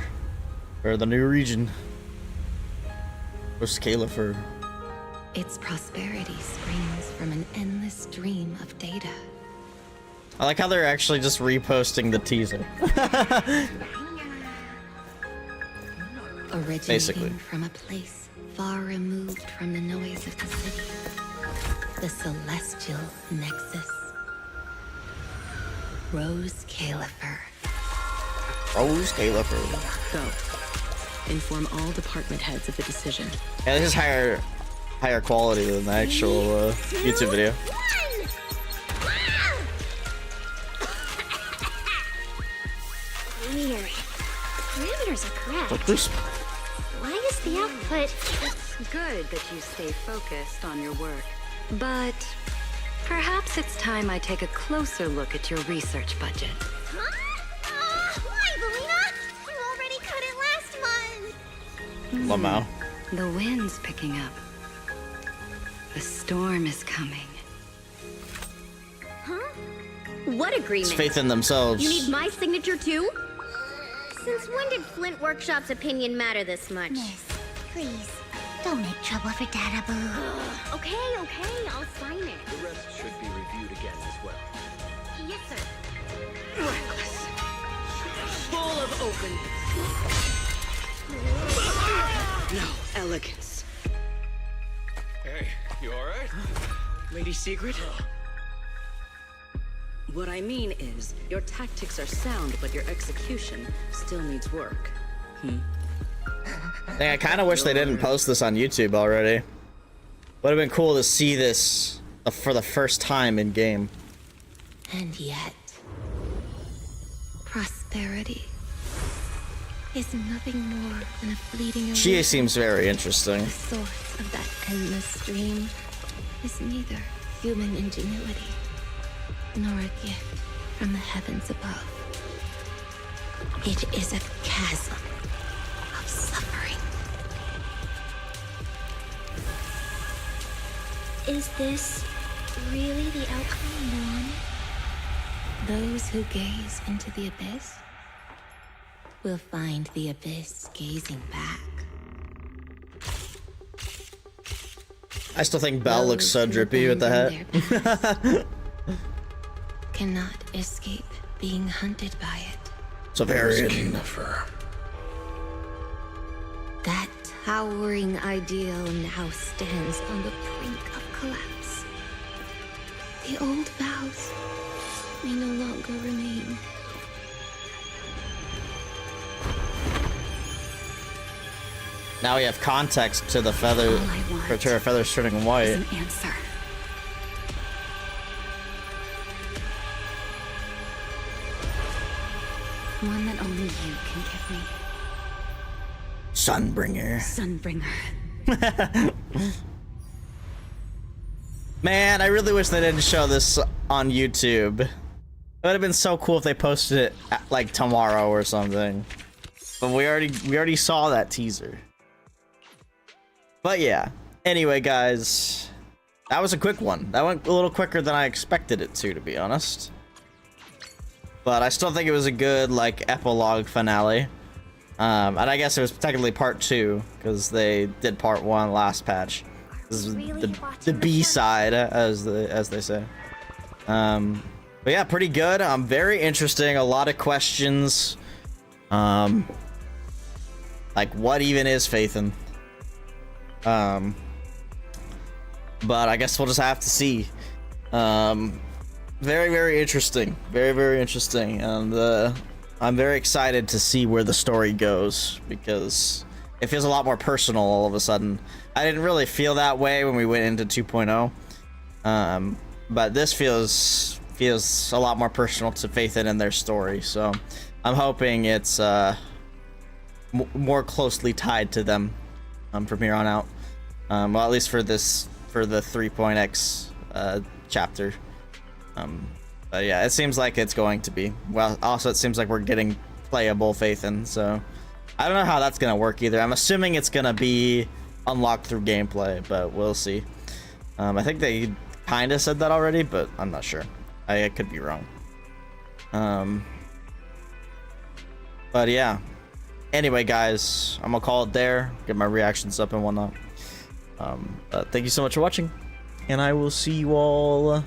the new region. Where's Kayla for? Its prosperity springs from an endless stream of data. I like how they're actually just reposting the teaser. Originating Basically. from a place far removed from the noise of the city. The Celestial Nexus. Rose Califer. Rose Califer. Go. Inform all department heads of the decision. Yeah, this is higher quality than the actual YouTube video. Weird. Parameters are correct. But this Why is the output... It's good that you stay focused on your work, but perhaps it's time I take a closer look at your research budget. Huh? Why, Belina? You already cut it last month. Lamau. The wind's picking up. The storm is coming. Huh? What agreement? It's faith in themselves. You need my signature too? Since when did Flint Workshop's opinion matter this much? Miss, please, don't make trouble for Dada Boo. Okay, I'll sign it. The rest should be reviewed again as well. Yes, sir. Reckless. Full of openness. No elegance. Hey, you alright? Lady Secret? What I mean is, your tactics are sound, but your execution still needs work. Dang, I kind of wish they didn't post this on YouTube already. Would have been cool to see this for the first time in game. And yet, prosperity is nothing more than a fleeting She illusion. seems very interesting. The source of that endless stream is neither human ingenuity nor a gift from the heavens above. It is a chasm of suffering. Is this really the outcome you wanted? Those who gaze into the abyss will find the abyss gazing back. I still think Belle looks so drippy with the hat. Cannot escape being hunted by it. It's a very towering ideal now stands on the brink of collapse. The old vows may no longer remain. Now we have context to the feather, to her feathers turning white. An answer. One that only you can give me. Sunbringer. Sunbringer. Man, I really wish they didn't show this on YouTube. It would have been so cool if they posted it like tomorrow or something. But we already saw that teaser. But yeah. Anyway, guys, that was a quick one. That went a little quicker than I expected it to be honest. But I still think it was a good like epilogue finale. And I guess it was technically part 2 because they did part 1 last patch. This is the B side, as they say. But yeah, pretty good. Very interesting. A lot of questions. Like what even is Phaethon? But I guess we'll just have to see. Very interesting. Very interesting. And I'm very excited to see where the story goes because it feels a lot more personal all of a sudden. I didn't really feel that way when we went into 2.0. But this feels a lot more personal to Phaethon and their story. So I'm hoping it's more closely tied to them from here on out. Well, at least for the 3.x chapter. But yeah, it seems like it's going to be. Well, also it seems like we're getting playable Phaethon, so I don't know how that's gonna work either. I'm assuming it's gonna be unlocked through gameplay, but we'll see. I think they kind of said that already, but I'm not sure. I could be wrong. But yeah. Anyway, guys, I'm gonna call it there. Get my reactions up and whatnot. Thank you so much for watching, and I will see you all